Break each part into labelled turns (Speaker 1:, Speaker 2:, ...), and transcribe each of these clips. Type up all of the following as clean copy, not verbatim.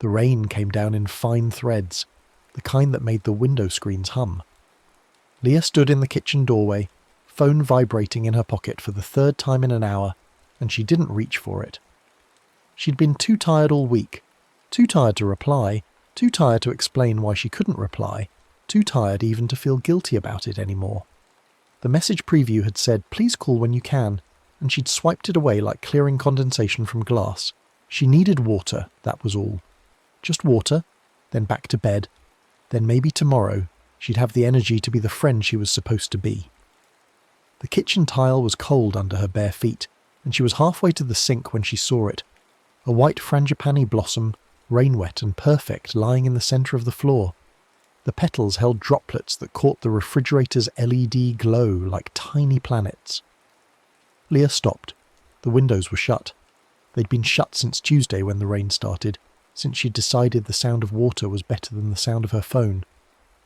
Speaker 1: The rain came down in fine threads, the kind that made the window screens hum. Leah stood in the kitchen doorway, phone vibrating in her pocket for the third time in an hour, and she didn't reach for it. She'd been too tired all week, too tired to reply, too tired to explain why she couldn't reply, too tired even to feel guilty about it anymore. The message preview had said, "Please call when you can," and she'd swiped it away like clearing condensation from glass. She needed water, that was all. Just water, then back to bed, then maybe tomorrow she'd have the energy to be the friend she was supposed to be. The kitchen tile was cold under her bare feet, and she was halfway to the sink when she saw it. A white frangipani blossom, rain-wet and perfect, lying in the centre of the floor. The petals held droplets that caught the refrigerator's LED glow like tiny planets. Leah stopped. The windows were shut. They'd been shut since Tuesday when the rain started, since she'd decided the sound of water was better than the sound of her phone.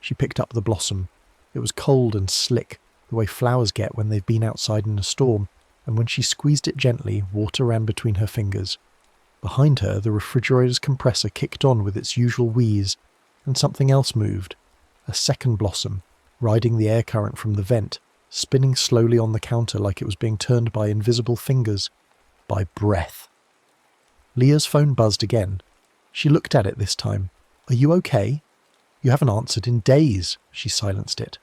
Speaker 1: She picked up the blossom. It was cold and slick, the way flowers get when they've been outside in a storm, and when she squeezed it gently, water ran between her fingers. Behind her, the refrigerator's compressor kicked on with its usual wheeze, and something else moved. A second blossom, riding the air current from the vent, spinning slowly on the counter like it was being turned by invisible fingers. By breath. Leah's phone buzzed again. She looked at it this time. "Are you okay?" "You haven't answered in days." She silenced it.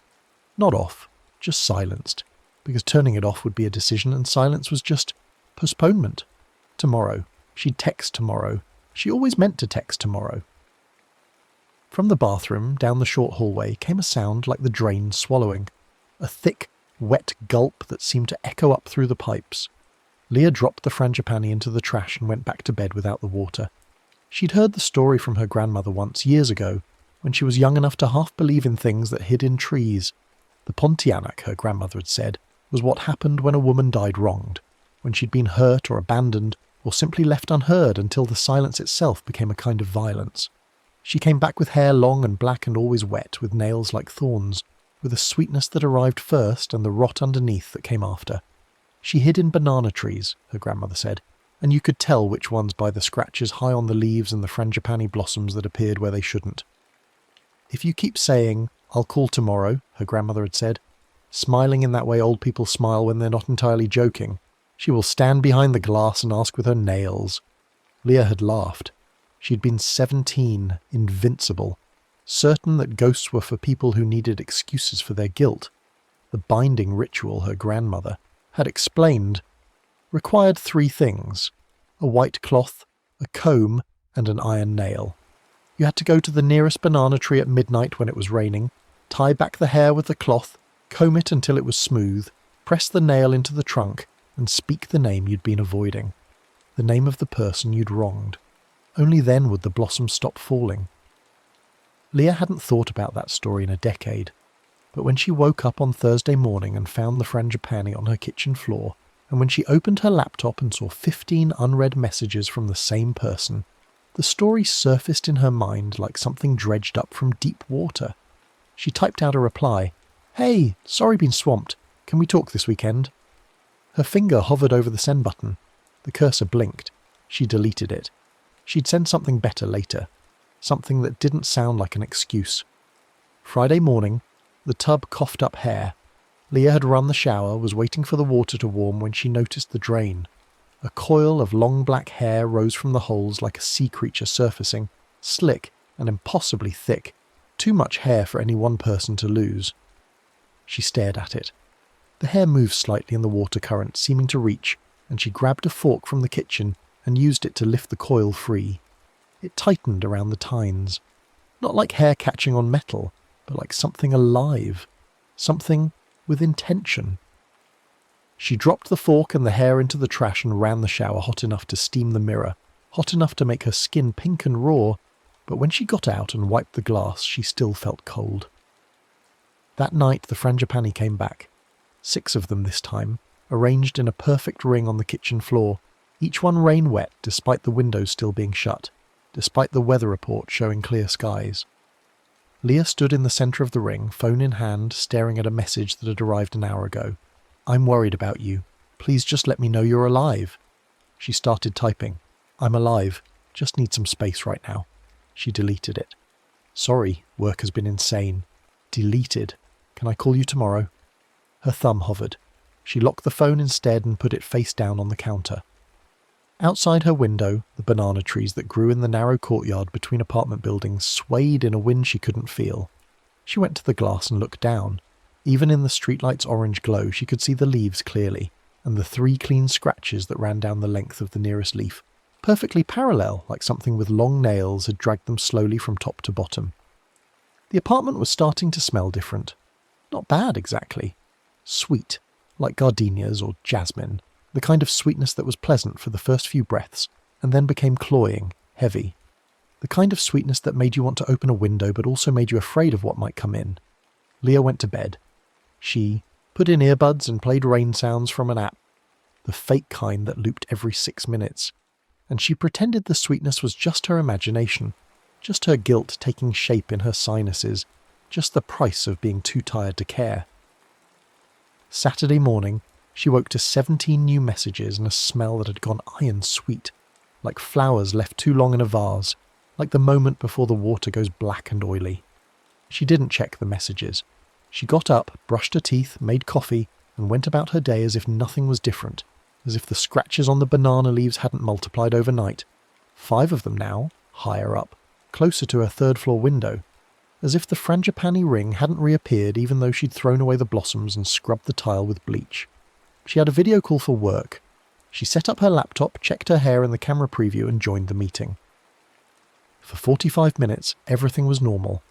Speaker 1: Not off, just silenced, because turning it off would be a decision and silence was just postponement. Tomorrow. She'd text tomorrow. She always meant to text tomorrow. From the bathroom, down the short hallway, came a sound like the drain swallowing. A thick, wet gulp that seemed to echo up through the pipes. Leah dropped the frangipani into the trash and went back to bed without the water. She'd heard the story from her grandmother once, years ago, when she was young enough to half believe in things that hid in trees. The Pontianak, her grandmother had said, was what happened when a woman died wronged, when she'd been hurt or abandoned, or simply left unheard until the silence itself became a kind of violence. She came back with hair long and black and always wet, with nails like thorns, with a sweetness that arrived first and the rot underneath that came after. She hid in banana trees, her grandmother said, and you could tell which ones by the scratches high on the leaves and the frangipani blossoms that appeared where they shouldn't. "If you keep saying, 'I'll call tomorrow,'" her grandmother had said, smiling in that way old people smile when they're not entirely joking, "she will stand behind the glass and ask with her nails." Leah had laughed. She'd been 17, invincible, certain that ghosts were for people who needed excuses for their guilt. The binding ritual, her grandmother had explained, required 3 things: a white cloth, a comb, and an iron nail. You had to go to the nearest banana tree at midnight when it was raining, tie back the hair with the cloth, comb it until it was smooth, press the nail into the trunk, and speak the name you'd been avoiding, the name of the person you'd wronged. Only then would the blossoms stop falling. Leah hadn't thought about that story in a decade, but when she woke up on Thursday morning and found the frangipani on her kitchen floor, and when she opened her laptop and saw 15 unread messages from the same person, the story surfaced in her mind like something dredged up from deep water. She typed out a reply. "Hey, sorry been swamped. Can we talk this weekend?" Her finger hovered over the send button. The cursor blinked. She deleted it. She'd send something better later. Something that didn't sound like an excuse. Friday morning, the tub coughed up hair. Leah had run the shower, was waiting for the water to warm when she noticed the drain. A coil of long black hair rose from the holes like a sea creature surfacing, slick and impossibly thick, too much hair for any one person to lose. She stared at it. The hair moved slightly in the water current, seeming to reach, and she grabbed a fork from the kitchen and used it to lift the coil free. It tightened around the tines. Not like hair catching on metal, but like something alive. Something with intention. She dropped the fork and the hair into the trash and ran the shower hot enough to steam the mirror, hot enough to make her skin pink and raw, but when she got out and wiped the glass, she still felt cold. That night the frangipani came back. 6 of them this time, arranged in a perfect ring on the kitchen floor, each one rain-wet despite the windows still being shut, despite the weather report showing clear skies. Leah stood in the centre of the ring, phone in hand, staring at a message that had arrived an hour ago. "I'm worried about you. Please just let me know you're alive." She started typing. "I'm alive. Just need some space right now." She deleted it. Sorry, work has been insane. Deleted. Can I call you tomorrow? Her thumb hovered. She locked the phone instead and put it face down on the counter. Outside her window, the banana trees that grew in the narrow courtyard between apartment buildings swayed in a wind she couldn't feel. She went to the glass and looked down. Even in the streetlight's orange glow, she could see the leaves clearly, and the 3 clean scratches that ran down the length of the nearest leaf, perfectly parallel, like something with long nails had dragged them slowly from top to bottom. The apartment was starting to smell different. Not bad, exactly. Sweet, like gardenias or jasmine, the kind of sweetness that was pleasant for the first few breaths, and then became cloying, heavy. The kind of sweetness that made you want to open a window but also made you afraid of what might come in. Leah went to bed. She put in earbuds and played rain sounds from an app, the fake kind that looped every 6 minutes, and she pretended the sweetness was just her imagination, just her guilt taking shape in her sinuses, just the price of being too tired to care. Saturday morning, she woke to 17 new messages and a smell that had gone iron sweet, like flowers left too long in a vase, like the moment before the water goes black and oily. She didn't check the messages. She got up, brushed her teeth, made coffee, and went about her day as if nothing was different, as if the scratches on the banana leaves hadn't multiplied overnight. 5 of them now, higher up, closer to her 3rd-floor window, as if the frangipani ring hadn't reappeared even though she'd thrown away the blossoms and scrubbed the tile with bleach. She had a video call for work. She set up her laptop, checked her hair in the camera preview, and joined the meeting. For 45 minutes, everything was normal.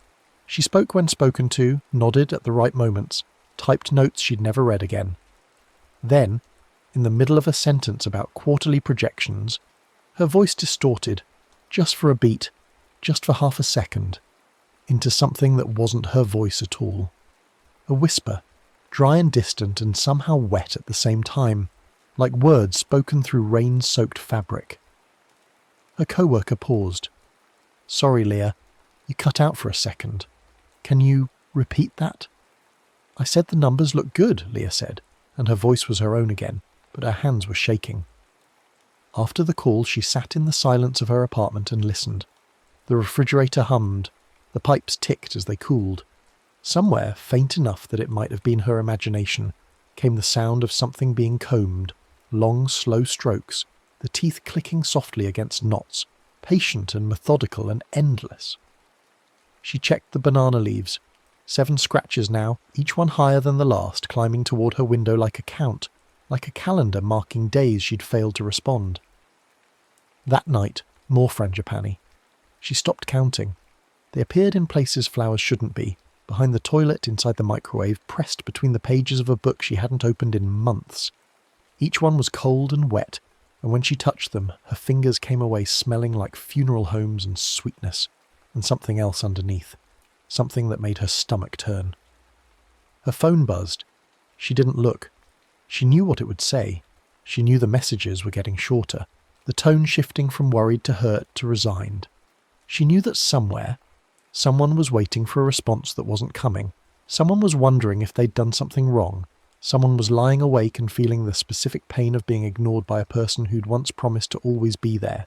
Speaker 1: She spoke when spoken to, nodded at the right moments, typed notes she'd never read again. Then, in the middle of a sentence about quarterly projections, her voice distorted, just for a beat, just for half a second, into something that wasn't her voice at all. A whisper, dry and distant and somehow wet at the same time, like words spoken through rain-soaked fabric. Her co-worker paused. Sorry, Leah, you cut out for a second. Can you repeat that? I said the numbers look good, Leah said, and her voice was her own again, but her hands were shaking. After the call, she sat in the silence of her apartment and listened. The refrigerator hummed. The pipes ticked as they cooled. Somewhere, faint enough that it might have been her imagination, came the sound of something being combed, long, slow strokes, the teeth clicking softly against knots, patient and methodical and endless. She checked the banana leaves. 7 scratches now, each one higher than the last, climbing toward her window like a count, like a calendar marking days she'd failed to respond. That night, more frangipani. She stopped counting. They appeared in places flowers shouldn't be, behind the toilet, inside the microwave, pressed between the pages of a book she hadn't opened in months. Each one was cold and wet, and when she touched them, her fingers came away smelling like funeral homes and sweetness, and something else underneath, something that made her stomach turn. Her phone buzzed. She didn't look. She knew what it would say. She knew the messages were getting shorter, the tone shifting from worried to hurt to resigned. She knew that somewhere, someone was waiting for a response that wasn't coming. Someone was wondering if they'd done something wrong. Someone was lying awake and feeling the specific pain of being ignored by a person who'd once promised to always be there.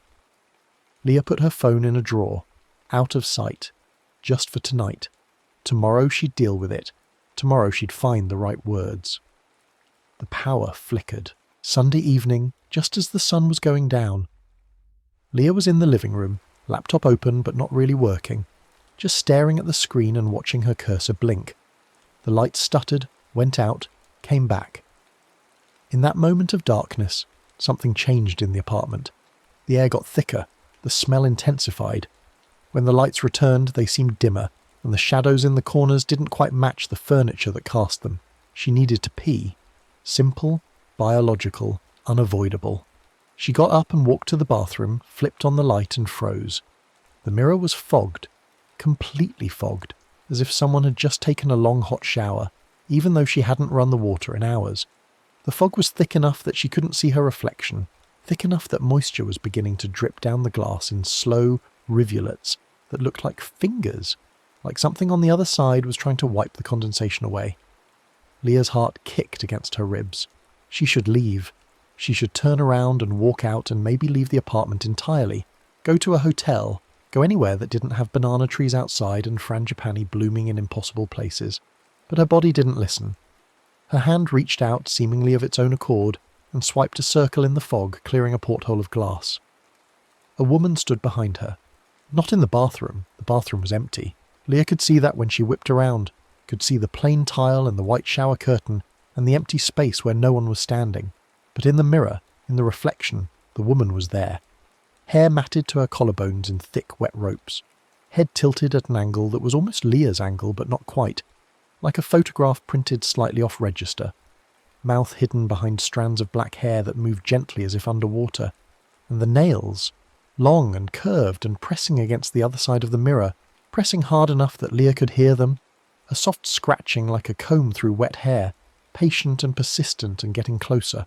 Speaker 1: Leah put her phone in a drawer, out of sight, just for tonight. Tomorrow she'd deal with it. Tomorrow she'd find the right words. The power flickered. Sunday evening, just as the sun was going down. Leah was in the living room, laptop open but not really working, just staring at the screen and watching her cursor blink. The light stuttered, went out, came back. In that moment of darkness, something changed in the apartment. The air got thicker, the smell intensified. When the lights returned, they seemed dimmer, and the shadows in the corners didn't quite match the furniture that cast them. She needed to pee. Simple, biological, unavoidable. She got up and walked to the bathroom, flipped on the light and froze. The mirror was fogged, completely fogged, as if someone had just taken a long hot shower, even though she hadn't run the water in hours. The fog was thick enough that she couldn't see her reflection, thick enough that moisture was beginning to drip down the glass in slow rivulets that looked like fingers, like something on the other side was trying to wipe the condensation away. Leah's heart kicked against her ribs. She should leave. She should turn around and walk out and maybe leave the apartment entirely, go to a hotel, go anywhere that didn't have banana trees outside and frangipani blooming in impossible places. But her body didn't listen. Her hand reached out seemingly of its own accord and swiped a circle in the fog, clearing a porthole of glass. A woman stood behind her. Not in the bathroom was empty. Leah could see that when she whipped around, could see the plain tile and the white shower curtain and the empty space where no one was standing. But in the mirror, in the reflection, the woman was there. Hair matted to her collarbones in thick, wet ropes. Head tilted at an angle that was almost Leah's angle, but not quite. Like a photograph printed slightly off register. Mouth hidden behind strands of black hair that moved gently as if underwater. And the nails, long and curved and pressing against the other side of the mirror, pressing hard enough that Leah could hear them. A soft scratching like a comb through wet hair, patient and persistent and getting closer.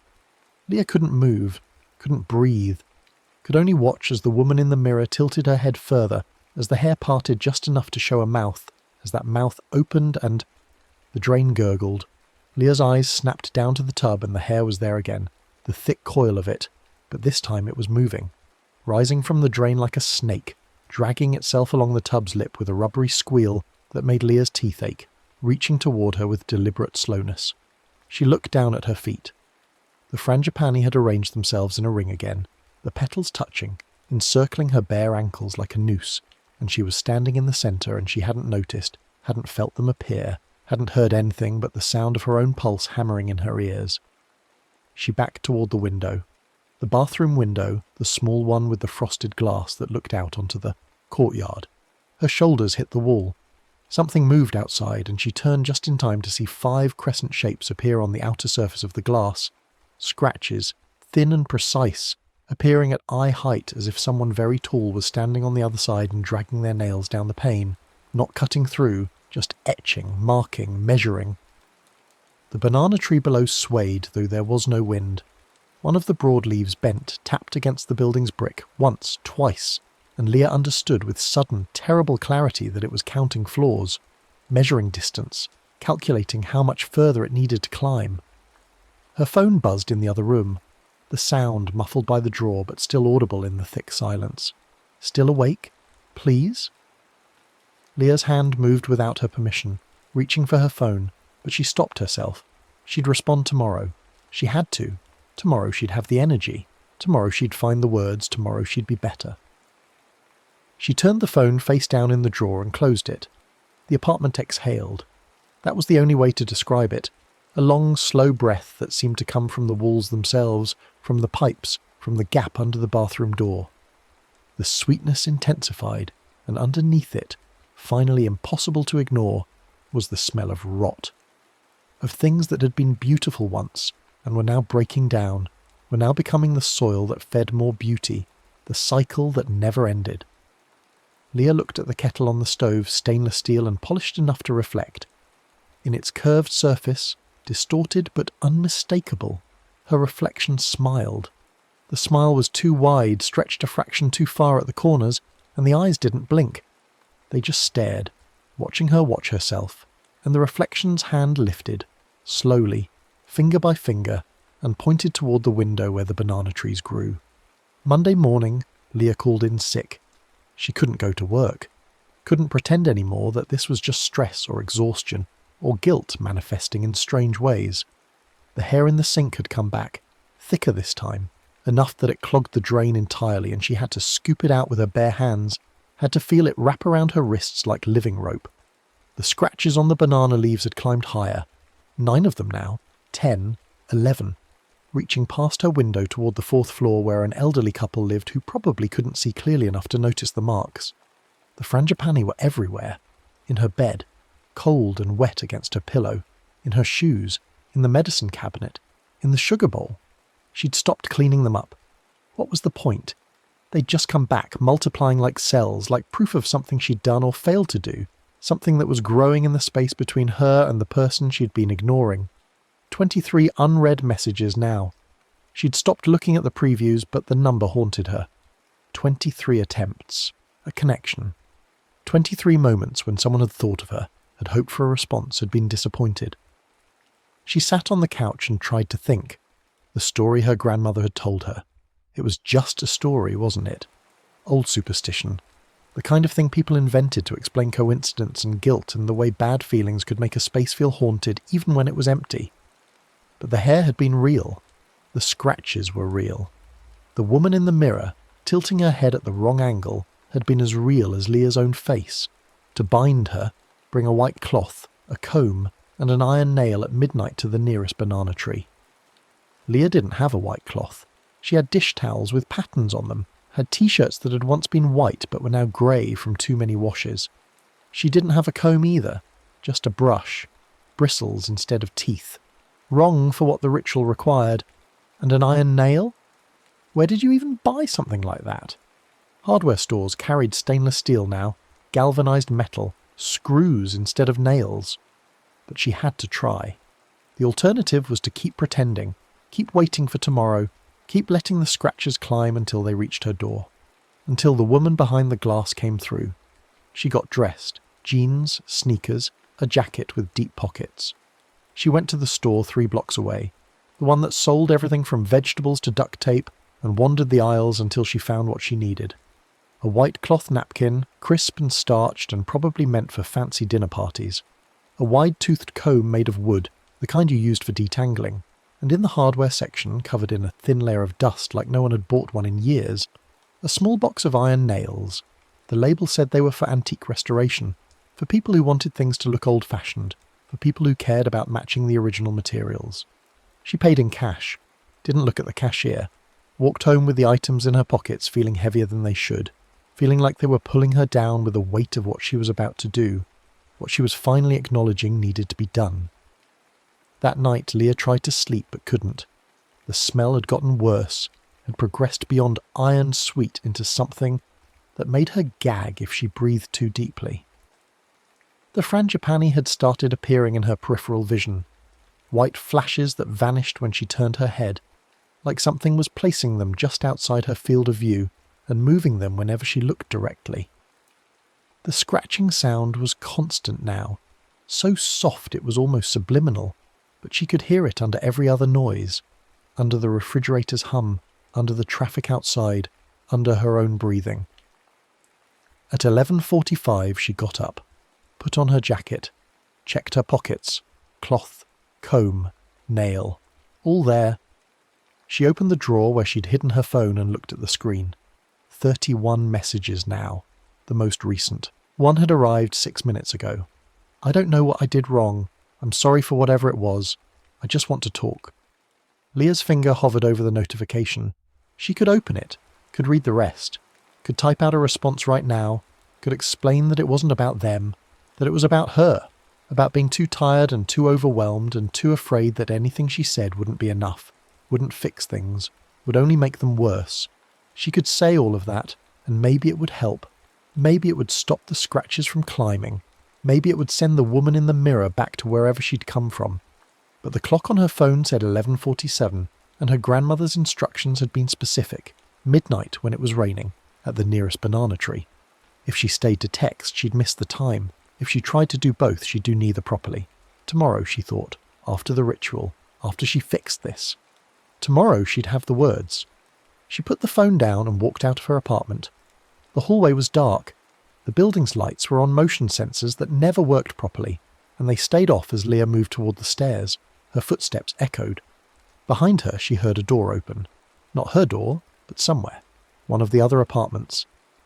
Speaker 1: Leah couldn't move, couldn't breathe, could only watch as the woman in the mirror tilted her head further, as the hair parted just enough to show a mouth, as that mouth opened and... The drain gurgled. Leah's eyes snapped down to the tub and the hair was there again, the thick coil of it, but this time it was moving, rising from the drain like a snake, dragging itself along the tub's lip with a rubbery squeal that made Leah's teeth ache, reaching toward her with deliberate slowness. She looked down at her feet. The frangipani had arranged themselves in a ring again, the petals touching, encircling her bare ankles like a noose, and she was standing in the centre and she hadn't noticed, hadn't felt them appear, hadn't heard anything but the sound of her own pulse hammering in her ears. She backed toward the window. The bathroom window, the small one with the frosted glass that looked out onto the courtyard. Her shoulders hit the wall. Something moved outside and she turned just in time to see 5 crescent shapes appear on the outer surface of the glass. Scratches, thin and precise, appearing at eye height as if someone very tall was standing on the other side and dragging their nails down the pane, not cutting through, just etching, marking, measuring. The banana tree below swayed, though there was no wind. One of the broad leaves bent, tapped against the building's brick, once, twice, and Leah understood with sudden, terrible clarity that it was counting floors, measuring distance, calculating how much further it needed to climb. Her phone buzzed in the other room, the sound muffled by the drawer but still audible in the thick silence. Still awake? Please? Leah's hand moved without her permission, reaching for her phone, but she stopped herself. She'd respond tomorrow. She had to. Tomorrow she'd have the energy. Tomorrow she'd find the words. Tomorrow she'd be better. She turned the phone face down in the drawer and closed it. The apartment exhaled. That was the only way to describe it. A long, slow breath that seemed to come from the walls themselves, from the pipes, from the gap under the bathroom door. The sweetness intensified, and underneath it, finally impossible to ignore, was the smell of rot. Of things that had been beautiful once, and were now breaking down, were now becoming the soil that fed more beauty, the cycle that never ended. Leah looked at the kettle on the stove, stainless steel and polished enough to reflect. In its curved surface, distorted but unmistakable, her reflection smiled. The smile was too wide, stretched a fraction too far at the corners, and the eyes didn't blink. They just stared, watching her watch herself, and the reflection's hand lifted, slowly, finger by finger, and pointed toward the window where the banana trees grew. Monday morning, Leah called in sick. She couldn't go to work, couldn't pretend anymore that this was just stress or exhaustion, or guilt manifesting in strange ways. The hair in the sink had come back, thicker this time, enough that it clogged the drain entirely and she had to scoop it out with her bare hands, had to feel it wrap around her wrists like living rope. The scratches on the banana leaves had climbed higher, 9 of them now, 10, 11, reaching past her window toward the 4th floor where an elderly couple lived who probably couldn't see clearly enough to notice the marks. The frangipani were everywhere, in her bed, cold and wet against her pillow, in her shoes, in the medicine cabinet, in the sugar bowl. She'd stopped cleaning them up. What was the point? They'd just come back, multiplying like cells, like proof of something she'd done or failed to do, something that was growing in the space between her and the person she'd been ignoring. 23 unread messages now. She'd stopped looking at the previews, but the number haunted her. 23 attempts. A connection. 23 moments when someone had thought of her, had hoped for a response, had been disappointed. She sat on the couch and tried to think. The story her grandmother had told her. It was just a story, wasn't it? Old superstition. The kind of thing people invented to explain coincidence and guilt and the way bad feelings could make a space feel haunted even when it was empty. But the hair had been real. The scratches were real. The woman in the mirror, tilting her head at the wrong angle, had been as real as Leah's own face. To bind her, bring a white cloth, a comb, and an iron nail at midnight to the nearest banana tree. Leah didn't have a white cloth. She had dish towels with patterns on them, had t-shirts that had once been white but were now grey from too many washes. She didn't have a comb either, just a brush, bristles instead of teeth. Wrong for what the ritual required. And an iron nail? Where did you even buy something like that? Hardware stores carried stainless steel now, galvanized metal, screws instead of nails. But she had to try. The alternative was to keep pretending, keep waiting for tomorrow, keep letting the scratches climb until they reached her door. Until the woman behind the glass came through. She got dressed, jeans, sneakers, a jacket with deep pockets. She went to the store 3 blocks away, the one that sold everything from vegetables to duct tape, and wandered the aisles until she found what she needed. A white cloth napkin, crisp and starched and probably meant for fancy dinner parties. A wide-toothed comb made of wood, the kind you used for detangling. And in the hardware section, covered in a thin layer of dust like no one had bought one in years, a small box of iron nails. The label said they were for antique restoration, for people who wanted things to look old-fashioned, for people who cared about matching the original materials. She paid in cash, didn't look at the cashier, walked home with the items in her pockets feeling heavier than they should, feeling like they were pulling her down with the weight of what she was about to do, what she was finally acknowledging needed to be done. That night Leah tried to sleep but couldn't. The smell had gotten worse, had progressed beyond iron sweet into something that made her gag if she breathed too deeply. The frangipani had started appearing in her peripheral vision, white flashes that vanished when she turned her head, like something was placing them just outside her field of view and moving them whenever she looked directly. The scratching sound was constant now, so soft it was almost subliminal, but she could hear it under every other noise, under the refrigerator's hum, under the traffic outside, under her own breathing. At 11:45 she got up, put on her jacket, checked her pockets, cloth, comb, nail, all there. She opened the drawer where she'd hidden her phone and looked at the screen. 31 messages now, the most recent. One had arrived 6 minutes ago. I don't know what I did wrong. I'm sorry for whatever it was. I just want to talk. Leah's finger hovered over the notification. She could open it, could read the rest, could type out a response right now, could explain that it wasn't about them, that it was about her, about being too tired and too overwhelmed and too afraid that anything she said wouldn't be enough, wouldn't fix things, would only make them worse. She could say all of that, and maybe it would help. Maybe it would stop the scratches from climbing. Maybe it would send the woman in the mirror back to wherever she'd come from. But the clock on her phone said 11:47, and her grandmother's instructions had been specific. Midnight when it was raining, at the nearest banana tree. If she stayed to text, she'd miss the time. If she tried to do both, she'd do neither properly. Tomorrow, she thought, after the ritual, after she fixed this. Tomorrow she'd have the words. She put the phone down and walked out of her apartment. The hallway was dark. The building's lights were on motion sensors that never worked properly, and they stayed off as Leah moved toward the stairs. Her footsteps echoed. Behind her she heard a door open. Not her door, but somewhere. One of the other apartments.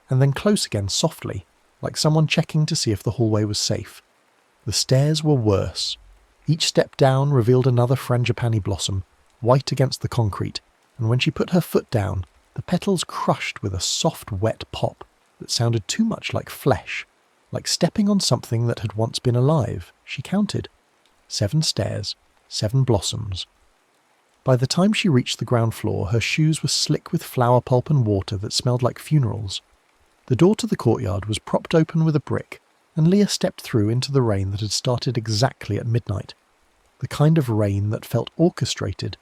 Speaker 1: And then close again softly, like someone checking to see if the hallway was safe. The stairs were worse. Each step down revealed another frangipani blossom, white against the concrete, and when she put her foot down, the petals crushed with a soft, wet pop that sounded too much like flesh, like stepping on something that had once been alive. She counted. 7 stairs, 7 blossoms. By the time she reached the ground floor, her shoes were slick with flower pulp and water that smelled like funerals. The door to the courtyard was propped open with a brick, and Leah stepped through into the rain that had started exactly at midnight. The kind of rain that felt orchestrated,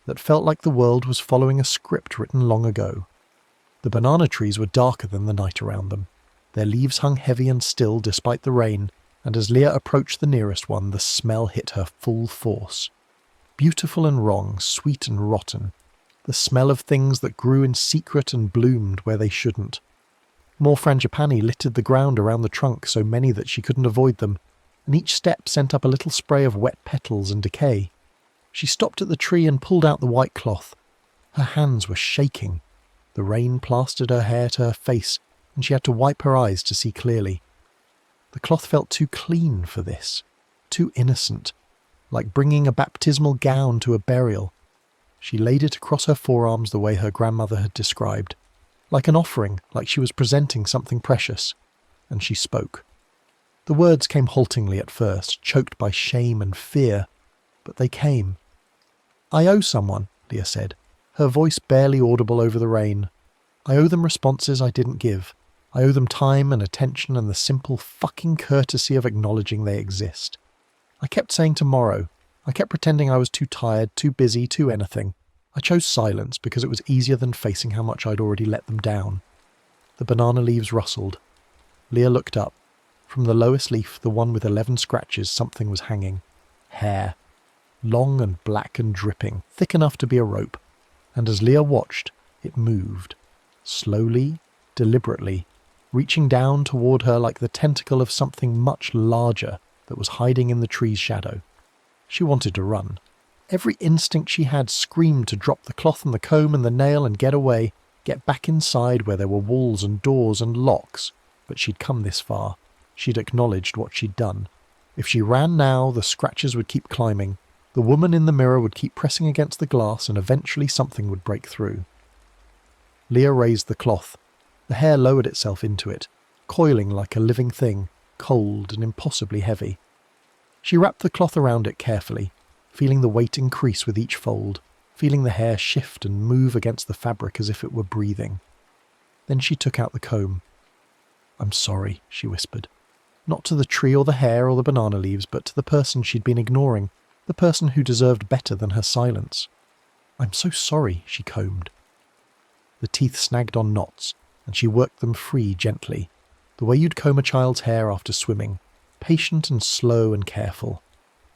Speaker 1: that felt like the world was following a script written long ago. The banana trees were darker than the night around them. Their leaves hung heavy and still despite the rain, and as Leah approached the nearest one, the smell hit her full force. Beautiful and wrong, sweet and rotten. The smell of things that grew in secret and bloomed where they shouldn't. More frangipani littered the ground around the trunk, so many that she couldn't avoid them, and each step sent up a little spray of wet petals and decay. She stopped at the tree and pulled out the white cloth. Her hands were shaking. The rain plastered her hair to her face, and she had to wipe her eyes to see clearly. The cloth felt too clean for this, too innocent, like bringing a baptismal gown to a burial. She laid it across her forearms the way her grandmother had described, like an offering, like she was presenting something precious, and she spoke. The words came haltingly at first, choked by shame and fear, but they came. "I owe someone," Leah said, her voice barely audible over the rain. "I owe them responses I didn't give. I owe them time and attention and the simple fucking courtesy of acknowledging they exist. I kept saying tomorrow. I kept pretending I was too tired, too busy, too anything. I chose silence because it was easier than facing how much I'd already let them down." The banana leaves rustled. Leah looked up. From the lowest leaf, the one with 11 scratches, something was hanging. Hair. Long and black and dripping, thick enough to be a rope. And as Leah watched, it moved. Slowly, deliberately, reaching down toward her like the tentacle of something much larger that was hiding in the tree's shadow. She wanted to run. Every instinct she had screamed to drop the cloth and the comb and the nail and get away, get back inside where there were walls and doors and locks. But she'd come this far. She'd acknowledged what she'd done. If she ran now, the scratches would keep climbing. The woman in the mirror would keep pressing against the glass, and eventually something would break through. Leah raised the cloth. The hair lowered itself into it, coiling like a living thing, cold and impossibly heavy. She wrapped the cloth around it carefully, feeling the weight increase with each fold, feeling the hair shift and move against the fabric as if it were breathing. Then she took out the comb. "I'm sorry," she whispered. Not to the tree or the hair or the banana leaves, but to the person she'd been ignoring, the person who deserved better than her silence. "I'm so sorry," she combed. The teeth snagged on knots, and she worked them free gently, the way you'd comb a child's hair after swimming, patient and slow and careful.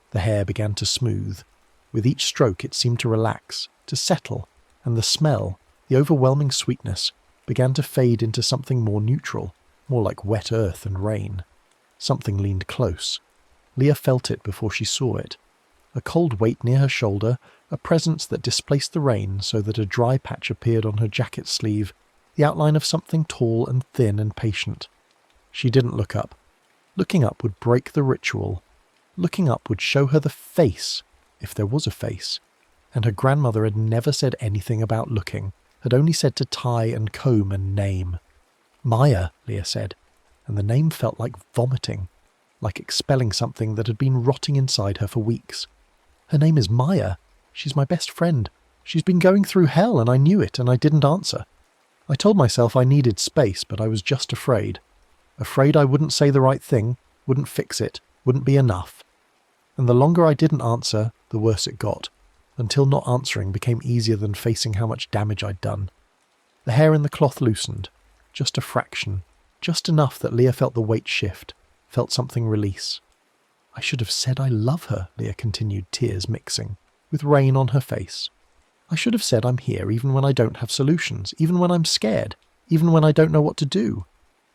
Speaker 1: The hair began to smooth. With each stroke it seemed to relax, to settle, and the smell, the overwhelming sweetness, began to fade into something more neutral, more like wet earth and rain. Something leaned close. Leah felt it before she saw it. A cold weight near her shoulder, a presence that displaced the rain so that a dry patch appeared on her jacket sleeve, the outline of something tall and thin and patient. She didn't look up. Looking up would break the ritual. Looking up would show her the face, if there was a face. And her grandmother had never said anything about looking, had only said to tie and comb and name. "Maya," Leah said, and the name felt like vomiting, like expelling something that had been rotting inside her for weeks. "Her name is Maya. She's my best friend. She's been going through hell and I knew it and I didn't answer. I told myself I needed space, but I was just afraid. Afraid I wouldn't say the right thing, wouldn't fix it, wouldn't be enough. And the longer I didn't answer, the worse it got, until not answering became easier than facing how much damage I'd done." The hair in the cloth loosened, just a fraction, just enough that Leah felt the weight shift, felt something release. "I should have said I love her," Leah continued, tears mixing, with rain on her face. "I should have said I'm here even when I don't have solutions, even when I'm scared, even when I don't know what to do.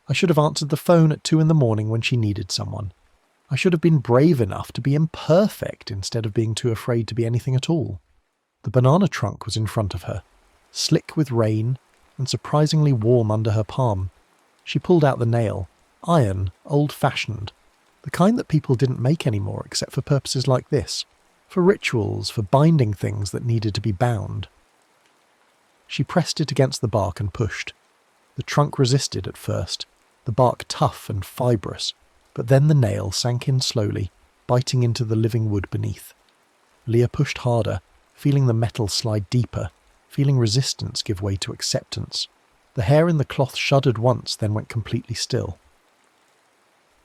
Speaker 1: I should have answered the phone at 2 a.m. when she needed someone. I should have been brave enough to be imperfect instead of being too afraid to be anything at all." The banana trunk was in front of her, slick with rain and surprisingly warm under her palm. She pulled out the nail, iron, old-fashioned, the kind that people didn't make anymore except for purposes like this, for rituals, for binding things that needed to be bound. She pressed it against the bark and pushed. The trunk resisted at first, the bark tough and fibrous, but then the nail sank in slowly, biting into the living wood beneath. Leah pushed harder, feeling the metal slide deeper, feeling resistance give way to acceptance. The hair in the cloth shuddered once, then went completely still.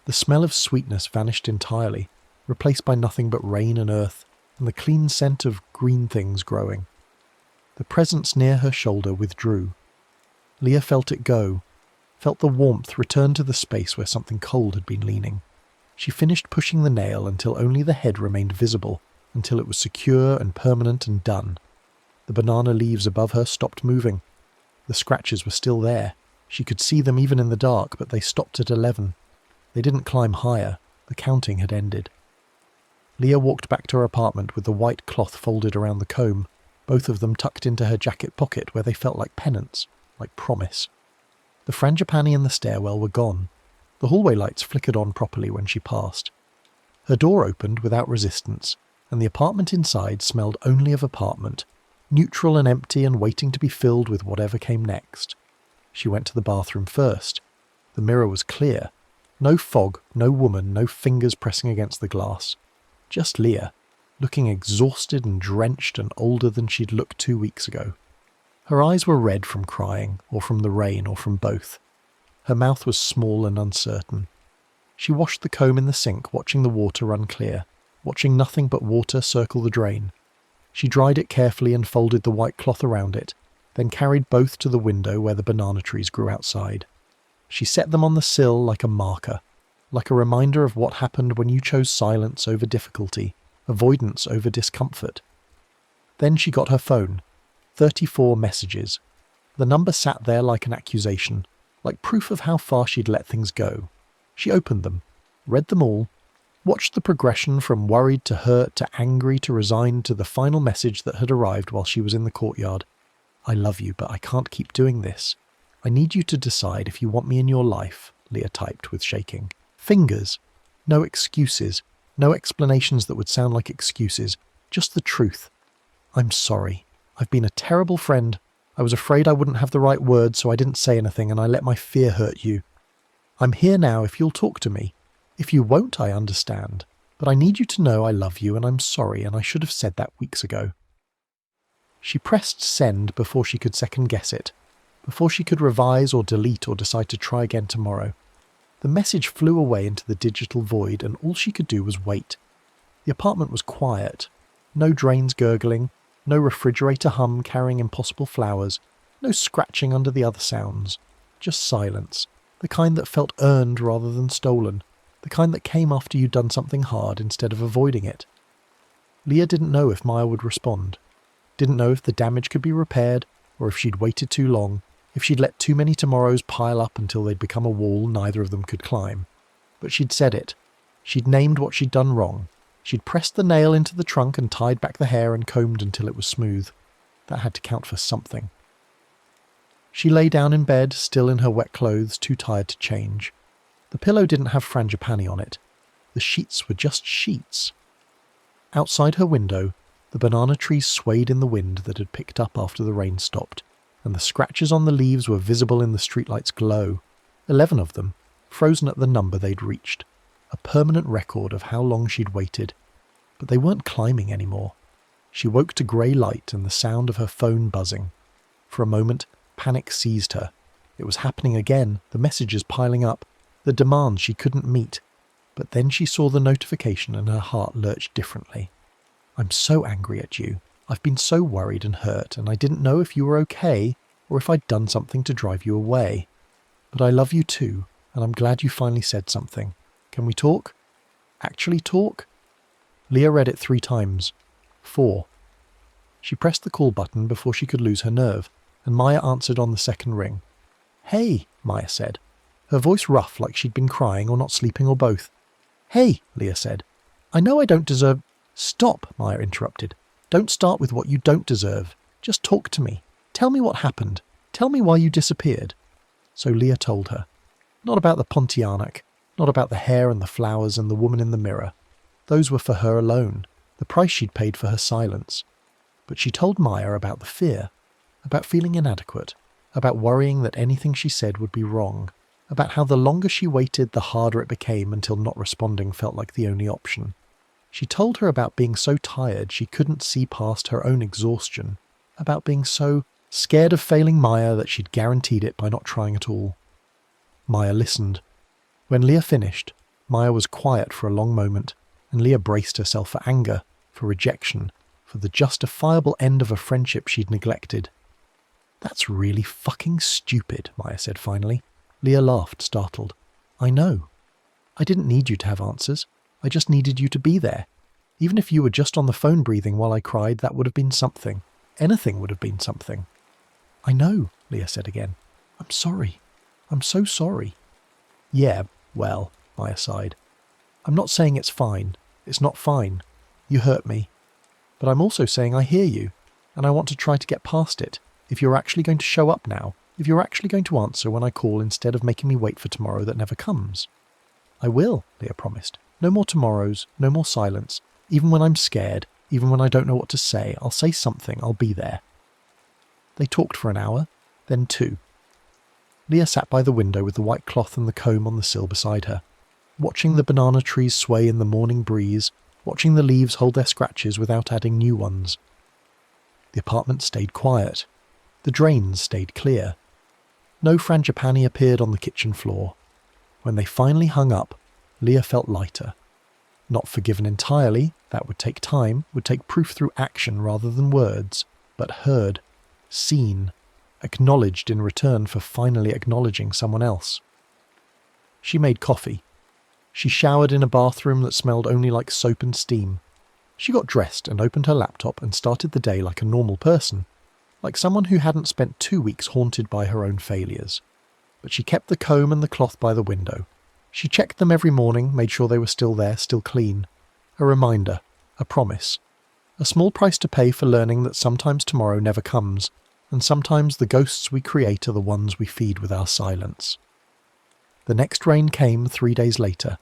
Speaker 1: The smell of sweetness vanished entirely, replaced by nothing but rain and earth, and the clean scent of green things growing. The presence near her shoulder withdrew. Leah felt it go, felt the warmth return to the space where something cold had been leaning. She finished pushing the nail until only the head remained visible, until it was secure and permanent and done. The banana leaves above her stopped moving. The scratches were still there, She could see them even in the dark, but they stopped at 11. They didn't climb higher. The counting had ended. Leah walked back to her apartment with the white cloth folded around the comb, both of them tucked into her jacket pocket where they felt like penance, like promise. The frangipani in the stairwell were gone. The hallway lights flickered on properly when she passed. Her door opened without resistance, and the apartment inside smelled only of apartment, neutral and empty and waiting to be filled with whatever came next. She went to the bathroom first. The mirror was clear. No fog, no woman, no fingers pressing against the glass. Just Leah, looking exhausted and drenched and older than she'd looked 2 weeks ago. Her eyes were red from crying, or from the rain, or from both. Her mouth was small and uncertain. She washed the comb in the sink, watching the water run clear, watching nothing but water circle the drain. She dried it carefully and folded the white cloth around it, then carried both to the window where the banana trees grew outside. She set them on the sill like a marker, like a reminder of what happened when you chose silence over difficulty, avoidance over discomfort. Then she got her phone. 34 messages. The number sat there like an accusation, like proof of how far she'd let things go. She opened them, read them all, watched the progression from worried to hurt to angry to resigned to the final message that had arrived while she was in the courtyard. I love you, but I can't keep doing this. I need you to decide if you want me in your life, Leah typed with shaking. Fingers. No excuses. No explanations that would sound like excuses. Just the truth. I'm sorry. I've been a terrible friend. I was afraid I wouldn't have the right words, so I didn't say anything, and I let my fear hurt you. I'm here now if you'll talk to me. If you won't, I understand. But I need you to know I love you, and I'm sorry, and I should have said that weeks ago. She pressed send before she could second-guess it, before she could revise or delete or decide to try again tomorrow. The message flew away into the digital void, and all she could do was wait. The apartment was quiet. No drains gurgling, no refrigerator hum carrying impossible flowers, no scratching under the other sounds. Just silence, the kind that felt earned rather than stolen, the kind that came after you'd done something hard instead of avoiding it. Leah didn't know if Maya would respond. Didn't know if the damage could be repaired, or if she'd waited too long, if she'd let too many tomorrows pile up until they'd become a wall neither of them could climb. But she'd said it. She'd named what she'd done wrong. She'd pressed the nail into the trunk and tied back the hair and combed until it was smooth. That had to count for something. She lay down in bed, still in her wet clothes, too tired to change. The pillow didn't have frangipani on it. The sheets were just sheets. Outside her window, the banana trees swayed in the wind that had picked up after the rain stopped, and the scratches on the leaves were visible in the streetlight's glow. 11 of them, frozen at the number they'd reached. A permanent record of how long she'd waited. But they weren't climbing anymore. She woke to grey light and the sound of her phone buzzing. For a moment, panic seized her. It was happening again, the messages piling up, the demands she couldn't meet. But then she saw the notification and her heart lurched differently. I'm so angry at you. I've been so worried and hurt, and I didn't know if you were okay or if I'd done something to drive you away. But I love you too, and I'm glad you finally said something. Can we talk? Actually talk? Leah read it 3 times. 4. She pressed the call button before she could lose her nerve, and Maya answered on the second ring. Hey, Maya said, her voice rough like she'd been crying or not sleeping or both. Hey, Leah said. I know I don't deserve... Stop, Maya interrupted. Don't start with what you don't deserve. Just talk to me. Tell me what happened. Tell me why you disappeared. So Leah told her. Not about the Pontianak. Not about the hair and the flowers and the woman in the mirror. Those were for her alone, the price she'd paid for her silence. But she told Maya about the fear, about feeling inadequate, about worrying that anything she said would be wrong, about how the longer she waited, the harder it became until not responding felt like the only option. She told her about being so tired she couldn't see past her own exhaustion, about being so scared of failing Maya that she'd guaranteed it by not trying at all. Maya listened. When Leah finished, Maya was quiet for a long moment, and Leah braced herself for anger, for rejection, for the justifiable end of a friendship she'd neglected. That's really fucking stupid, Maya said finally. Leah laughed, startled. I know. I didn't need you to have answers. I just needed you to be there. Even if you were just on the phone breathing while I cried, that would have been something. Anything would have been something. I know, Leah said again. I'm sorry. I'm so sorry." "Yeah, well," Maya sighed. "I'm not saying it's fine. It's not fine. You hurt me. But I'm also saying I hear you, and I want to try to get past it. If you're actually going to show up now, if you're actually going to answer when I call instead of making me wait for tomorrow that never comes." "I will," Leah promised. "No more tomorrows, no more silence. Even when I'm scared, even when I don't know what to say, I'll say something, I'll be there." They talked for an hour, then 2. Leah sat by the window with the white cloth and the comb on the sill beside her, watching the banana trees sway in the morning breeze, watching the leaves hold their scratches without adding new ones. The apartment stayed quiet. The drains stayed clear. No frangipani appeared on the kitchen floor. When they finally hung up, Leah felt lighter. Not forgiven entirely, that would take time, would take proof through action rather than words, but heard, seen, acknowledged in return for finally acknowledging someone else. She made coffee. She showered in a bathroom that smelled only like soap and steam. She got dressed and opened her laptop and started the day like a normal person, like someone who hadn't spent 2 weeks haunted by her own failures. But she kept the comb and the cloth by the window. She checked them every morning, made sure they were still there, still clean. A reminder, a promise. A small price to pay for learning that sometimes tomorrow never comes, and sometimes the ghosts we create are the ones we feed with our silence. The next rain came 3 days later.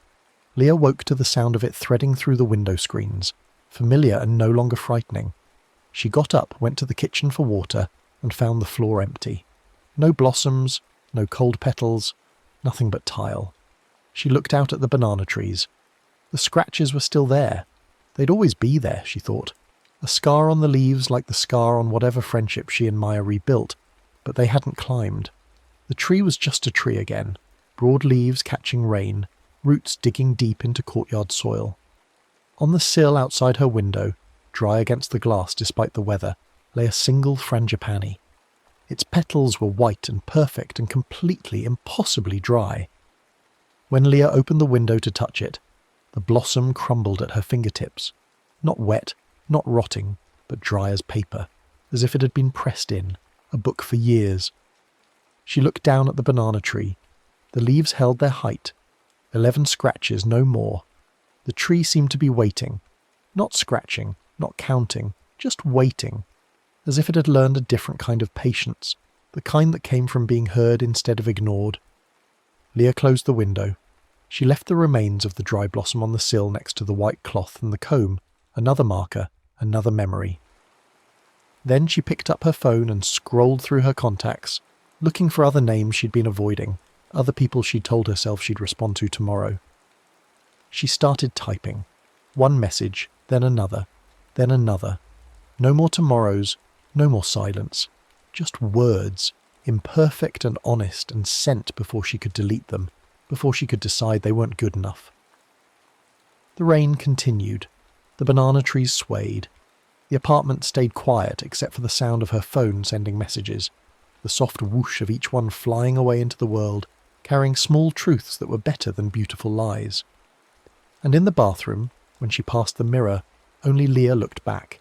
Speaker 1: Leah woke to the sound of it threading through the window screens, familiar and no longer frightening. She got up, went to the kitchen for water, and found the floor empty. No blossoms, no cold petals, nothing but tile. She looked out at the banana trees. The scratches were still there. They'd always be there, she thought. A scar on the leaves like the scar on whatever friendship she and Maya rebuilt, but they hadn't climbed. The tree was just a tree again, broad leaves catching rain, roots digging deep into courtyard soil. On the sill outside her window, dry against the glass despite the weather, lay a single frangipani. Its petals were white and perfect and completely, impossibly dry. When Leah opened the window to touch it, the blossom crumbled at her fingertips. Not wet, not rotting, but dry as paper, as if it had been pressed in, a book for years. She looked down at the banana tree. The leaves held their height. 11 scratches, no more. The tree seemed to be waiting. Not scratching, not counting, just waiting. As if it had learned a different kind of patience, the kind that came from being heard instead of ignored. Leah closed the window. She left the remains of the dry blossom on the sill next to the white cloth and the comb, another marker, another memory. Then she picked up her phone and scrolled through her contacts, looking for other names she'd been avoiding, other people she'd told herself she'd respond to tomorrow. She started typing. One message, then another, then another. No more tomorrows, no more silence. Just words, imperfect and honest and sent before she could delete them, before she could decide they weren't good enough. The rain continued. The banana trees swayed. The apartment stayed quiet except for the sound of her phone sending messages, the soft whoosh of each one flying away into the world, carrying small truths that were better than beautiful lies. And in the bathroom, when she passed the mirror, only Leah looked back,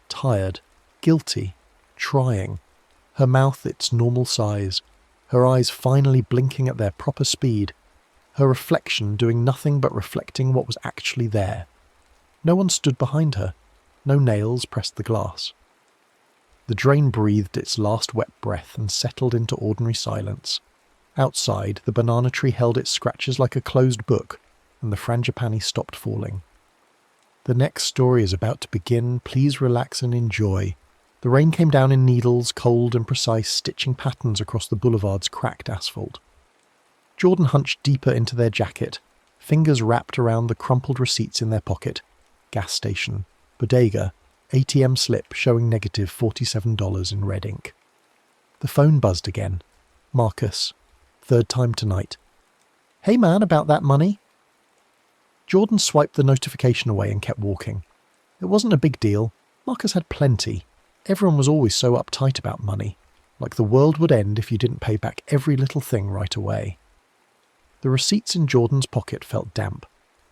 Speaker 1: tired, guilty, trying, her mouth its normal size, her eyes finally blinking at their proper speed, her reflection doing nothing but reflecting what was actually there. No one stood behind her. No nails pressed the glass. The drain breathed its last wet breath and settled into ordinary silence. Outside, the banana tree held its scratches like a closed book, and the frangipani stopped falling. The next story is about to begin. Please relax and enjoy. The rain came down in needles, cold and precise, stitching patterns across the boulevard's cracked asphalt. Jordan hunched deeper into their jacket, fingers wrapped around the crumpled receipts in their pocket. Gas station, bodega, ATM slip showing negative $47 in red ink. The phone buzzed again. Marcus. 3rd time tonight. "Hey man, about that money?" Jordan swiped the notification away and kept walking. It wasn't a big deal. Marcus had plenty. Everyone was always so uptight about money, like the world would end if you didn't pay back every little thing right away. The receipts in Jordan's pocket felt damp,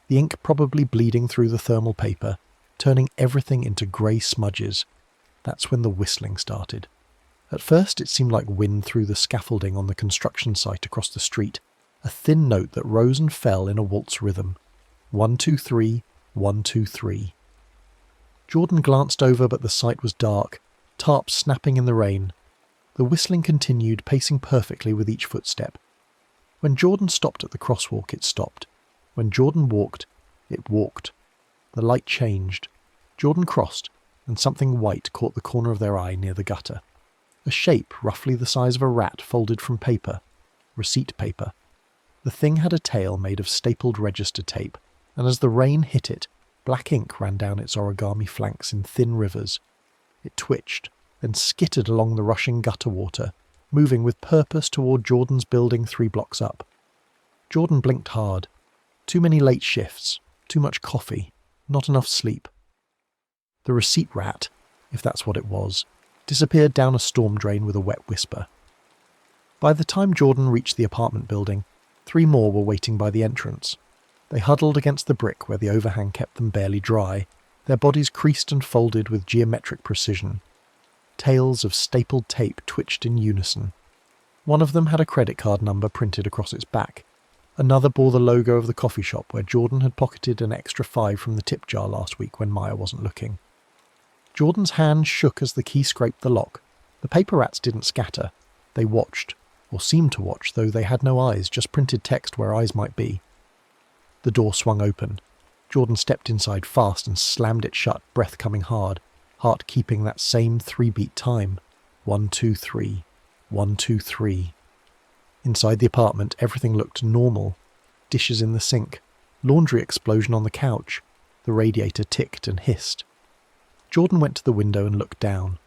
Speaker 1: the ink probably bleeding through the thermal paper, turning everything into grey smudges. That's when the whistling started. At first it seemed like wind through the scaffolding on the construction site across the street, a thin note that rose and fell in a waltz rhythm. 1, 2, 3, 1, 2, 3. Jordan glanced over, but the site was dark, tarps snapping in the rain. The whistling continued, pacing perfectly with each footstep. When Jordan stopped at the crosswalk, it stopped. When Jordan walked, it walked. The light changed. Jordan crossed, and something white caught the corner of their eye near the gutter. A shape roughly the size of a rat folded from paper. Receipt paper. The thing had a tail made of stapled register tape, and as the rain hit it, black ink ran down its origami flanks in thin rivers. It twitched, then skittered along the rushing gutter water, moving with purpose toward Jordan's building 3 blocks up. Jordan blinked hard. Too many late shifts, too much coffee, not enough sleep. The receipt rat, if that's what it was, disappeared down a storm drain with a wet whisper. By the time Jordan reached the apartment building, 3 more were waiting by the entrance. They huddled against the brick where the overhang kept them barely dry, their bodies creased and folded with geometric precision. Tails of stapled tape twitched in unison. One of them had a credit card number printed across its back. Another bore the logo of the coffee shop where Jordan had pocketed an extra 5 from the tip jar last week when Maya wasn't looking. Jordan's hand shook as the key scraped the lock. The paper rats didn't scatter. They watched, or seemed to watch, though they had no eyes, just printed text where eyes might be. The door swung open. Jordan stepped inside fast and slammed it shut, breath coming hard, heart keeping that same 3-beat time. 1, 2, 3. 1, 2, 3. Inside the apartment, everything looked normal. Dishes in the sink, laundry explosion on the couch. The radiator ticked and hissed. Jordan went to the window and looked down.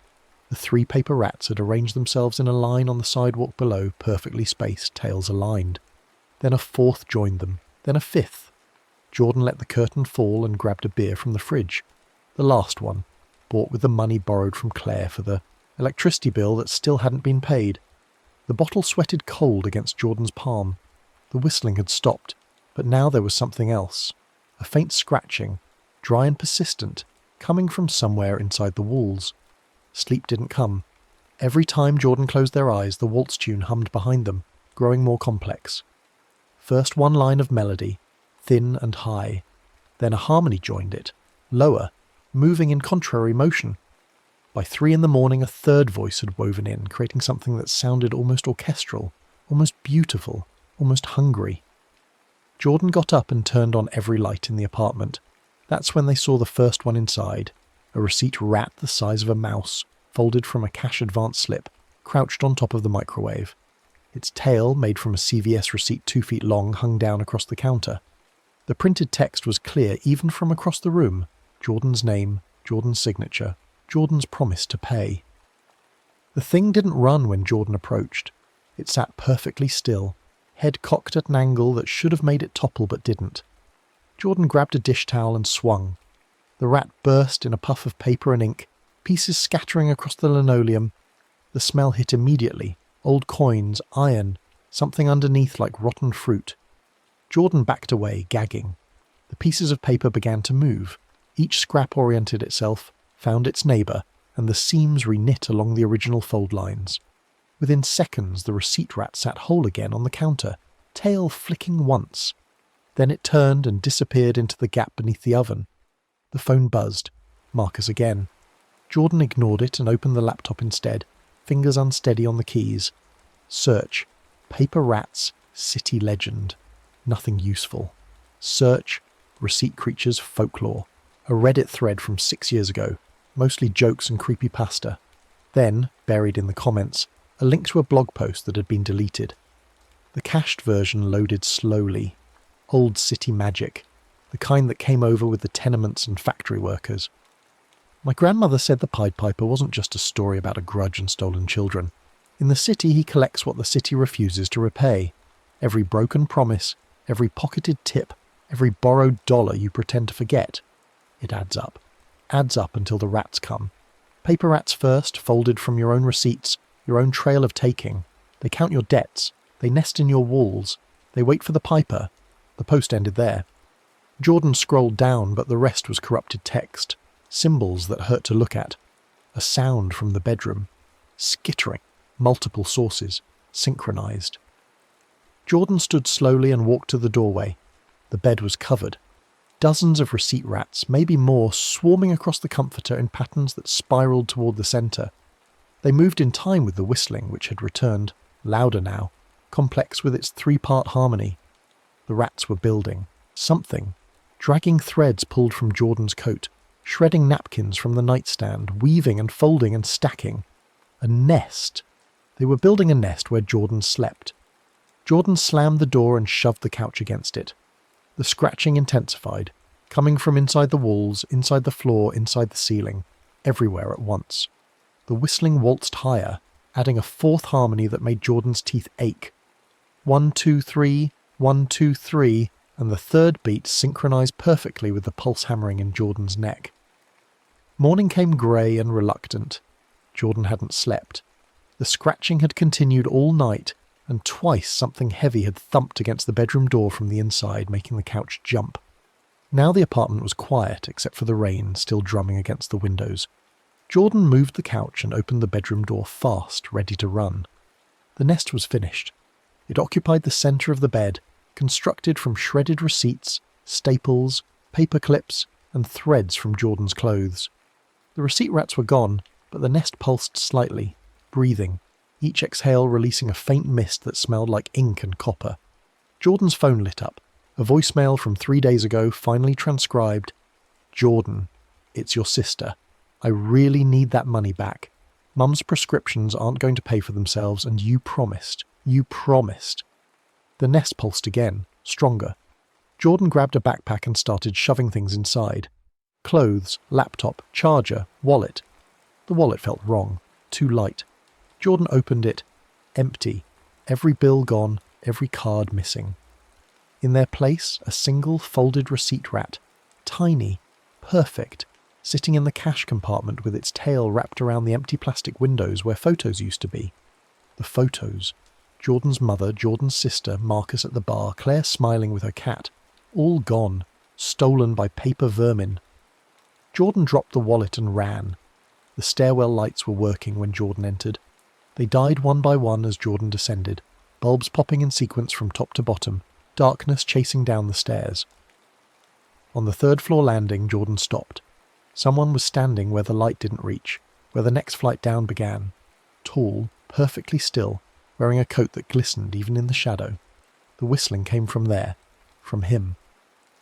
Speaker 1: The 3 paper rats had arranged themselves in a line on the sidewalk below, perfectly spaced, tails aligned. Then a 4th joined them, then a 5th. Jordan let the curtain fall and grabbed a beer from the fridge. The last one, bought with the money borrowed from Claire for the electricity bill that still hadn't been paid. The bottle sweated cold against Jordan's palm. The whistling had stopped, but now there was something else. A faint scratching, dry and persistent, coming from somewhere inside the walls. Sleep didn't come. Every time Jordan closed their eyes, the waltz tune hummed behind them, growing more complex. First one line of melody, thin and high. Then a harmony joined it, lower, moving in contrary motion. By 3 in the morning, a 3rd voice had woven in, creating something that sounded almost orchestral, almost beautiful, almost hungry. Jordan got up and turned on every light in the apartment. That's when they saw the first one inside, a receipt rat the size of a mouse, folded from a cash advance slip, crouched on top of the microwave. Its tail, made from a CVS receipt 2 feet long, hung down across the counter. The printed text was clear even from across the room. Jordan's name, Jordan's signature, Jordan's promise to pay. The thing didn't run when Jordan approached. It sat perfectly still, head cocked at an angle that should have made it topple but didn't. Jordan grabbed a dish towel and swung. The rat burst in a puff of paper and ink, pieces scattering across the linoleum. The smell hit immediately. Old coins, iron, something underneath like rotten fruit. Jordan backed away, gagging. The pieces of paper began to move. Each scrap oriented itself, found its neighbour, and the seams reknit along the original fold lines. Within seconds, the receipt rat sat whole again on the counter, tail flicking once. Then it turned and disappeared into the gap beneath the oven. The phone buzzed. Marcus again. Jordan ignored it and opened the laptop instead, fingers unsteady on the keys. Search. Paper rats. City legend. Nothing useful. Search. Receipt creatures folklore. A Reddit thread from 6 years ago. Mostly jokes and creepypasta. Then, buried in the comments, a link to a blog post that had been deleted. The cached version loaded slowly. Old city magic, the kind that came over with the tenements and factory workers. My grandmother said the Pied Piper wasn't just a story about a grudge and stolen children. In the city he collects what the city refuses to repay. Every broken promise, every pocketed tip, every borrowed dollar you pretend to forget. It adds up. Adds up until the rats come. Paper rats first, folded from your own receipts, your own trail of taking. They count your debts. They nest in your walls. They wait for the piper. The post ended there. Jordan scrolled down, but the rest was corrupted text. Symbols that hurt to look at. A sound from the bedroom. skittering, multiple sources, synchronized. Jordan stood slowly and walked to the doorway. The bed was covered. Dozens of receipt rats, maybe more, swarming across the comforter in patterns that spiraled toward the center. They moved in time with the whistling, which had returned, louder now, complex with its three-part harmony. The rats were building something, dragging threads pulled from Jordan's coat, shredding napkins from the nightstand, weaving and folding and stacking. A nest. They were building a nest where Jordan slept. Jordan slammed the door and shoved the couch against it. The scratching intensified, coming from inside the walls, inside the floor, inside the ceiling, everywhere at once. The whistling waltzed higher, adding a fourth harmony that made Jordan's teeth ache. 1, 2, 3, 1, 2, 3, and the third beat synchronized perfectly with the pulse hammering in Jordan's neck. Morning came grey and reluctant. Jordan hadn't slept. The scratching had continued all night, and twice something heavy had thumped against the bedroom door from the inside, making the couch jump. Now the apartment was quiet, except for the rain still drumming against the windows. Jordan moved the couch and opened the bedroom door fast, ready to run. The nest was finished. It occupied the center of the bed, constructed from shredded receipts, staples, paper clips, and threads from Jordan's clothes. The receipt rats were gone, but the nest pulsed slightly, breathing, each exhale releasing a faint mist that smelled like ink and copper. Jordan's phone lit up. A voicemail from 3 days ago finally transcribed. "Jordan, it's your sister. I really need that money back. Mum's prescriptions aren't going to pay for themselves, and you promised. You promised." The nest pulsed again, stronger. Jordan grabbed a backpack and started shoving things inside. Clothes, laptop, charger, wallet. The wallet felt wrong, too light. Jordan opened it. Empty. Every bill gone, every card missing. In their place, a single folded receipt rat. Tiny. Perfect. Sitting in the cash compartment with its tail wrapped around the empty plastic windows where photos used to be. The photos. Jordan's mother, Jordan's sister, Marcus at the bar, Claire smiling with her cat. All gone. Stolen by paper vermin. Jordan dropped the wallet and ran. The stairwell lights were working when Jordan entered. They died one by one as Jordan descended, bulbs popping in sequence from top to bottom, darkness chasing down the stairs. On the third-floor landing, Jordan stopped. Someone was standing where the light didn't reach, where the next flight down began. Tall, perfectly still, wearing a coat that glistened even in the shadow. The whistling came from there, from him.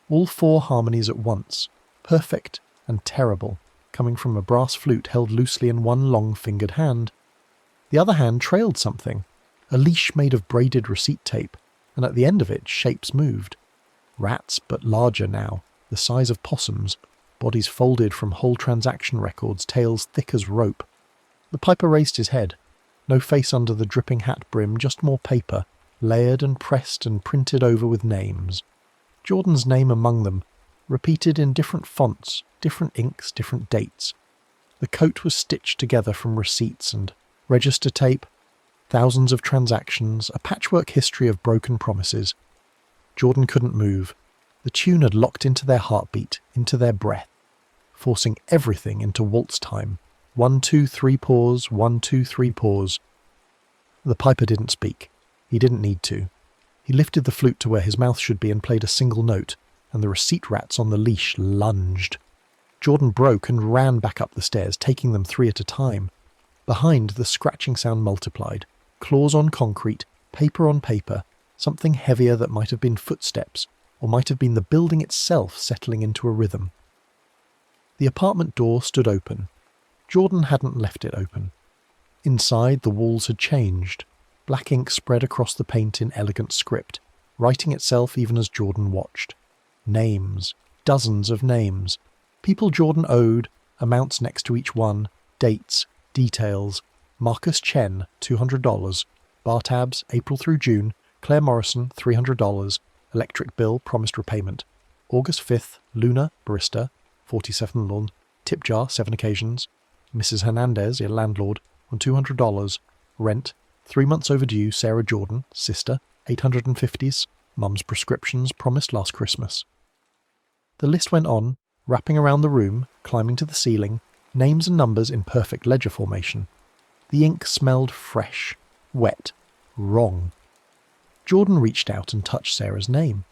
Speaker 1: All four harmonies at once, perfect and terrible, coming from a brass flute held loosely in one long-fingered hand. The other hand trailed something, a leash made of braided receipt tape, and at the end of it shapes moved. Rats, but larger now, the size of possums, bodies folded from whole transaction records, tails thick as rope. The piper raised his head. No face under the dripping hat brim, just more paper, layered and pressed and printed over with names. Jordan's name among them, repeated in different fonts, different inks, different dates. The coat was stitched together from receipts and register tape, thousands of transactions, a patchwork history of broken promises. Jordan couldn't move. The tune had locked into their heartbeat, into their breath, forcing everything into waltz time. 1, 2, 3 pause, 1, 2, 3 pause. The piper didn't speak. He didn't need to. He lifted the flute to where his mouth should be and played a single note, and the receipt rats on the leash lunged. Jordan broke and ran back up the stairs, taking them 3 at a time. Behind, the scratching sound multiplied. Claws on concrete, paper on paper, something heavier that might have been footsteps, or might have been the building itself settling into a rhythm. The apartment door stood open. Jordan hadn't left it open. Inside, the walls had changed. Black ink spread across the paint in elegant script, writing itself even as Jordan watched. Names. Dozens of names. People Jordan owed, amounts next to each one, dates, details. Marcus Chen, $200. Bartabs, April through June. Claire Morrison, $300. Electric bill, promised repayment. August 5th, Luna, barista, 47 lawn. Tip jar, 7 occasions. Mrs. Hernandez, your landlord, on $200. Rent, 3 months overdue, Sarah Jordan, sister, 850s. Mum's prescriptions, promised last Christmas. The list went on, wrapping around the room, climbing to the ceiling, names and numbers in perfect ledger formation. The ink smelled fresh, wet, wrong. Jordan reached out and touched Sarah's name.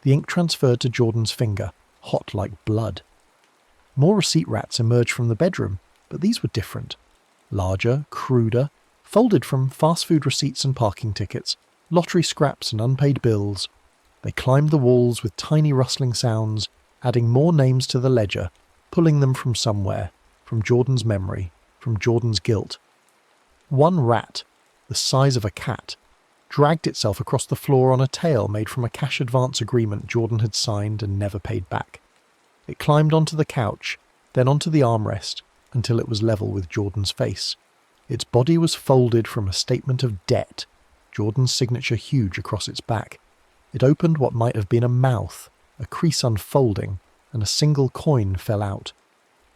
Speaker 1: The ink transferred to Jordan's finger, hot like blood. More receipt rats emerged from the bedroom, but these were different. Larger, cruder, folded from fast food receipts and parking tickets, lottery scraps and unpaid bills. They climbed the walls with tiny rustling sounds, adding more names to the ledger, pulling them from somewhere, from Jordan's memory, from Jordan's guilt. One rat, the size of a cat, dragged itself across the floor on a tail made from a cash advance agreement Jordan had signed and never paid back. It climbed onto the couch, then onto the armrest, until it was level with Jordan's face. Its body was folded from a statement of debt, Jordan's signature huge across its back. It opened what might have been a mouth, a crease unfolding, and a single coin fell out.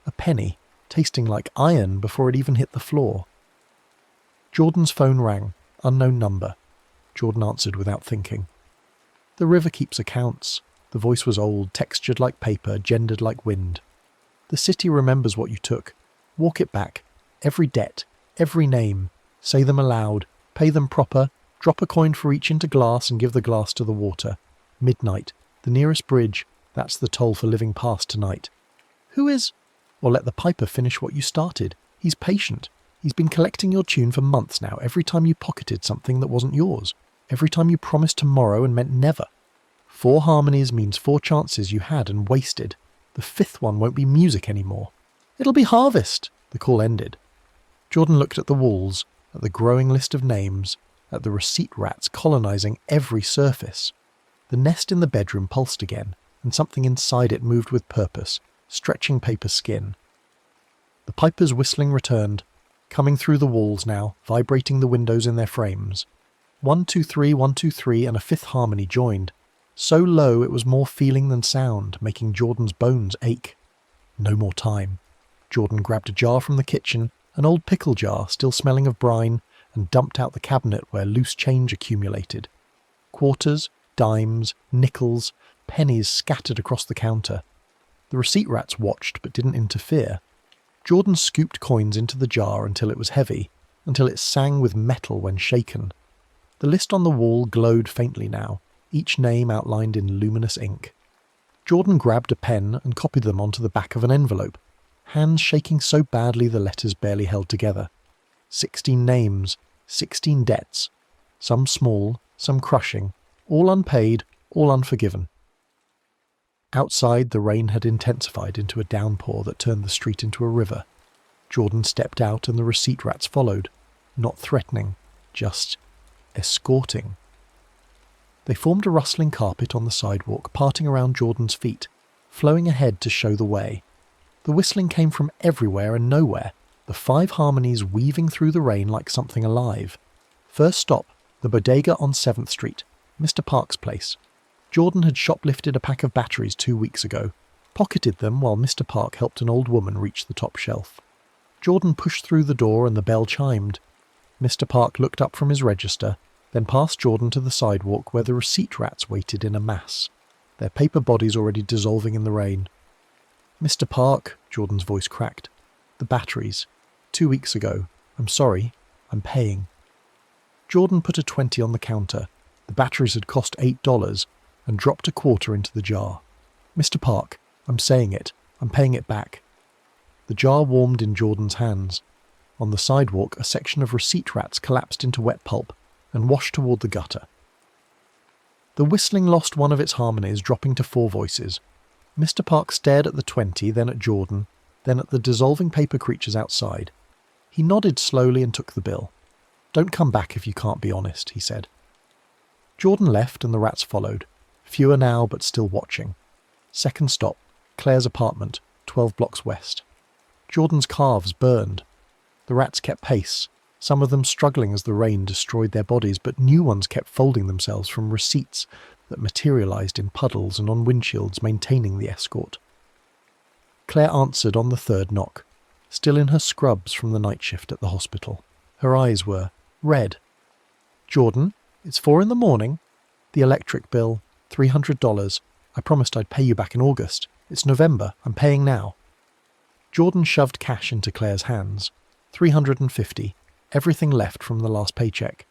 Speaker 1: A penny, tasting like iron before it even hit the floor. Jordan's phone rang, unknown number. Jordan answered without thinking. The river keeps accounts. The voice was old, textured like paper, gendered like wind. The city remembers what you took. Walk it back. Every debt, every name. Say them aloud. Pay them proper. Drop a coin for each into glass and give the glass to the water. Midnight. The nearest bridge. That's the toll for living past tonight. Who is? Or let the piper finish what you started. He's patient. He's been collecting your tune for months now, every time you pocketed something that wasn't yours. Every time you promised tomorrow and meant never. 4 harmonies means 4 chances you had and wasted. The 5th one won't be music anymore. It'll be harvest, the call ended. Jordan looked at the walls, at the growing list of names, at the receipt rats colonizing every surface. The nest in the bedroom pulsed again, and something inside it moved with purpose, stretching paper skin. The piper's whistling returned, coming through the walls now, vibrating the windows in their frames. 1, 2, 3, 1, 2, 3, and a 5th harmony joined. So low it was more feeling than sound, making Jordan's bones ache. No more time. Jordan grabbed a jar from the kitchen, an old pickle jar still smelling of brine, and dumped out the cabinet where loose change accumulated. Quarters, dimes, nickels, pennies scattered across the counter. The receipt rats watched but didn't interfere. Jordan scooped coins into the jar until it was heavy, until it sang with metal when shaken. The list on the wall glowed faintly now, each name outlined in luminous ink. Jordan grabbed a pen and copied them onto the back of an envelope, hands shaking so badly the letters barely held together. 16 names, 16 debts, some small, some crushing, all unpaid, all unforgiven. Outside, the rain had intensified into a downpour that turned the street into a river. Jordan stepped out and the receipt rats followed, not threatening, just escorting. They formed a rustling carpet on the sidewalk, parting around Jordan's feet, flowing ahead to show the way. The whistling came from everywhere and nowhere, the 5 harmonies weaving through the rain like something alive. First stop, the bodega on 7th Street, Mr. Park's place. Jordan had shoplifted a pack of batteries 2 weeks ago, pocketed them while Mr. Park helped an old woman reach the top shelf. Jordan pushed through the door and the bell chimed. Mr. Park looked up from his register, then past Jordan to the sidewalk where the receipt rats waited in a mass, their paper bodies already dissolving in the rain. Mr. Park, Jordan's voice cracked. The batteries. 2 weeks ago. I'm sorry. I'm paying. Jordan put a 20 on the counter. The batteries had cost $8 and dropped a quarter into the jar. Mr. Park, I'm saying it. I'm paying it back. The jar warmed in Jordan's hands. On the sidewalk, a section of receipt rats collapsed into wet pulp and washed toward the gutter. The whistling lost one of its harmonies, dropping to 4 voices. Mr. Park stared at the 20, then at Jordan, then at the dissolving paper creatures outside. He nodded slowly and took the bill. Don't come back if you can't be honest, he said. Jordan left and the rats followed, fewer now but still watching. Second stop, Claire's apartment, 12 blocks west. Jordan's calves burned. The rats kept pace, some of them struggling as the rain destroyed their bodies, but new ones kept folding themselves from receipts that materialized in puddles and on windshields maintaining the escort. Claire answered on the 3rd knock, still in her scrubs from the night shift at the hospital. Her eyes were red. Jordan, it's 4 a.m. The electric bill, $300. I promised I'd pay you back in August. It's November. I'm paying now. Jordan shoved cash into Claire's hands. $350. everything left from the last paycheck.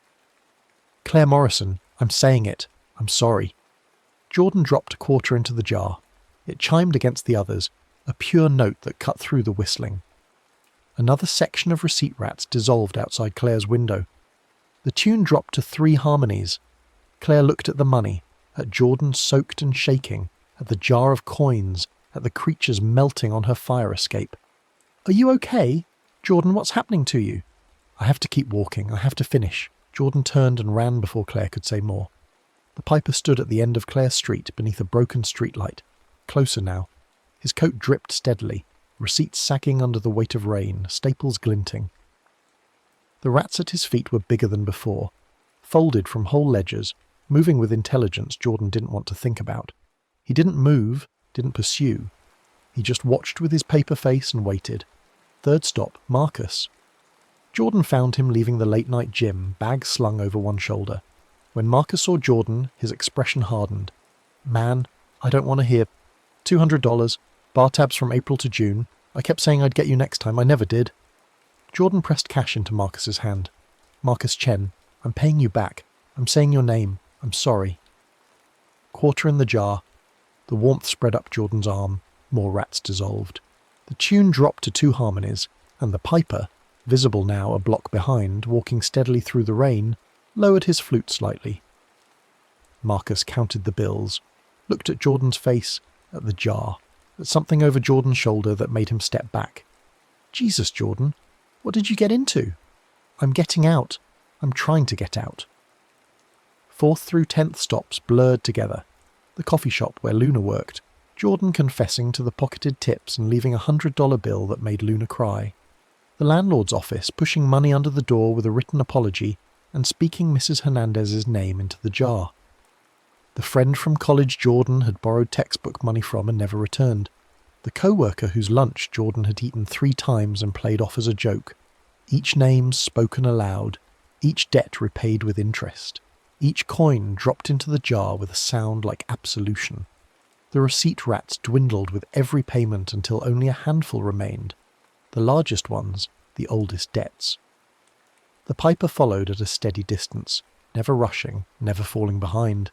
Speaker 1: "Claire Morrison, I'm saying it. I'm sorry." Jordan dropped a quarter into the jar. It chimed against the others, a pure note that cut through the whistling. Another section of receipt rats dissolved outside Claire's window. The tune dropped to 3 harmonies. Claire looked at the money, at Jordan soaked and shaking, at the jar of coins, at the creatures melting on her fire escape. "Are you okay? Jordan, what's happening to you?" "I have to keep walking. I have to finish." Jordan turned and ran before Claire could say more. The piper stood at the end of Claire's street beneath a broken streetlight. Closer now. His coat dripped steadily, receipts sagging under the weight of rain, staples glinting. The rats at his feet were bigger than before, folded from whole ledgers, moving with intelligence Jordan didn't want to think about. He didn't move, didn't pursue. He just watched with his paper face and waited. Third stop, Marcus. Jordan found him leaving the late-night gym, bag slung over one shoulder. When Marcus saw Jordan, his expression hardened. "Man, I don't want to hear. $200, bar tabs from April to June. I kept saying I'd get you next time, I never did." Jordan pressed cash into Marcus's hand. "Marcus Chen, I'm paying you back. I'm saying your name. I'm sorry." Quarter in the jar. The warmth spread up Jordan's arm. More rats dissolved. The tune dropped to 2 harmonies, and the piper, visible now a block behind, walking steadily through the rain, lowered his flute slightly. Marcus counted the bills, looked at Jordan's face, at the jar, at something over Jordan's shoulder that made him step back. "Jesus, Jordan, what did you get into?" "I'm getting out. I'm trying to get out." 4th through 10th stops blurred together. The coffee shop where Luna worked, Jordan confessing to the pocketed tips and leaving a $100 bill that made Luna cry. The landlord's office pushing money under the door with a written apology and speaking Mrs. Hernandez's name into the jar. The friend from college Jordan had borrowed textbook money from and never returned. The co-worker whose lunch Jordan had eaten 3 times and played off as a joke. Each name spoken aloud, each debt repaid with interest, each coin dropped into the jar with a sound like absolution. The receipt rats dwindled with every payment until only a handful remained. The largest ones, the oldest debts. The piper followed at a steady distance, never rushing, never falling behind.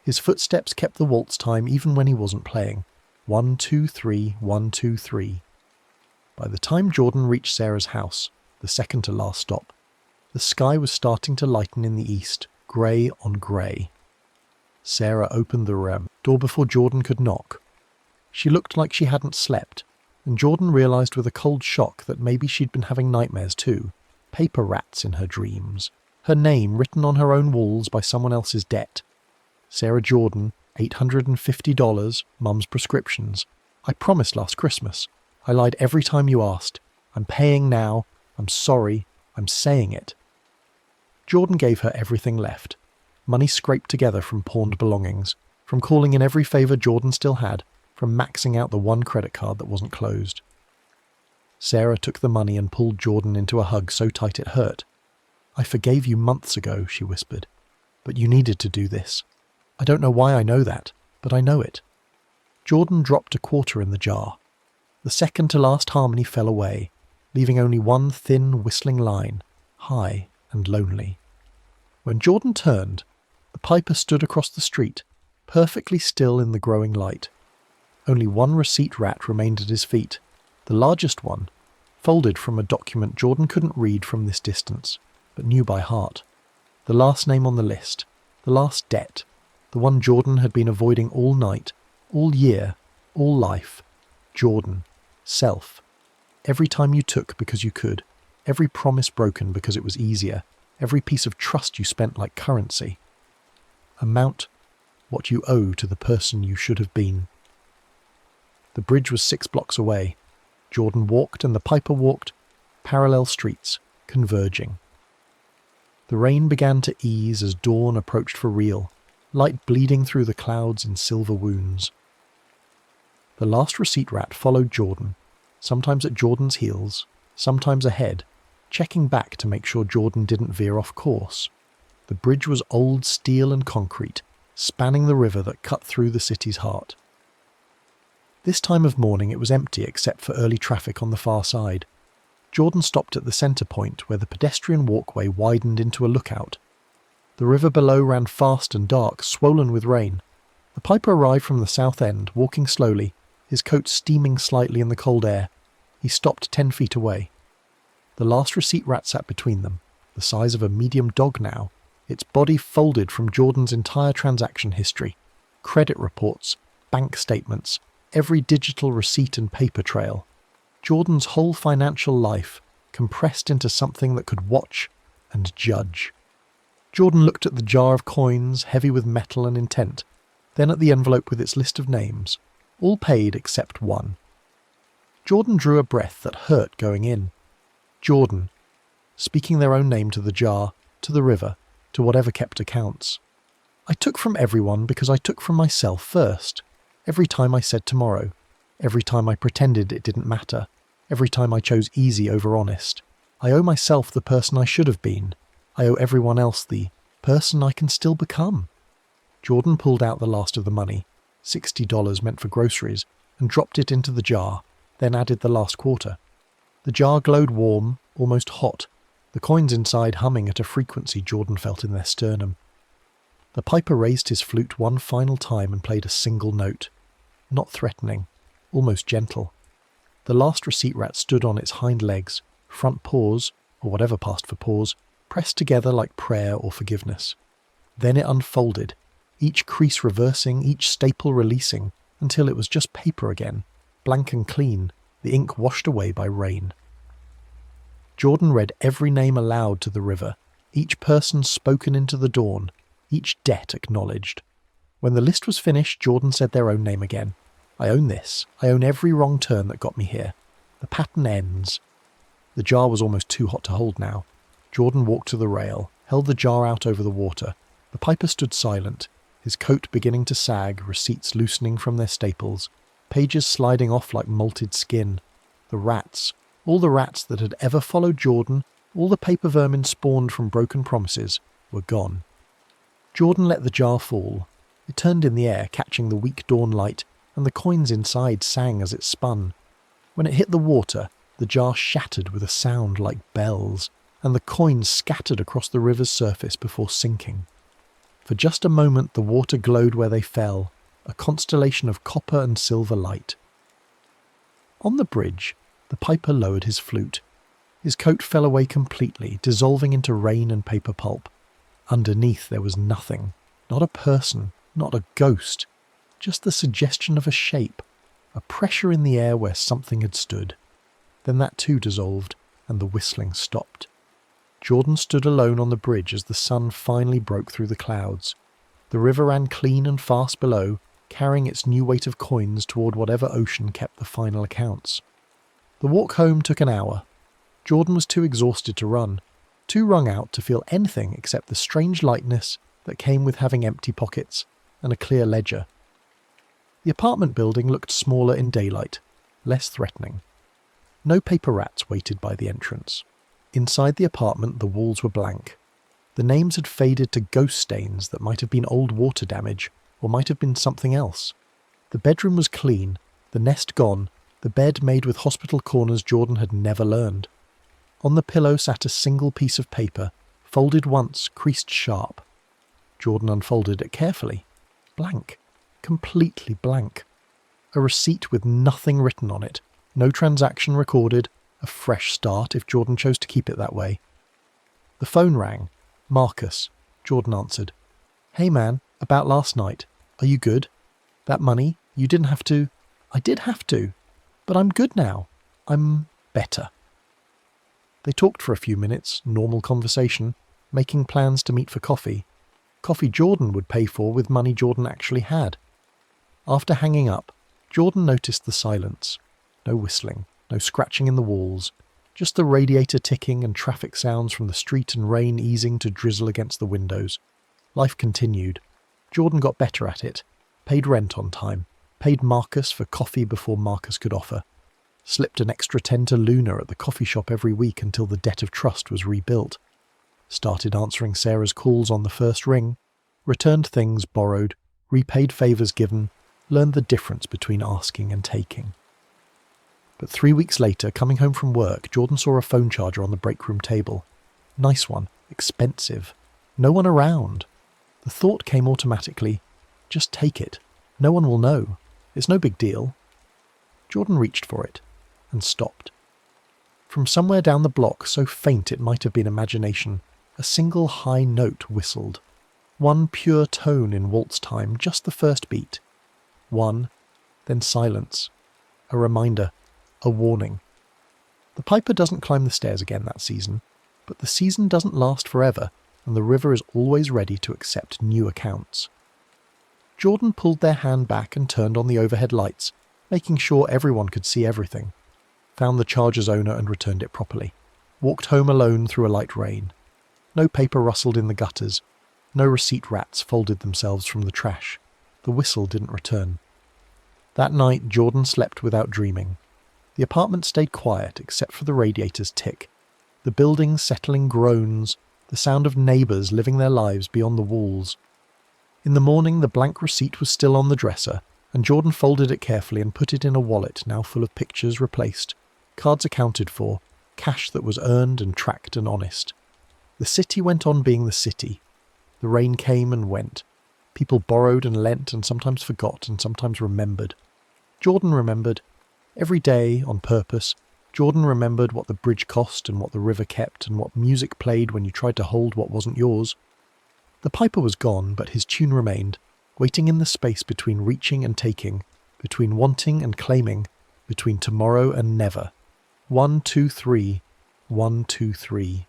Speaker 1: His footsteps kept the waltz time even when he wasn't playing. 1, 2, 3, 1, 2, 3. By the time Jordan reached Sarah's house, the second to last stop, the sky was starting to lighten in the east, grey on grey. Sarah opened the door before Jordan could knock. She looked like she hadn't slept, and Jordan realised with a cold shock that maybe she'd been having nightmares too. Paper rats in her dreams. Her name written on her own walls by someone else's debt. Sarah Jordan, $850, Mum's prescriptions. "I promised last Christmas. I lied every time you asked. I'm paying now. I'm sorry. I'm saying it." Jordan gave her everything left. Money scraped together from pawned belongings, from calling in every favour Jordan still had, from maxing out the one credit card that wasn't closed. Sarah took the money and pulled Jordan into a hug so tight it hurt. "I forgave you months ago," she whispered, "but you needed to do this. I don't know why I know that, but I know it." Jordan dropped a quarter in the jar. The second to last harmony fell away, leaving only one thin, whistling line, high and lonely. When Jordan turned, the piper stood across the street, perfectly still in the growing light. Only one receipt rat remained at his feet, the largest one, folded from a document Jordan couldn't read from this distance, but knew by heart. The last name on the list, the last debt, the one Jordan had been avoiding all night, all year, all life. Jordan. Self. Every time you took because you could, every promise broken because it was easier, every piece of trust you spent like currency. Amount, what you owe to the person you should have been. The bridge was 6 blocks away. Jordan walked and the piper walked, parallel streets, converging. The rain began to ease as dawn approached for real, light bleeding through the clouds in silver wounds. The last receipt rat followed Jordan, sometimes at Jordan's heels, sometimes ahead, checking back to make sure Jordan didn't veer off course. The bridge was old steel and concrete, spanning the river that cut through the city's heart. This time of morning it was empty except for early traffic on the far side. Jordan stopped at the centre point where the pedestrian walkway widened into a lookout. The river below ran fast and dark, swollen with rain. The piper arrived from the south end, walking slowly, his coat steaming slightly in the cold air. He stopped 10 feet away. The last receipt rat sat between them, the size of a medium dog now, its body folded from Jordan's entire transaction history, credit reports, bank statements, every digital receipt and paper trail. Jordan's whole financial life compressed into something that could watch and judge. Jordan looked at the jar of coins, heavy with metal and intent, then at the envelope with its list of names, all paid except one. Jordan drew a breath that hurt going in. Jordan, speaking their own name to the jar, to the river, to whatever kept accounts. I took from everyone because I took from myself first. Every time I said tomorrow. Every time I pretended it didn't matter. Every time I chose easy over honest. I owe myself the person I should have been. I owe everyone else the person I can still become. Jordan pulled out the last of the money, $60 meant for groceries, and dropped it into the jar, then added the last quarter. The jar glowed warm, almost hot, the coins inside humming at a frequency Jordan felt in their sternum. The piper raised his flute one final time and played a single note. Not threatening, almost gentle. The last receipt rat stood on its hind legs, front paws, or whatever passed for paws, pressed together like prayer or forgiveness. Then it unfolded, each crease reversing, each staple releasing, until it was just paper again, blank and clean, the ink washed away by rain. Jordan read every name aloud to the river, each person spoken into the dawn, each debt acknowledged. When the list was finished, Jordan said their own name again. I own this. I own every wrong turn that got me here. The pattern ends. The jar was almost too hot to hold now. Jordan walked to the rail, held the jar out over the water. The piper stood silent, his coat beginning to sag, receipts loosening from their staples, pages sliding off like molted skin. The rats, all the rats that had ever followed Jordan, all the paper vermin spawned from broken promises, were gone. Jordan let the jar fall. It turned in the air, catching the weak dawn light, and the coins inside sang as it spun. When it hit the water, the jar shattered with a sound like bells, and the coins scattered across the river's surface before sinking. For just a moment the water glowed where they fell, a constellation of copper and silver light. On the bridge, the piper lowered his flute. His coat fell away completely, dissolving into rain and paper pulp. Underneath there was nothing, not a person, not a ghost, just the suggestion of a shape, a pressure in the air where something had stood. Then that too dissolved, and the whistling stopped. Jordan stood alone on the bridge as the sun finally broke through the clouds. The river ran clean and fast below, carrying its new weight of coins toward whatever ocean kept the final accounts. The walk home took an hour. Jordan was too exhausted to run, too wrung out to feel anything except the strange lightness that came with having empty pockets and a clear ledger. The apartment building looked smaller in daylight, less threatening. No paper rats waited by the entrance. Inside the apartment the walls were blank. The names had faded to ghost stains that might have been old water damage, or might have been something else. The bedroom was clean, the nest gone, the bed made with hospital corners Jordan had never learned. On the pillow sat a single piece of paper, folded once, creased sharp. Jordan unfolded it carefully. Blank. Completely blank. A receipt with nothing written on it, no transaction recorded, a fresh start if Jordan chose to keep it that way. The phone rang. Marcus. Jordan answered. Hey man, about last night. Are you good? That money? You didn't have to. I did have to. But I'm good now. I'm better. They talked for a few minutes, normal conversation, making plans to meet for coffee. Coffee Jordan would pay for with money Jordan actually had. After hanging up, Jordan noticed the silence. No whistling, no scratching in the walls, just the radiator ticking and traffic sounds from the street and rain easing to drizzle against the windows. Life continued. Jordan got better at it, paid rent on time, paid Marcus for coffee before Marcus could offer, slipped an extra 10 to Luna at the coffee shop every week until the debt of trust was rebuilt, started answering Sarah's calls on the first ring, returned things borrowed, repaid favours given, learned the difference between asking and taking. But 3 weeks later, coming home from work, Jordan saw a phone charger on the break room table. Nice one, expensive. No one around. The thought came automatically, just take it. No one will know. It's no big deal. Jordan reached for it and stopped. From somewhere down the block, so faint it might have been imagination, a single high note whistled. One pure tone in waltz time, just the first beat. One, then silence. A reminder, a warning. The piper doesn't climb the stairs again that season, but the season doesn't last forever, and the river is always ready to accept new accounts. Jordan pulled their hand back and turned on the overhead lights, making sure everyone could see everything. Found the charger's owner and returned it properly. Walked home alone through a light rain. No paper rustled in the gutters. No receipt rats folded themselves from the trash. The whistle didn't return. That night, Jordan slept without dreaming. The apartment stayed quiet except for the radiator's tick, the building's settling groans, the sound of neighbours living their lives beyond the walls. In the morning, the blank receipt was still on the dresser, and Jordan folded it carefully and put it in a wallet now full of pictures replaced, cards accounted for, cash that was earned and tracked and honest. The city went on being the city. The rain came and went. People borrowed and lent and sometimes forgot and sometimes remembered. Jordan remembered. Every day, on purpose, Jordan remembered what the bridge cost and what the river kept and what music played when you tried to hold what wasn't yours. The piper was gone, but his tune remained, waiting in the space between reaching and taking, between wanting and claiming, between tomorrow and never. 1, 2, 3, 1, 2, 3.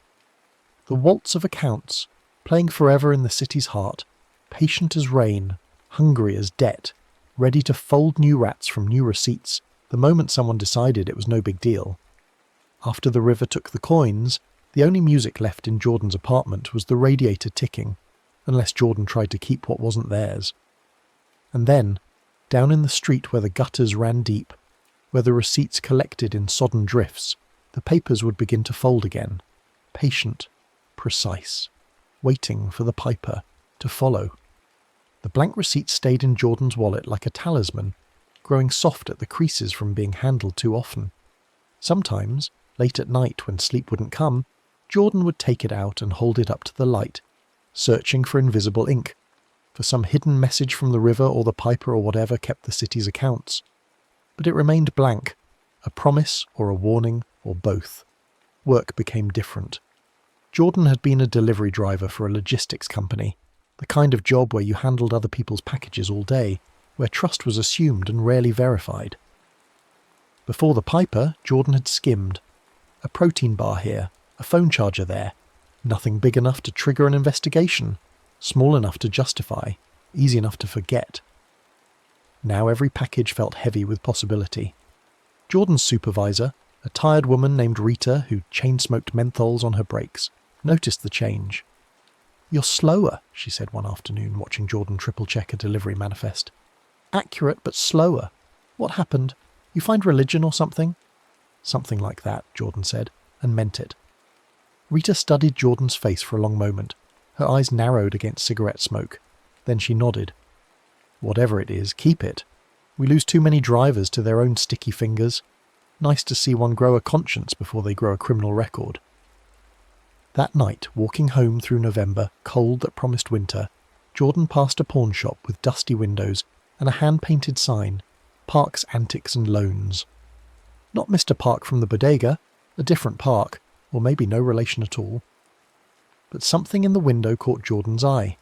Speaker 1: The waltz of accounts, playing forever in the city's heart, patient as rain, hungry as debt, ready to fold new rats from new receipts the moment someone decided it was no big deal. After the river took the coins, the only music left in Jordan's apartment was the radiator ticking, unless Jordan tried to keep what wasn't theirs. And then, down in the street where the gutters ran deep, where the receipts collected in sodden drifts, the papers would begin to fold again, patient, precise, waiting for the piper to follow. The blank receipt stayed in Jordan's wallet like a talisman, growing soft at the creases from being handled too often. Sometimes, late at night when sleep wouldn't come, Jordan would take it out and hold it up to the light, searching for invisible ink, for some hidden message from the river or the piper or whatever kept the city's accounts. But it remained blank, a promise or a warning or both. Work became different. Jordan had been a delivery driver for a logistics company, the kind of job where you handled other people's packages all day, where trust was assumed and rarely verified. Before the piper, Jordan had skimmed. A protein bar here, a phone charger there. Nothing big enough to trigger an investigation, small enough to justify, easy enough to forget. Now every package felt heavy with possibility. Jordan's supervisor, a tired woman named Rita who chain-smoked menthols on her breaks, noticed the change. "You're slower," she said one afternoon, watching Jordan triple-check a delivery manifest. "Accurate, but slower. What happened? You find religion or something?" "Something like that," Jordan said, and meant it. Rita studied Jordan's face for a long moment. Her eyes narrowed against cigarette smoke. Then she nodded. "Whatever it is, keep it. We lose too many drivers to their own sticky fingers. Nice to see one grow a conscience before they grow a criminal record." That night, walking home through November, cold that promised winter, Jordan passed a pawn shop with dusty windows and a hand-painted sign, Park's Antics and Loans. Not Mr. Park from the bodega, a different Park, or maybe no relation at all. But something in the window caught Jordan's eye.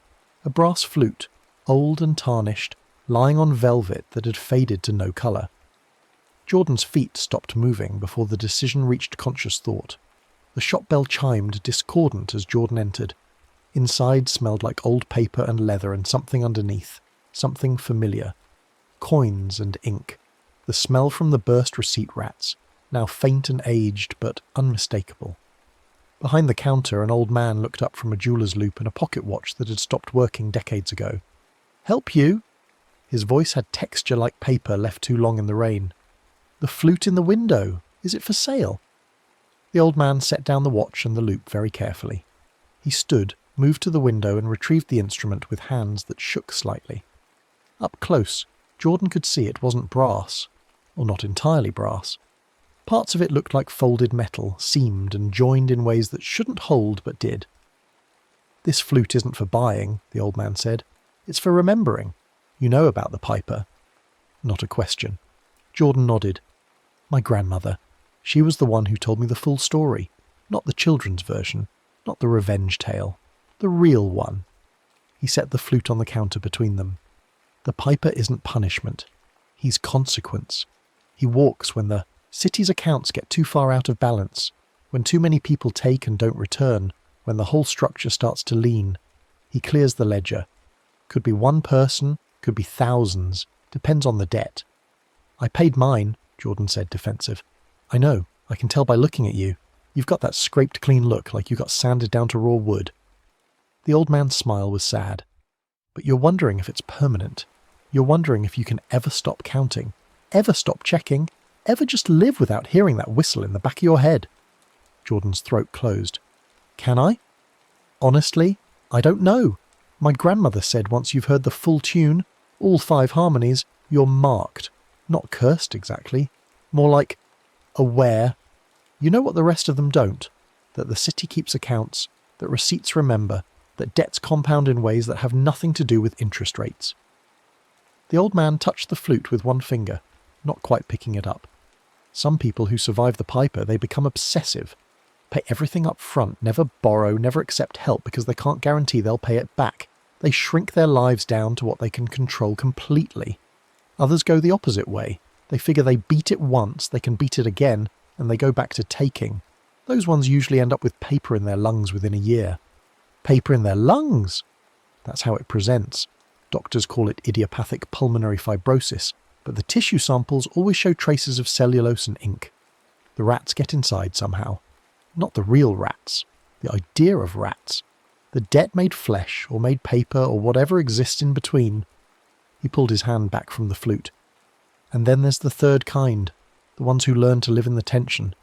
Speaker 1: A brass flute, old and tarnished, lying on velvet that had faded to no colour. Jordan's feet stopped moving before the decision reached conscious thought. The shop bell chimed discordant as Jordan entered. Inside smelled like old paper and leather and something underneath, something familiar. Coins and ink. The smell from the burst receipt rats, now faint and aged but unmistakable. Behind the counter, an old man looked up from a jeweller's loop and a pocket watch that had stopped working decades ago. "Help you?" His voice had texture like paper left too long in the rain. "The flute in the window. Is it for sale?" The old man set down the watch and the loop very carefully. He stood, moved to the window and retrieved the instrument with hands that shook slightly. Up close, Jordan could see it wasn't brass, or not entirely brass. Parts of it looked like folded metal, seamed and joined in ways that shouldn't hold but did. "This flute isn't for buying," the old man said. "It's for remembering. You know about the piper." Not a question. Jordan nodded. "My grandmother. She was the one who told me the full story. Not the children's version. Not the revenge tale. The real one." He set the flute on the counter between them. "The piper isn't punishment. He's consequence. He walks when the city's accounts get too far out of balance, when too many people take and don't return, when the whole structure starts to lean. He clears the ledger. Could be one person, could be thousands, depends on the debt." "I paid mine," Jordan said, defensive. "I know, I can tell by looking at you. You've got that scraped clean look like you got sanded down to raw wood." The old man's smile was sad. "But you're wondering if it's permanent. You're wondering if you can ever stop counting, ever stop checking, ever just live without hearing that whistle in the back of your head." Jordan's throat closed. "Can I? Honestly, I don't know. My grandmother said once you've heard the full tune, all 5 harmonies, you're marked. Not cursed exactly. More like aware. You know what the rest of them don't? That the city keeps accounts, that receipts remember, that debts compound in ways that have nothing to do with interest rates." The old man touched the flute with one finger, not quite picking it up. "Some people who survive the piper, they become obsessive. Pay everything up front, never borrow, never accept help because they can't guarantee they'll pay it back. They shrink their lives down to what they can control completely. Others go the opposite way. They figure they beat it once, they can beat it again, and they go back to taking. Those ones usually end up with paper in their lungs within a year." "Paper in their lungs?" "That's how it presents. Doctors call it idiopathic pulmonary fibrosis, but the tissue samples always show traces of cellulose and ink. The rats get inside somehow. Not the real rats. The idea of rats. The debt made flesh, or made paper, or whatever exists in between." He pulled his hand back from the flute. "And then there's the third kind, the ones who learn to live in the tension.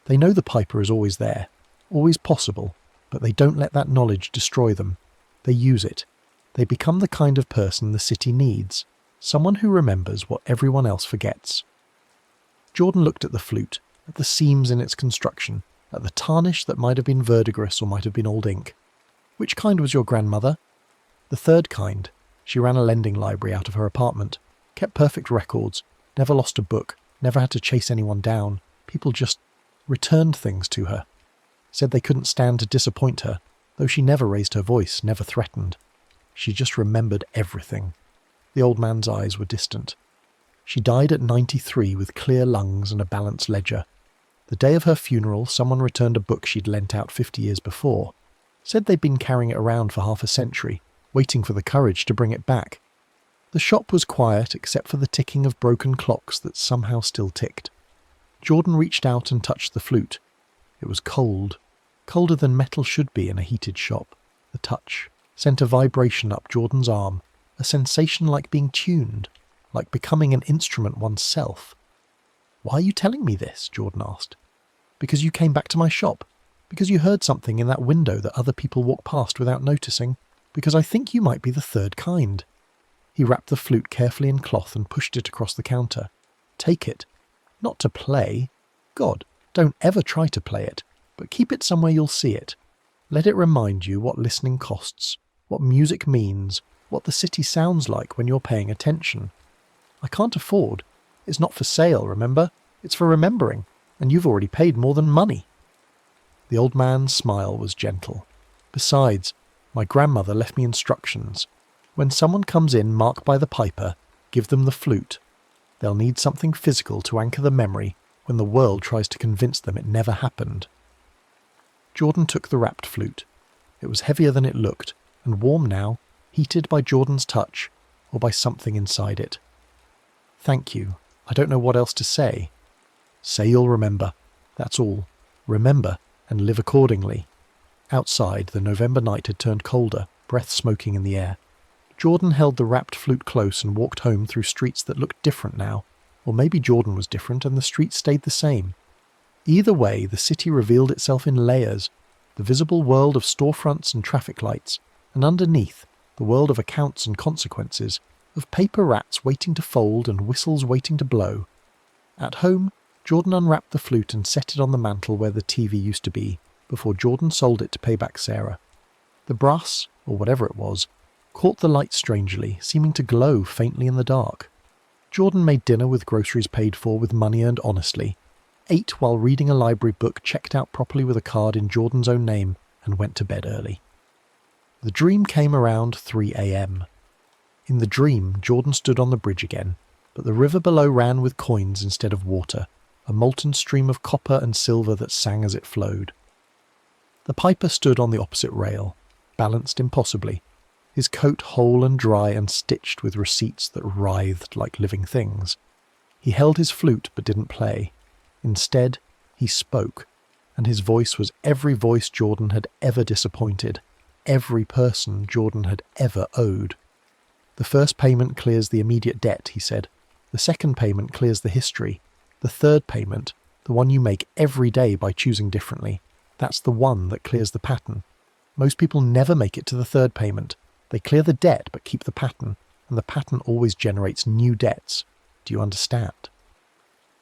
Speaker 1: They know the piper is always there, always possible, but they don't let that knowledge destroy them. They use it. They become the kind of person the city needs, someone who remembers what everyone else forgets." Jordan looked at the flute, at the seams in its construction, at the tarnish that might have been verdigris or might have been old ink. "Which kind was your grandmother?" "The third kind. She ran a lending library out of her apartment, kept perfect records, never lost a book, never had to chase anyone down. People just returned things to her. Said they couldn't stand to disappoint her, though she never raised her voice, never threatened. She just remembered everything." The old man's eyes were distant. "She died at 93 with clear lungs and a balanced ledger. The day of her funeral, someone returned a book she'd lent out 50 years before. Said they'd been carrying it around for half a century, waiting for the courage to bring it back. The shop was quiet except for the ticking of broken clocks that somehow still ticked." Jordan reached out and touched the flute. It was cold, colder than metal should be in a heated shop. The touch sent a vibration up Jordan's arm, a sensation like being tuned, like becoming an instrument oneself. "Why are you telling me this?" Jordan asked. "Because you came back to my shop. Because you heard something in that window that other people walk past without noticing. Because I think you might be the third kind." He wrapped the flute carefully in cloth and pushed it across the counter. "Take it. Not to play. God, don't ever try to play it, but keep it somewhere you'll see it. Let it remind you what listening costs, what music means, what the city sounds like when you're paying attention. I can't afford. It's not for sale, remember? It's for remembering, and you've already paid more than money." The old man's smile was gentle. "Besides, my grandmother left me instructions. When someone comes in marked by the piper, give them the flute. They'll need something physical to anchor the memory when the world tries to convince them it never happened." Jordan took the wrapped flute. It was heavier than it looked, and warm now, heated by Jordan's touch, or by something inside it. "Thank you. I don't know what else to say." "Say you'll remember. That's all. Remember, and live accordingly." Outside, the November night had turned colder, breath smoking in the air. Jordan held the wrapped flute close and walked home through streets that looked different now, or maybe Jordan was different and the streets stayed the same. Either way, the city revealed itself in layers, the visible world of storefronts and traffic lights, and underneath, the world of accounts and consequences, of paper rats waiting to fold and whistles waiting to blow. At home, Jordan unwrapped the flute and set it on the mantel where the TV used to be, before Jordan sold it to pay back Sarah. The brass, or whatever it was, caught the light strangely, seeming to glow faintly in the dark. Jordan made dinner with groceries paid for with money earned honestly, ate while reading a library book checked out properly with a card in Jordan's own name, and went to bed early. The dream came around 3 a.m. In the dream, Jordan stood on the bridge again, but the river below ran with coins instead of water, a molten stream of copper and silver that sang as it flowed. The piper stood on the opposite rail, balanced impossibly, his coat whole and dry and stitched with receipts that writhed like living things. He held his flute but didn't play. Instead, he spoke, and his voice was every voice Jordan had ever disappointed, every person Jordan had ever owed. The first payment clears the immediate debt, he said. The second payment clears the history. The third payment, the one you make every day by choosing differently, that's the one that clears the pattern. Most people never make it to the third payment. They clear the debt but keep the pattern, and the pattern always generates new debts. Do you understand?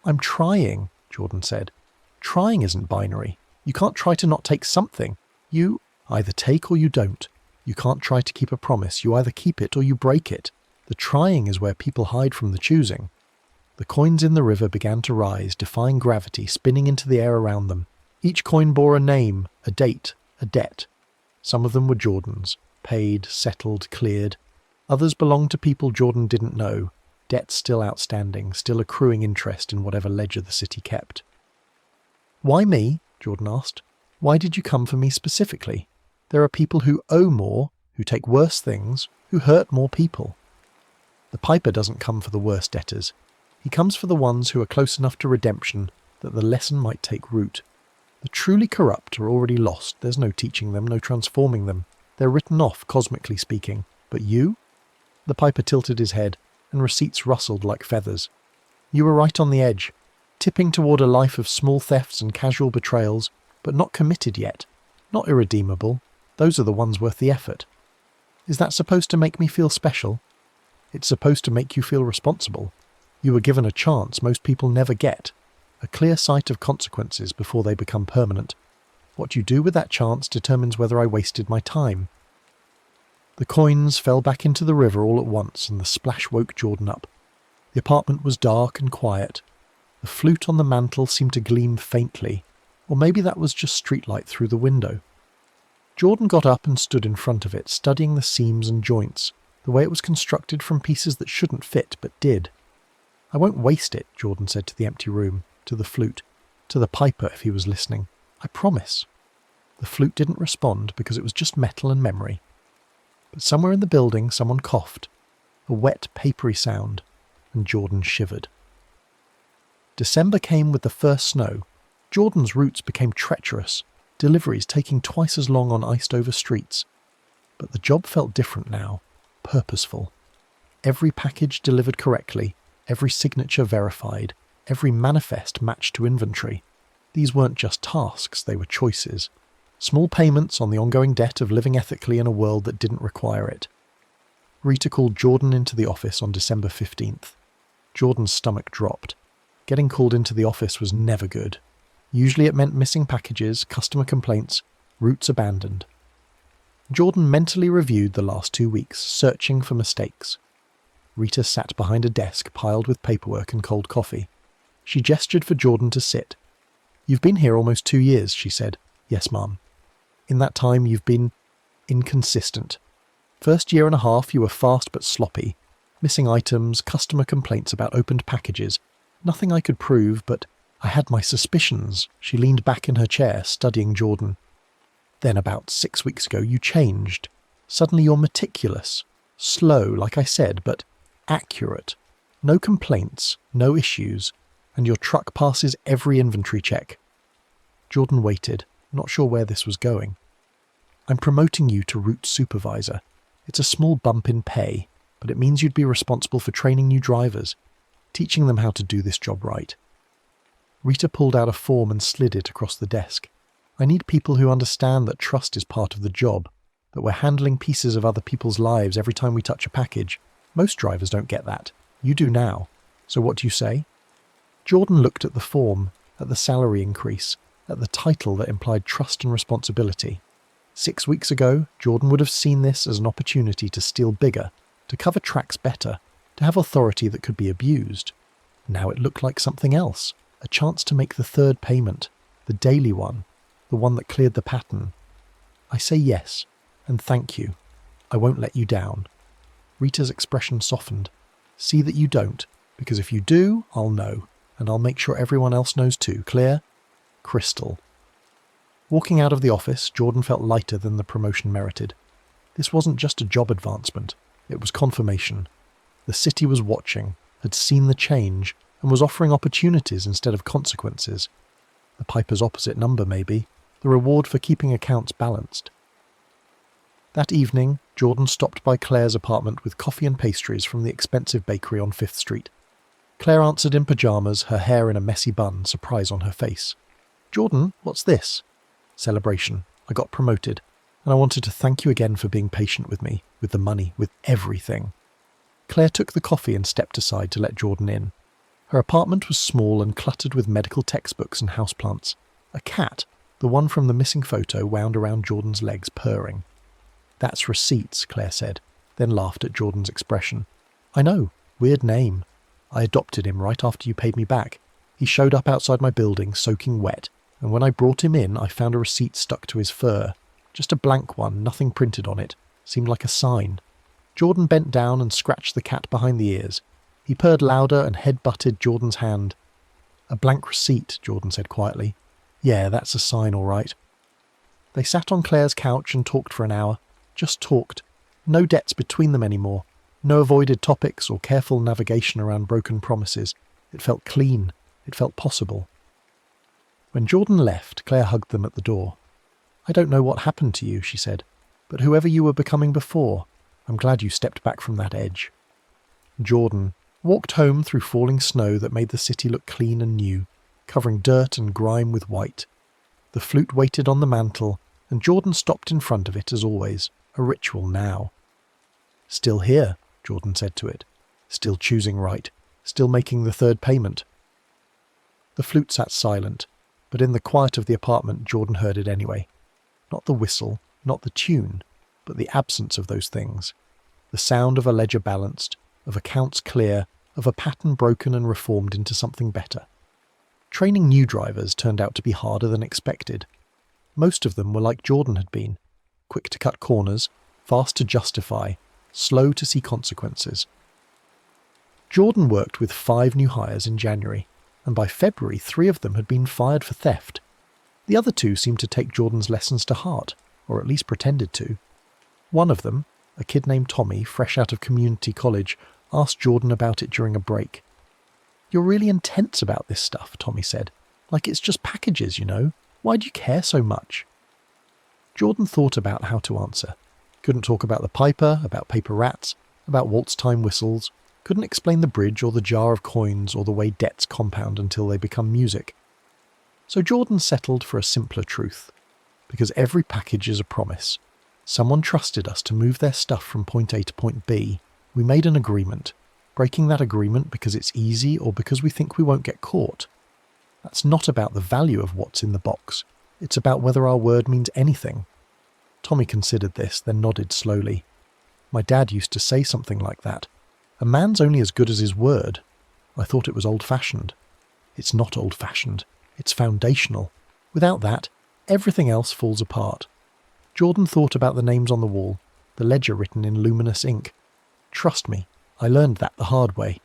Speaker 1: I'm trying, Jordan said. Trying isn't binary. You can't try to not take something. You either take or you don't. You can't try to keep a promise. You either keep it or you break it. The trying is where people hide from the choosing. The coins in the river began to rise, defying gravity, spinning into the air around them. Each coin bore a name, a date, a debt. Some of them were Jordan's, paid, settled, cleared. Others belonged to people Jordan didn't know, debts still outstanding, still accruing interest in whatever ledger the city kept. Why me? Jordan asked. Why did you come for me specifically? There are people who owe more, who take worse things, who hurt more people. The piper doesn't come for the worst debtors. He comes for the ones who are close enough to redemption that the lesson might take root. The truly corrupt are already lost. There's no teaching them, no transforming them. They're written off, cosmically speaking. But you? The piper tilted his head, and receipts rustled like feathers. You were right on the edge, tipping toward a life of small thefts and casual betrayals, but not committed yet, not irredeemable. Those are the ones worth the effort. Is that supposed to make me feel special? It's supposed to make you feel responsible. You were given a chance most people never get, a clear sight of consequences before they become permanent. What you do with that chance determines whether I wasted my time. The coins fell back into the river all at once, and the splash woke Jordan up. The apartment was dark and quiet. The flute on the mantel seemed to gleam faintly, or maybe that was just streetlight through the window. Jordan got up and stood in front of it, studying the seams and joints, the way it was constructed from pieces that shouldn't fit but did. I won't waste it, Jordan said to the empty room, to the flute, to the piper if he was listening. I promise. The flute didn't respond because it was just metal and memory. But somewhere in the building someone coughed, a wet, papery sound, and Jordan shivered. December came with the first snow. Jordan's routes became treacherous, deliveries taking twice as long on iced-over streets. But the job felt different now, purposeful. Every package delivered correctly, every signature verified, every manifest matched to inventory. These weren't just tasks, they were choices. Small payments on the ongoing debt of living ethically in a world that didn't require it. Rita called Jordan into the office on December 15th. Jordan's stomach dropped. Getting called into the office was never good. Usually it meant missing packages, customer complaints, routes abandoned. Jordan mentally reviewed the last 2 weeks, searching for mistakes. Rita sat behind a desk piled with paperwork and cold coffee. She gestured for Jordan to sit. "You've been here almost 2 years," she said. "Yes, Mum." "In that time you've been inconsistent. First year and a half you were fast but sloppy. Missing items, customer complaints about opened packages. Nothing I could prove, but I had my suspicions." She leaned back in her chair, studying Jordan. "Then about 6 weeks ago you changed. Suddenly you're meticulous. Slow, like I said, but accurate. No complaints, no issues, and your truck passes every inventory check." Jordan waited, not sure where this was going. "I'm promoting you to route supervisor. It's a small bump in pay, but it means you'd be responsible for training new drivers, teaching them how to do this job right." Rita pulled out a form and slid it across the desk. "I need people who understand that trust is part of the job, that we're handling pieces of other people's lives every time we touch a package. Most drivers don't get that. You do now. So what do you say?" Jordan looked at the form, at the salary increase, at the title that implied trust and responsibility. 6 weeks ago, Jordan would have seen this as an opportunity to steal bigger, to cover tracks better, to have authority that could be abused. Now it looked like something else, a chance to make the third payment, the daily one, the one that cleared the pattern. I say yes, and thank you. I won't let you down. Rita's expression softened. See that you don't, because if you do, I'll know, and I'll make sure everyone else knows too. Clear? Crystal. Walking out of the office, Jordan felt lighter than the promotion merited. This wasn't just a job advancement, it was confirmation. The city was watching, had seen the change, and was offering opportunities instead of consequences. The Piper's opposite number, maybe, the reward for keeping accounts balanced. That evening, Jordan stopped by Claire's apartment with coffee and pastries from the expensive bakery on 5th Street. Claire answered in pyjamas, her hair in a messy bun, surprise on her face. Jordan, what's this? Celebration. I got promoted, and I wanted to thank you again for being patient with me, with the money, with everything. Claire took the coffee and stepped aside to let Jordan in. Her apartment was small and cluttered with medical textbooks and houseplants. A cat, the one from the missing photo, wound around Jordan's legs, purring. That's Receipts, Claire said, then laughed at Jordan's expression. I know, weird name. I adopted him right after you paid me back. He showed up outside my building, soaking wet, and when I brought him in, I found a receipt stuck to his fur. Just a blank one, nothing printed on it. Seemed like a sign. Jordan bent down and scratched the cat behind the ears. He purred louder and head-butted Jordan's hand. A blank receipt, Jordan said quietly. Yeah, that's a sign, all right. They sat on Claire's couch and talked for an hour. Just talked. No debts between them anymore. No avoided topics or careful navigation around broken promises. It felt clean. It felt possible. When Jordan left, Claire hugged them at the door. I don't know what happened to you, she said, but whoever you were becoming before, I'm glad you stepped back from that edge. Jordan walked home through falling snow that made the city look clean and new, covering dirt and grime with white. The flute waited on the mantel, and Jordan stopped in front of it as always, a ritual now. Still here, Jordan said to it. Still choosing right. Still making the third payment. The flute sat silent, but in the quiet of the apartment Jordan heard it anyway. Not the whistle, not the tune, but the absence of those things. The sound of a ledger balanced, of accounts clear, of a pattern broken and reformed into something better. Training new drivers turned out to be harder than expected. Most of them were like Jordan had been, quick to cut corners, fast to justify, slow to see consequences. Jordan worked with 5 new hires in January, and by February 3 of them had been fired for theft. The other 2 seemed to take Jordan's lessons to heart, or at least pretended to. One of them, a kid named Tommy, fresh out of community college, asked Jordan about it during a break. You're really intense about this stuff, Tommy said. Like it's just packages, you know. Why do you care so much? Jordan thought about how to answer. Couldn't talk about the Piper, about paper rats, about waltz-time whistles. Couldn't explain the bridge or the jar of coins or the way debts compound until they become music. So Jordan settled for a simpler truth. Because every package is a promise. Someone trusted us to move their stuff from point A to point B. We made an agreement. Breaking that agreement because it's easy or because we think we won't get caught. That's not about the value of what's in the box. It's about whether our word means anything. Tommy considered this, then nodded slowly. My dad used to say something like that. A man's only as good as his word. I thought it was old-fashioned. It's not old-fashioned. It's foundational. Without that, everything else falls apart. Jordan thought about the names on the wall, the ledger written in luminous ink. Trust me, I learned that the hard way.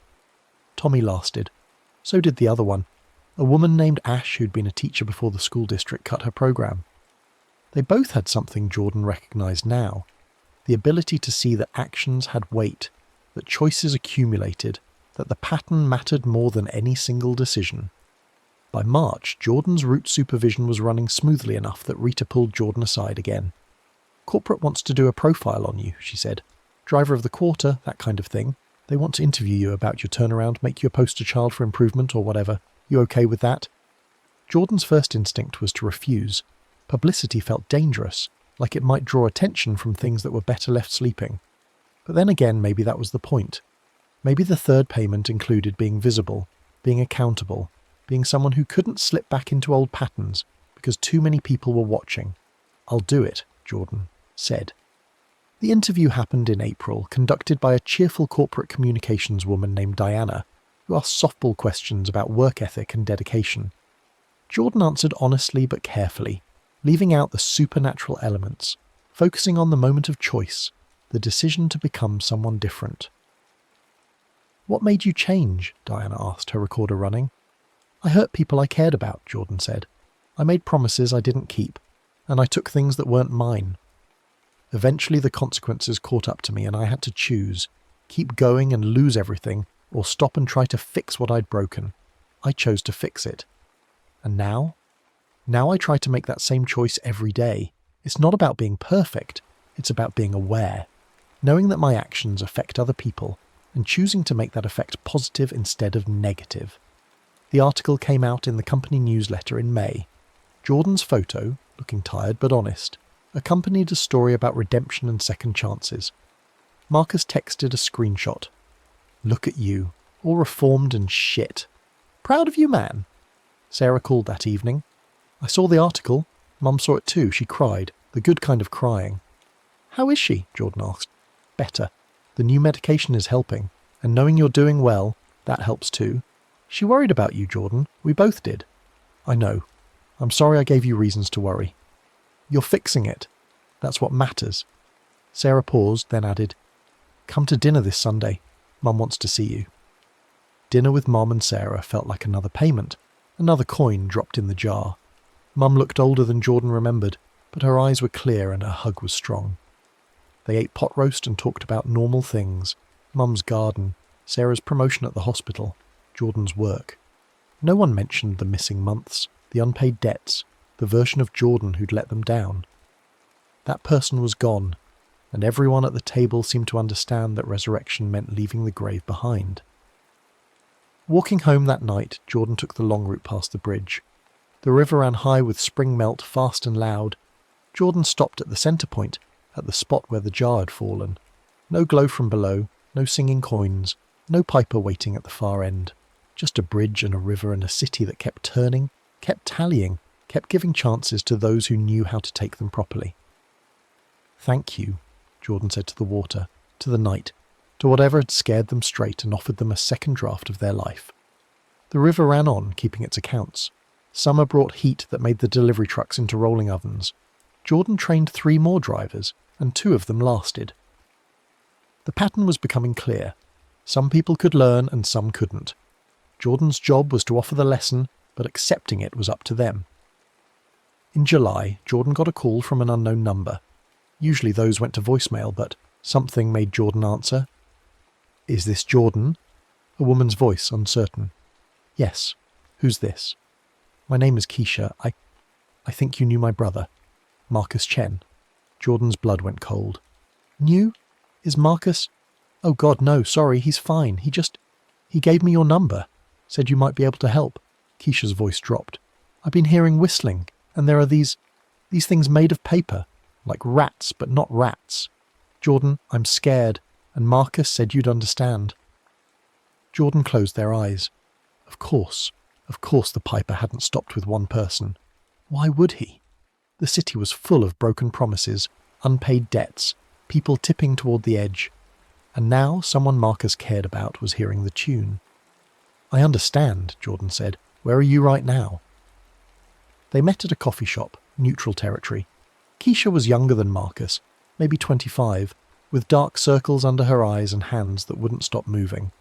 Speaker 1: Tommy lasted. So did the other one. A woman named Ash who'd been a teacher before the school district cut her program. They both had something Jordan recognised now. The ability to see that actions had weight, that choices accumulated, that the pattern mattered more than any single decision. By March, Jordan's route supervision was running smoothly enough that Rita pulled Jordan aside again. Corporate wants to do a profile on you, she said. Driver of the quarter, that kind of thing. They want to interview you about your turnaround, make you a poster child for improvement or whatever. You okay with that? Jordan's first instinct was to refuse. Publicity felt dangerous, like it might draw attention from things that were better left sleeping. But then again, maybe that was the point. Maybe the third payment included being visible, being accountable, being someone who couldn't slip back into old patterns because too many people were watching. "I'll do it," Jordan said. The interview happened in April, conducted by a cheerful corporate communications woman named Diana, who asked softball questions about work ethic and dedication. Jordan answered honestly but carefully, leaving out the supernatural elements, focusing on the moment of choice, the decision to become someone different. "What made you change?" Diana asked, her recorder running. "I hurt people I cared about," Jordan said. "I made promises I didn't keep, and I took things that weren't mine. Eventually the consequences caught up to me and I had to choose, keep going and lose everything, or stop and try to fix what I'd broken. I chose to fix it. And now? Now I try to make that same choice every day. It's not about being perfect, it's about being aware, knowing that my actions affect other people, and choosing to make that effect positive instead of negative." The article came out in the company newsletter in May. Jordan's photo, looking tired but honest, accompanied a story about redemption and second chances. Marcus texted a screenshot. "Look at you, all reformed and shit. Proud of you, man." Sarah called that evening. "I saw the article. Mum saw it too. She cried, the good kind of crying." "How is she?" Jordan asked. "Better. The new medication is helping, and knowing you're doing well, that helps too. She worried about you, Jordan. We both did." "I know. I'm sorry I gave you reasons to worry." "You're fixing it. That's what matters." Sarah paused, then added, "Come to dinner this Sunday. Mum wants to see you." Dinner with Mum and Sarah felt like another payment, another coin dropped in the jar. Mum looked older than Jordan remembered, but her eyes were clear and her hug was strong. They ate pot roast and talked about normal things: Mum's garden, Sarah's promotion at the hospital, Jordan's work. No one mentioned the missing months, the unpaid debts, the version of Jordan who'd let them down. That person was gone, and everyone at the table seemed to understand that resurrection meant leaving the grave behind. Walking home that night, Jordan took the long route past the bridge. The river ran high with spring melt, fast and loud. Jordan stopped at the centre point, at the spot where the jar had fallen. No glow from below, no singing coins, no piper waiting at the far end. Just a bridge and a river and a city that kept turning, kept tallying, kept giving chances to those who knew how to take them properly. "Thank you," Jordan said to the water, to the night, to whatever had scared them straight and offered them a second draft of their life. The river ran on, keeping its accounts. Summer brought heat that made the delivery trucks into rolling ovens. Jordan trained 3 more drivers, and 2 of them lasted. The pattern was becoming clear. Some people could learn and some couldn't. Jordan's job was to offer the lesson, but accepting it was up to them. In July, Jordan got a call from an unknown number. Usually those went to voicemail, but something made Jordan answer. "Is this Jordan?" A woman's voice, uncertain. "Yes. Who's this?" "My name is Keisha. I think you knew my brother, Marcus Chen." Jordan's blood went cold. "Knew? Is Marcus—" "Oh God, no, sorry, he's fine. He gave me your number. Said you might be able to help." Keisha's voice dropped. "I've been hearing whistling, and there are these things made of paper, like rats, but not rats. Jordan, I'm scared, and Marcus said you'd understand." Jordan closed their eyes. Of course the piper hadn't stopped with one person. Why would he? The city was full of broken promises, unpaid debts, people tipping toward the edge. And now someone Marcus cared about was hearing the tune. "I understand," Jordan said. "Where are you right now?" They met at a coffee shop, neutral territory. Keisha was younger than Marcus, maybe 25, with dark circles under her eyes and hands that wouldn't stop moving.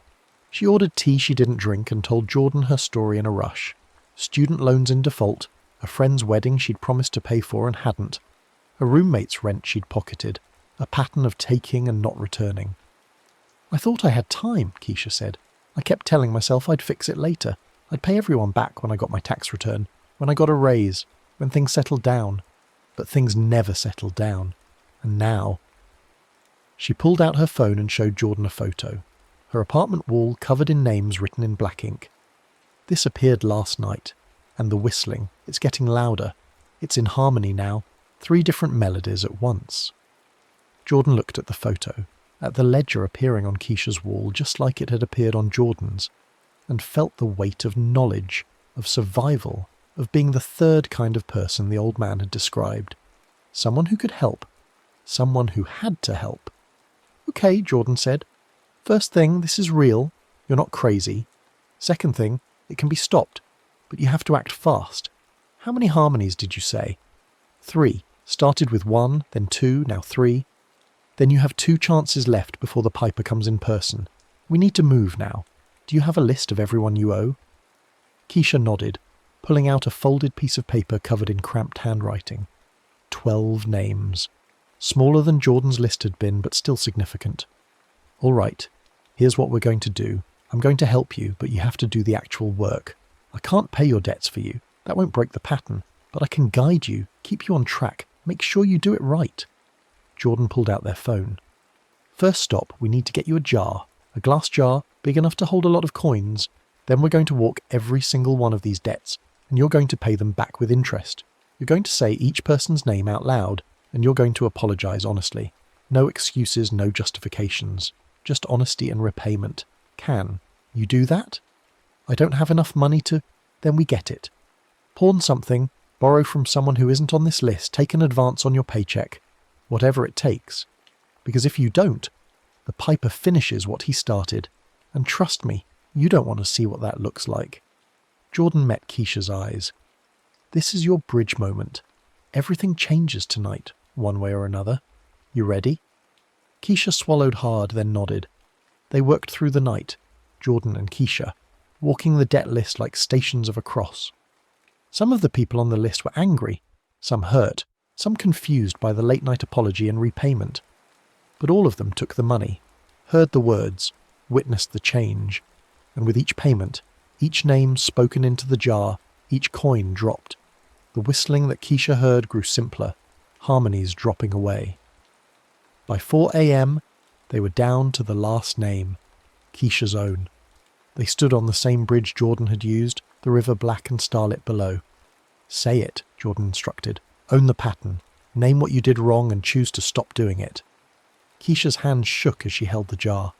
Speaker 1: She ordered tea she didn't drink and told Jordan her story in a rush. Student loans in default, a friend's wedding she'd promised to pay for and hadn't, a roommate's rent she'd pocketed, a pattern of taking and not returning. "I thought I had time," Keisha said. "I kept telling myself I'd fix it later. I'd pay everyone back when I got my tax return, when I got a raise, when things settled down. But things never settled down. And now—" She pulled out her phone and showed Jordan a photo. Her apartment wall covered in names written in black ink. "This appeared last night. And the whistling, it's getting louder. It's in harmony now. 3 different melodies at once." Jordan looked at the photo, at the ledger appearing on Keisha's wall just like it had appeared on Jordan's. and felt the weight of knowledge, of survival, of being the third kind of person the old man had described. Someone who could help. Someone who had to help. "Okay," Jordan said. "First thing, this is real. You're not crazy. Second thing, it can be stopped, but you have to act fast. How many harmonies did you say?" "3. Started with 1, then 2, now 3. Then you have 2 chances left before the piper comes in person. We need to move now. Do you have a list of everyone you owe?" Keisha nodded, pulling out a folded piece of paper covered in cramped handwriting. 12 names. Smaller than Jordan's list had been, but still significant. "All right, here's what we're going to do. I'm going to help you, but you have to do the actual work. I can't pay your debts for you. That won't break the pattern. But I can guide you, keep you on track, make sure you do it right." Jordan pulled out their phone. "First stop, we need to get you a jar. A glass jar, big enough to hold a lot of coins. Then we're going to walk every single one of these debts, and you're going to pay them back with interest. You're going to say each person's name out loud, and you're going to apologize honestly. No excuses, no justifications. Just honesty and repayment. Can you do that? I don't have enough money to... Then we get it. Pawn something, borrow from someone who isn't on this list, take an advance on your paycheck. Whatever it takes. Because if you don't, the piper finishes what he started. And trust me, you don't want to see what that looks like." Jordan met Keisha's eyes. "This is your bridge moment. Everything changes tonight, one way or another. You ready?" Keisha swallowed hard, then nodded. They worked through the night, Jordan and Keisha, walking the debt list like stations of a cross. Some of the people on the list were angry, some hurt, some confused by the late-night apology and repayment. But all of them took the money, heard the words, witnessed the change, and with each payment, each name spoken into the jar, each coin dropped. The whistling that Keisha heard grew simpler, harmonies dropping away. By 4 a.m., they were down to the last name, Keisha's own. They stood on the same bridge Jordan had used, the river black and starlit below. "Say it," Jordan instructed. "Own the pattern. Name what you did wrong and choose to stop doing it." Keisha's hand shook as she held the jar.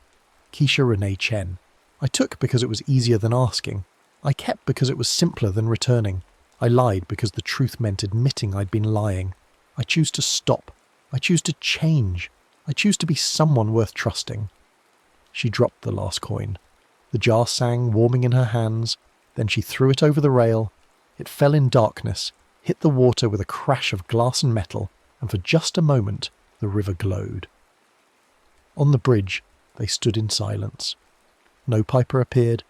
Speaker 1: Keisha Renee Chen. "I took because it was easier than asking. I kept because it was simpler than returning. I lied because the truth meant admitting I'd been lying. I choose to stop. I choose to change. I choose to be someone worth trusting." She dropped the last coin. The jar sang, warming in her hands. Then she threw it over the rail. It fell in darkness, hit the water with a crash of glass and metal, and for just a moment the river glowed. On the bridge, they stood in silence. No piper appeared.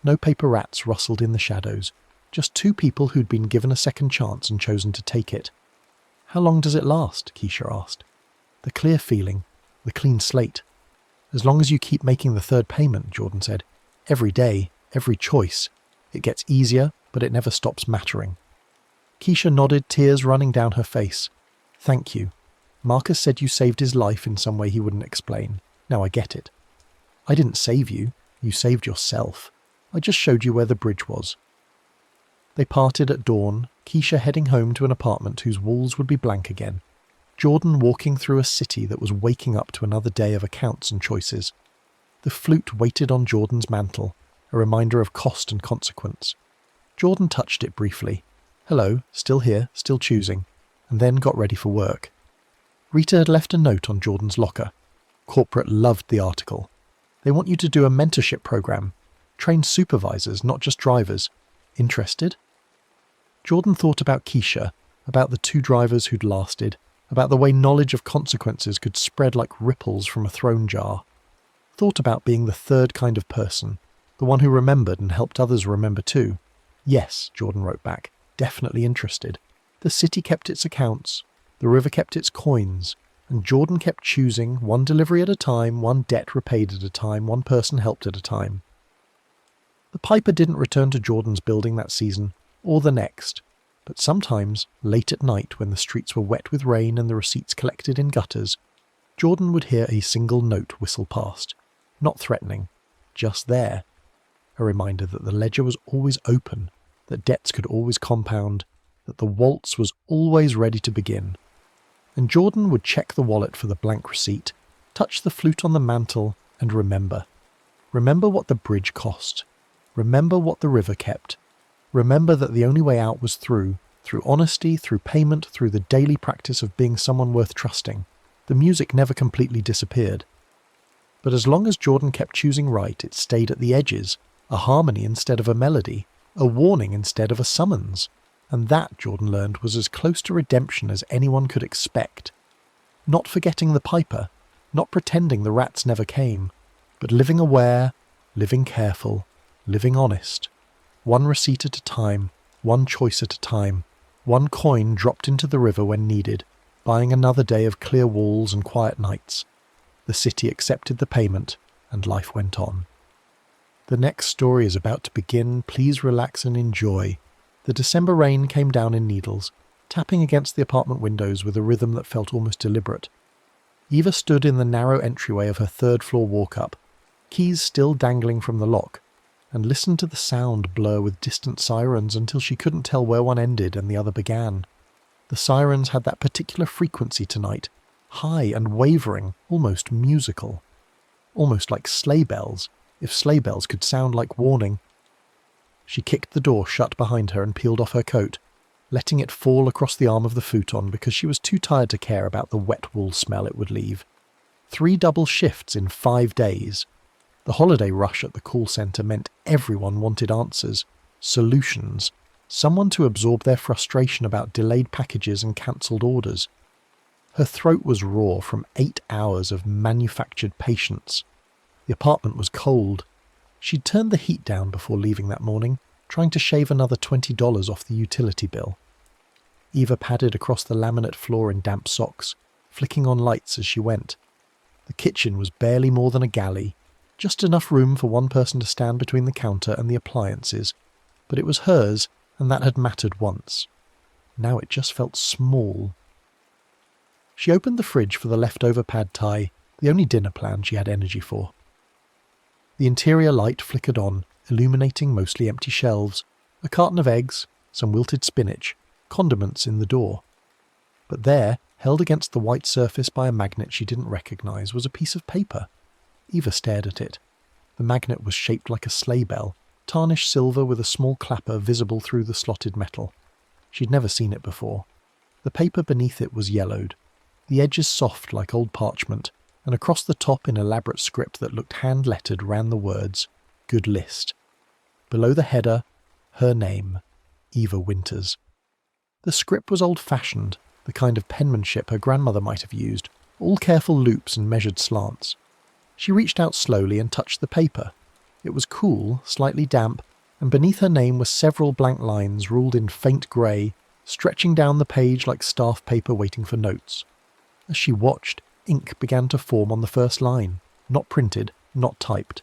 Speaker 1: No paper rats rustled in the shadows. Just 2 people who'd been given a second chance and chosen to take it. "How long does it last?" Keisha asked. "The clear feeling, the clean slate. As long as you keep making the third payment," Jordan said. "Every day, every choice. It gets easier, but it never stops mattering." Keisha nodded, tears running down her face. "Thank you. Marcus said you saved his life in some way he wouldn't explain. Now I get it. I didn't save you. You saved yourself. I just showed you where the bridge was." They parted at dawn, Keisha heading home to an apartment whose walls would be blank again. Jordan walking through a city that was waking up to another day of accounts and choices. The flute waited on Jordan's mantle, a reminder of cost and consequence. Jordan touched it briefly. "Hello, still here, still choosing," and then got ready for work. Rita had left a note on Jordan's locker. Corporate loved the article. "They want you to do a mentorship program. Train supervisors, not just drivers. Interested?" Jordan thought about Keisha, about the 2 drivers who'd lasted, about the way knowledge of consequences could spread like ripples from a throne jar. Thought about being the third kind of person, the one who remembered and helped others remember too. "Yes," Jordan wrote back, "definitely interested." The city kept its accounts, the river kept its coins, and Jordan kept choosing, one delivery at a time, one debt repaid at a time, one person helped at a time. The piper didn't return to Jordan's building that season, or the next, but sometimes, late at night when the streets were wet with rain and the receipts collected in gutters, Jordan would hear a single note whistle past. Not threatening, just there. A reminder that the ledger was always open, that debts could always compound, that the waltz was always ready to begin. And Jordan would check the wallet for the blank receipt, touch the flute on the mantle, and remember. Remember what the bridge cost. Remember what the river kept. Remember that the only way out was through honesty, through payment, through the daily practice of being someone worth trusting. The music never completely disappeared. But as long as Jordan kept choosing right, it stayed at the edges, a harmony instead of a melody, a warning instead of a summons. And that, Jordan learned, was as close to redemption as anyone could expect. Not forgetting the piper, not pretending the rats never came, but living aware, living careful, living honest. One receipt at a time, one choice at a time, one coin dropped into the river when needed, buying another day of clear walls and quiet nights. The city accepted the payment, and life went on. The next story is about to begin. Please relax and enjoy. The December rain came down in needles, tapping against the apartment windows with a rhythm that felt almost deliberate. Eva stood in the narrow entryway of her third-floor walk-up, keys still dangling from the lock, and listened to the sound blur with distant sirens until she couldn't tell where one ended and the other began. The sirens had that particular frequency tonight, high and wavering, almost musical. Almost like sleigh bells, if sleigh bells could sound like warning. She kicked the door shut behind her and peeled off her coat, letting it fall across the arm of the futon because she was too tired to care about the wet wool smell it would leave. 3 double shifts in 5 days. The holiday rush at the call centre meant everyone wanted answers, solutions, someone to absorb their frustration about delayed packages and cancelled orders. Her throat was raw from 8 hours of manufactured patience. The apartment was cold. She'd turned the heat down before leaving that morning, trying to shave another $20 off the utility bill. Eva padded across the laminate floor in damp socks, flicking on lights as she went. The kitchen was barely more than a galley, just enough room for one person to stand between the counter and the appliances, but it was hers, and that had mattered once. Now it just felt small. She opened the fridge for the leftover pad thai, the only dinner plan she had energy for. The interior light flickered on, illuminating mostly empty shelves, a carton of eggs, some wilted spinach, condiments in the door. But there, held against the white surface by a magnet she didn't recognise, was a piece of paper. Eva stared at it. The magnet was shaped like a sleigh bell, tarnished silver with a small clapper visible through the slotted metal. She'd never seen it before. The paper beneath it was yellowed, the edges soft like old parchment, and across the top in elaborate script that looked hand-lettered ran the words, "Good List." Below the header, her name, Eva Winters. The script was old-fashioned, the kind of penmanship her grandmother might have used, all careful loops and measured slants. She reached out slowly and touched the paper. It was cool, slightly damp, and beneath her name were several blank lines ruled in faint grey, stretching down the page like staff paper waiting for notes. As she watched, ink began to form on the first line, not printed, not typed.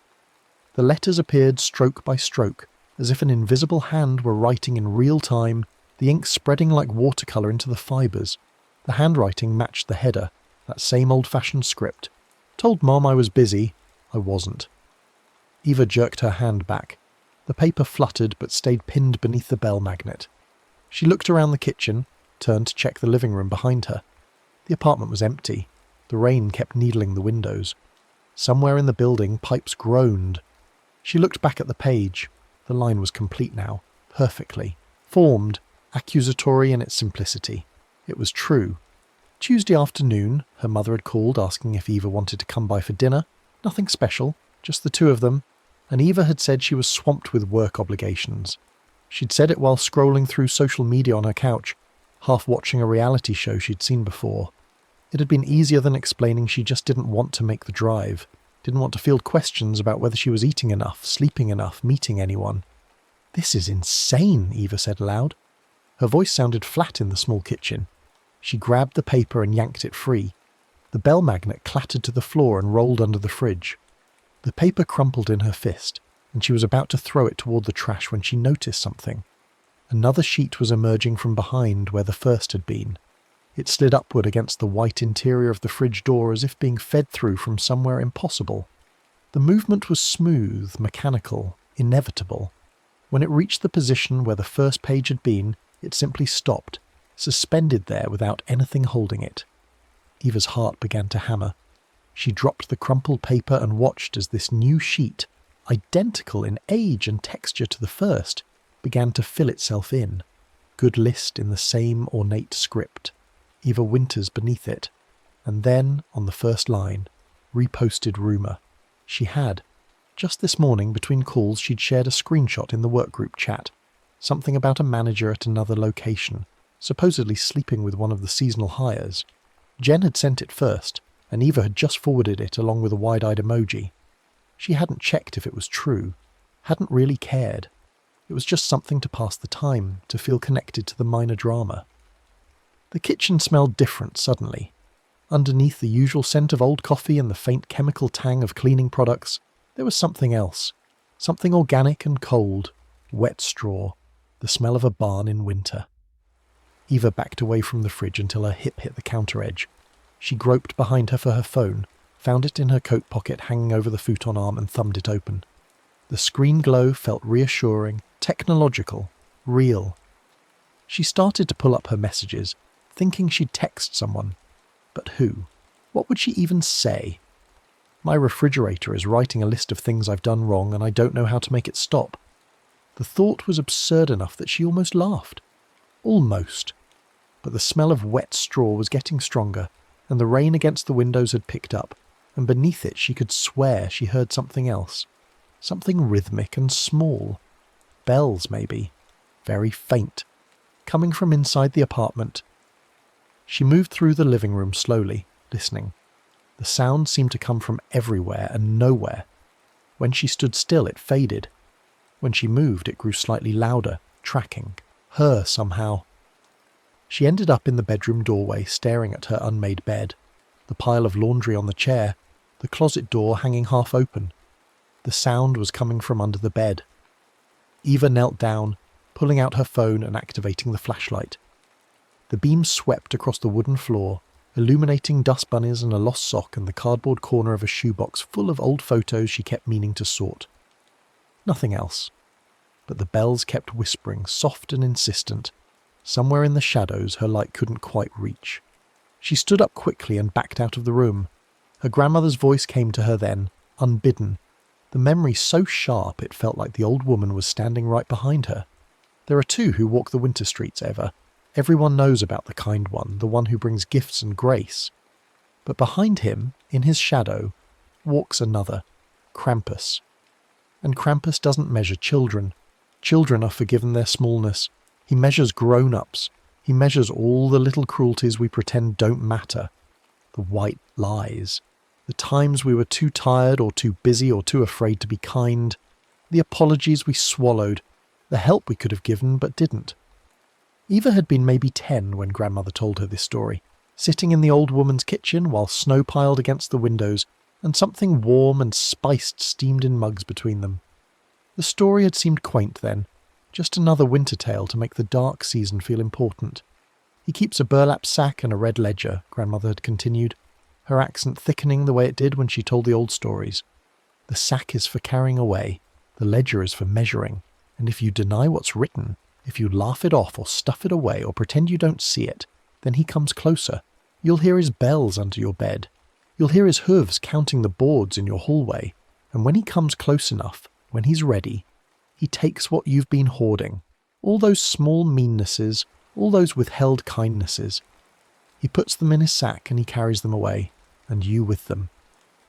Speaker 1: The letters appeared stroke by stroke, as if an invisible hand were writing in real time, the ink spreading like watercolour into the fibres. The handwriting matched the header, that same old-fashioned script. Told Mom I was busy. I wasn't. Eva jerked her hand back. The paper fluttered but stayed pinned beneath the bell magnet. She looked around the kitchen, turned to check the living room behind her. The apartment was empty. The rain kept needling the windows. Somewhere in the building, pipes groaned. She looked back at the page. The line was complete now, perfectly, formed, accusatory in its simplicity. It was true. Tuesday afternoon, her mother had called asking if Eva wanted to come by for dinner. Nothing special, just the two of them, and Eva had said she was swamped with work obligations. She'd said it while scrolling through social media on her couch, half watching a reality show she'd seen before. It had been easier than explaining she just didn't want to make the drive, didn't want to field questions about whether she was eating enough, sleeping enough, meeting anyone. "This is insane," Eva said aloud. Her voice sounded flat in the small kitchen. She grabbed the paper and yanked it free. The bell magnet clattered to the floor and rolled under the fridge. The paper crumpled in her fist, and she was about to throw it toward the trash when she noticed something. Another sheet was emerging from behind where the first had been. It slid upward against the white interior of the fridge door as if being fed through from somewhere impossible. The movement was smooth, mechanical, inevitable. When it reached the position where the first page had been, it simply stopped, suspended there without anything holding it. Eva's heart began to hammer. She dropped the crumpled paper and watched as this new sheet, identical in age and texture to the first, began to fill itself in. Good list in the same ornate script. Eva Winters beneath it. And then, on the first line, reposted rumour. She had. Just this morning, between calls, she'd shared a screenshot in the workgroup chat. Something about a manager at another location, supposedly sleeping with one of the seasonal hires. Jen had sent it first, and Eva had just forwarded it along with a wide-eyed emoji. She hadn't checked if it was true, hadn't really cared. It was just something to pass the time, to feel connected to the minor drama. The kitchen smelled different suddenly. Underneath the usual scent of old coffee and the faint chemical tang of cleaning products, there was something else. Something organic and cold. Wet straw. The smell of a barn in winter. Eva backed away from the fridge until her hip hit the counter edge. She groped behind her for her phone, found it in her coat pocket hanging over the futon arm and thumbed it open. The screen glow felt reassuring, technological, real. She started to pull up her messages, thinking she'd text someone. But who? What would she even say? My refrigerator is writing a list of things I've done wrong and I don't know how to make it stop. The thought was absurd enough that she almost laughed. Almost. But the smell of wet straw was getting stronger, and the rain against the windows had picked up, and beneath it she could swear she heard something else. Something rhythmic and small. Bells, maybe. Very faint. Coming from inside the apartment. She moved through the living room slowly, listening. The sound seemed to come from everywhere and nowhere. When she stood still, it faded. When she moved, it grew slightly louder, tracking. Her, somehow. She ended up in the bedroom doorway, staring at her unmade bed, the pile of laundry on the chair, the closet door hanging half open. The sound was coming from under the bed. Eva knelt down, pulling out her phone and activating the flashlight. The beam swept across the wooden floor, illuminating dust bunnies and a lost sock and the cardboard corner of a shoebox full of old photos she kept meaning to sort. Nothing else. But the bells kept whispering, soft and insistent. Somewhere in the shadows her light couldn't quite reach. She stood up quickly and backed out of the room. Her grandmother's voice came to her then, unbidden. The memory so sharp it felt like the old woman was standing right behind her. There are two who walk the winter streets, Eva. Everyone knows about the kind one, the one who brings gifts and grace. But behind him, in his shadow, walks another, Krampus. And Krampus doesn't measure children. Children are forgiven their smallness. He measures grown-ups. He measures all the little cruelties we pretend don't matter. The white lies. The times we were too tired or too busy or too afraid to be kind. The apologies we swallowed. The help we could have given but didn't. Eva had been maybe 10 when Grandmother told her this story, sitting in the old woman's kitchen while snow piled against the windows and something warm and spiced steamed in mugs between them. The story had seemed quaint then, just another winter tale to make the dark season feel important. He keeps a burlap sack and a red ledger, Grandmother had continued, her accent thickening the way it did when she told the old stories. The sack is for carrying away, the ledger is for measuring, and if you deny what's written, if you laugh it off or stuff it away or pretend you don't see it, then he comes closer. You'll hear his bells under your bed. You'll hear his hooves counting the boards in your hallway. And when he comes close enough, when he's ready, he takes what you've been hoarding, all those small meannesses, all those withheld kindnesses. He puts them in his sack and he carries them away, and you with them.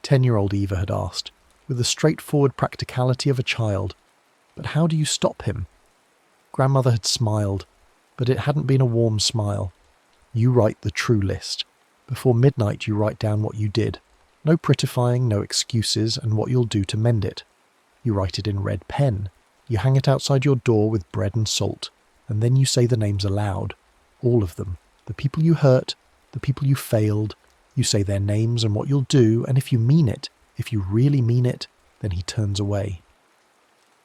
Speaker 1: 10-year-old Eva had asked, with the straightforward practicality of a child. But how do you stop him? Grandmother had smiled, but it hadn't been a warm smile. You write the true list. Before midnight you write down what you did. No prettifying, no excuses, and what you'll do to mend it. You write it in red pen. You hang it outside your door with bread and salt, and then you say the names aloud. All of them. The people you hurt, the people you failed. You say their names and what you'll do, and if you mean it, if you really mean it, then he turns away.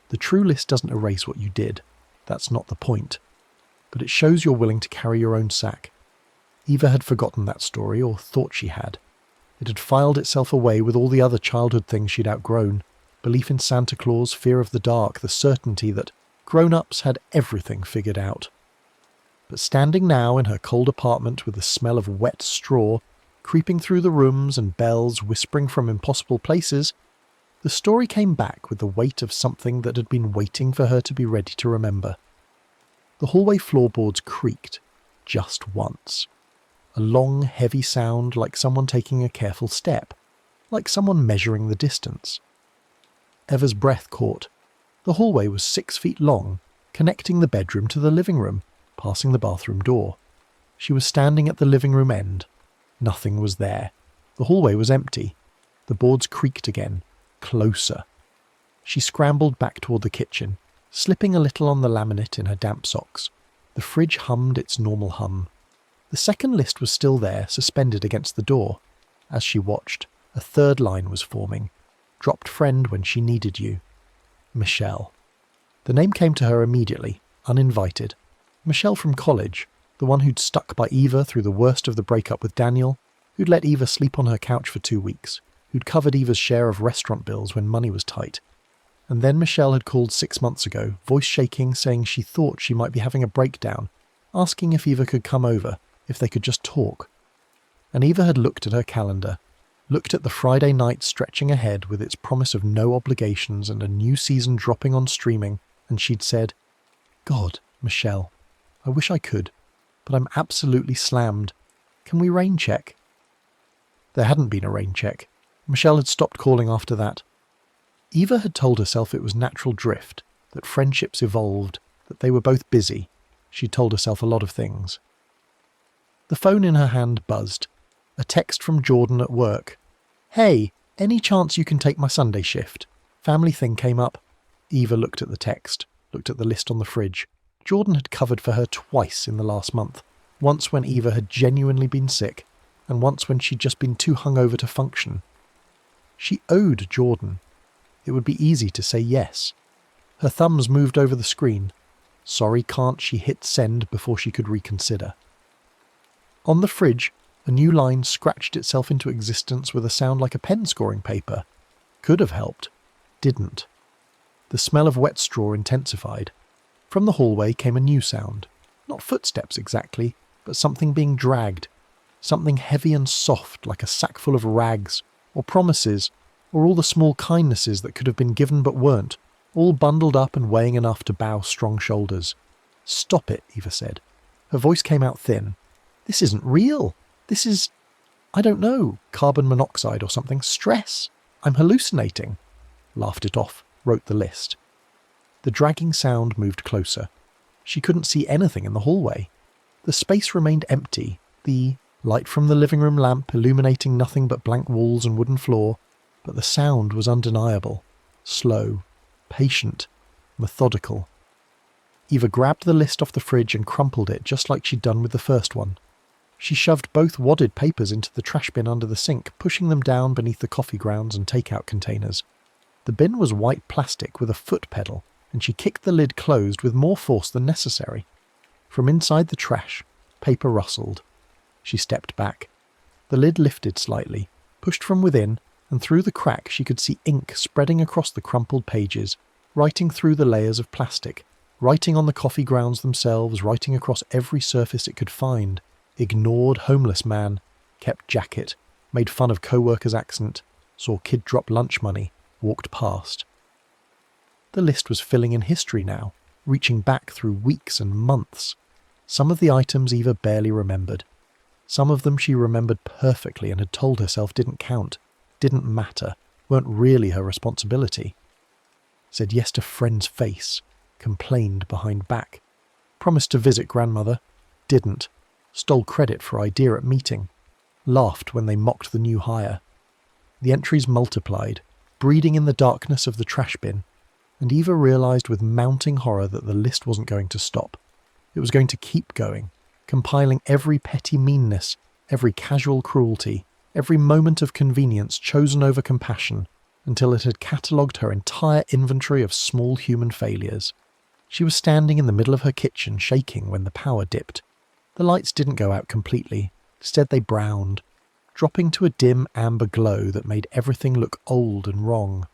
Speaker 1: The true list doesn't erase what you did. That's not the point. But it shows you're willing to carry your own sack. Eva had forgotten that story, or thought she had. It had filed itself away with all the other childhood things she'd outgrown. Belief in Santa Claus, fear of the dark, the certainty that grown-ups had everything figured out. But standing now in her cold apartment with the smell of wet straw, creeping through the rooms and bells whispering from impossible places, The story came back with the weight of something that had been waiting for her to be ready to remember. The hallway floorboards creaked, just once. A long, heavy sound like someone taking a careful step, like someone measuring the distance. Eva's breath caught. The hallway was 6 feet long, connecting the bedroom to the living room, passing the bathroom door. She was standing at the living room end. Nothing was there. The hallway was empty. The boards creaked again, closer. She scrambled back toward the kitchen, slipping a little on the laminate in her damp socks. The fridge hummed its normal hum. The second list was still there, suspended against the door. As she watched, a third line was forming. Dropped friend when she needed you. Michelle. The name came to her immediately, uninvited. Michelle from college, the one who'd stuck by Eva through the worst of the breakup with Daniel, who'd let Eva sleep on her couch for 2 weeks, who'd covered Eva's share of restaurant bills when money was tight. And then Michelle had called 6 months ago, voice shaking, saying she thought she might be having a breakdown, asking if Eva could come over, if they could just talk. And Eva had looked at her calendar, looked at the Friday night stretching ahead with its promise of no obligations and a new season dropping on streaming, and she'd said, "God, Michelle, I wish I could, but I'm absolutely slammed. Can we rain check?" There hadn't been a rain check. Michelle had stopped calling after that. Eva had told herself it was natural drift, that friendships evolved, that they were both busy. She'd told herself a lot of things. The phone in her hand buzzed. A text from Jordan at work. "Hey, any chance you can take my Sunday shift? Family thing came up." Eva looked at the text, looked at the list on the fridge. Jordan had covered for her twice in the last month. Once when Eva had genuinely been sick, and once when she'd just been too hungover to function. She owed Jordan. It would be easy to say yes. Her thumbs moved over the screen. Sorry can't she hit send before she could reconsider. On the fridge, a new line scratched itself into existence with a sound like a pen scoring paper. Could have helped. Didn't. The smell of wet straw intensified. From the hallway came a new sound. Not footsteps exactly, but something being dragged. Something heavy and soft like a sack full of rags, or promises, or all the small kindnesses that could have been given but weren't, all bundled up and weighing enough to bow strong shoulders. "Stop it," Eva said. Her voice came out thin. "This isn't real. This is, I don't know, carbon monoxide or something. Stress. I'm hallucinating." Laughed it off, wrote the list. The dragging sound moved closer. She couldn't see anything in the hallway. The space remained empty, the light from the living room lamp illuminating nothing but blank walls and wooden floor, but the sound was undeniable, slow, patient, methodical. Eva grabbed the list off the fridge and crumpled it just like she'd done with the first one. She shoved both wadded papers into the trash bin under the sink, pushing them down beneath the coffee grounds and takeout containers. The bin was white plastic with a foot pedal, and she kicked the lid closed with more force than necessary. From inside the trash, paper rustled. She stepped back. The lid lifted slightly, pushed from within, and through the crack she could see ink spreading across the crumpled pages, writing through the layers of plastic, writing on the coffee grounds themselves, writing across every surface it could find. Ignored homeless man, kept jacket, made fun of co-worker's accent, saw kid drop lunch money, walked past. The list was filling in history now, reaching back through weeks and months. Some of the items Eva barely remembered. Some of them she remembered perfectly and had told herself didn't count, didn't matter, weren't really her responsibility. Said yes to friend's face, complained behind back. Promised to visit grandmother, didn't. Stole credit for idea at meeting. Laughed when they mocked the new hire. The entries multiplied, breeding in the darkness of the trash bin, and Eva realised with mounting horror that the list wasn't going to stop. It was going to keep going, compiling every petty meanness, every casual cruelty, every moment of convenience chosen over compassion, until it had catalogued her entire inventory of small human failures. She was standing in the middle of her kitchen, shaking when the power dipped. The lights didn't go out completely. Instead they browned, dropping to a dim amber glow that made everything look old and wrong.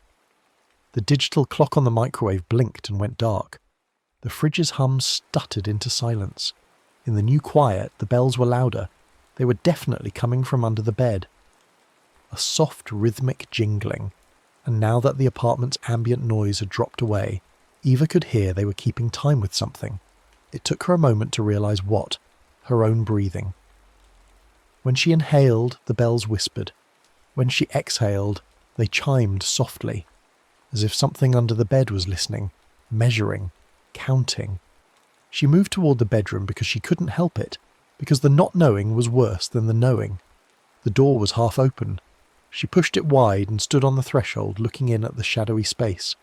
Speaker 1: The digital clock on the microwave blinked and went dark. The fridge's hum stuttered into silence. In the new quiet, the bells were louder. They were definitely coming from under the bed. A soft rhythmic jingling, and now that the apartment's ambient noise had dropped away, Eva could hear they were keeping time with something. It took her a moment to realise what. Her own breathing. When she inhaled, the bells whispered. When she exhaled, they chimed softly, as if something under the bed was listening, measuring, counting. She moved toward the bedroom because she couldn't help it, because the not knowing was worse than the knowing. The door was half open. She pushed it wide and stood on the threshold looking in at the shadowy space.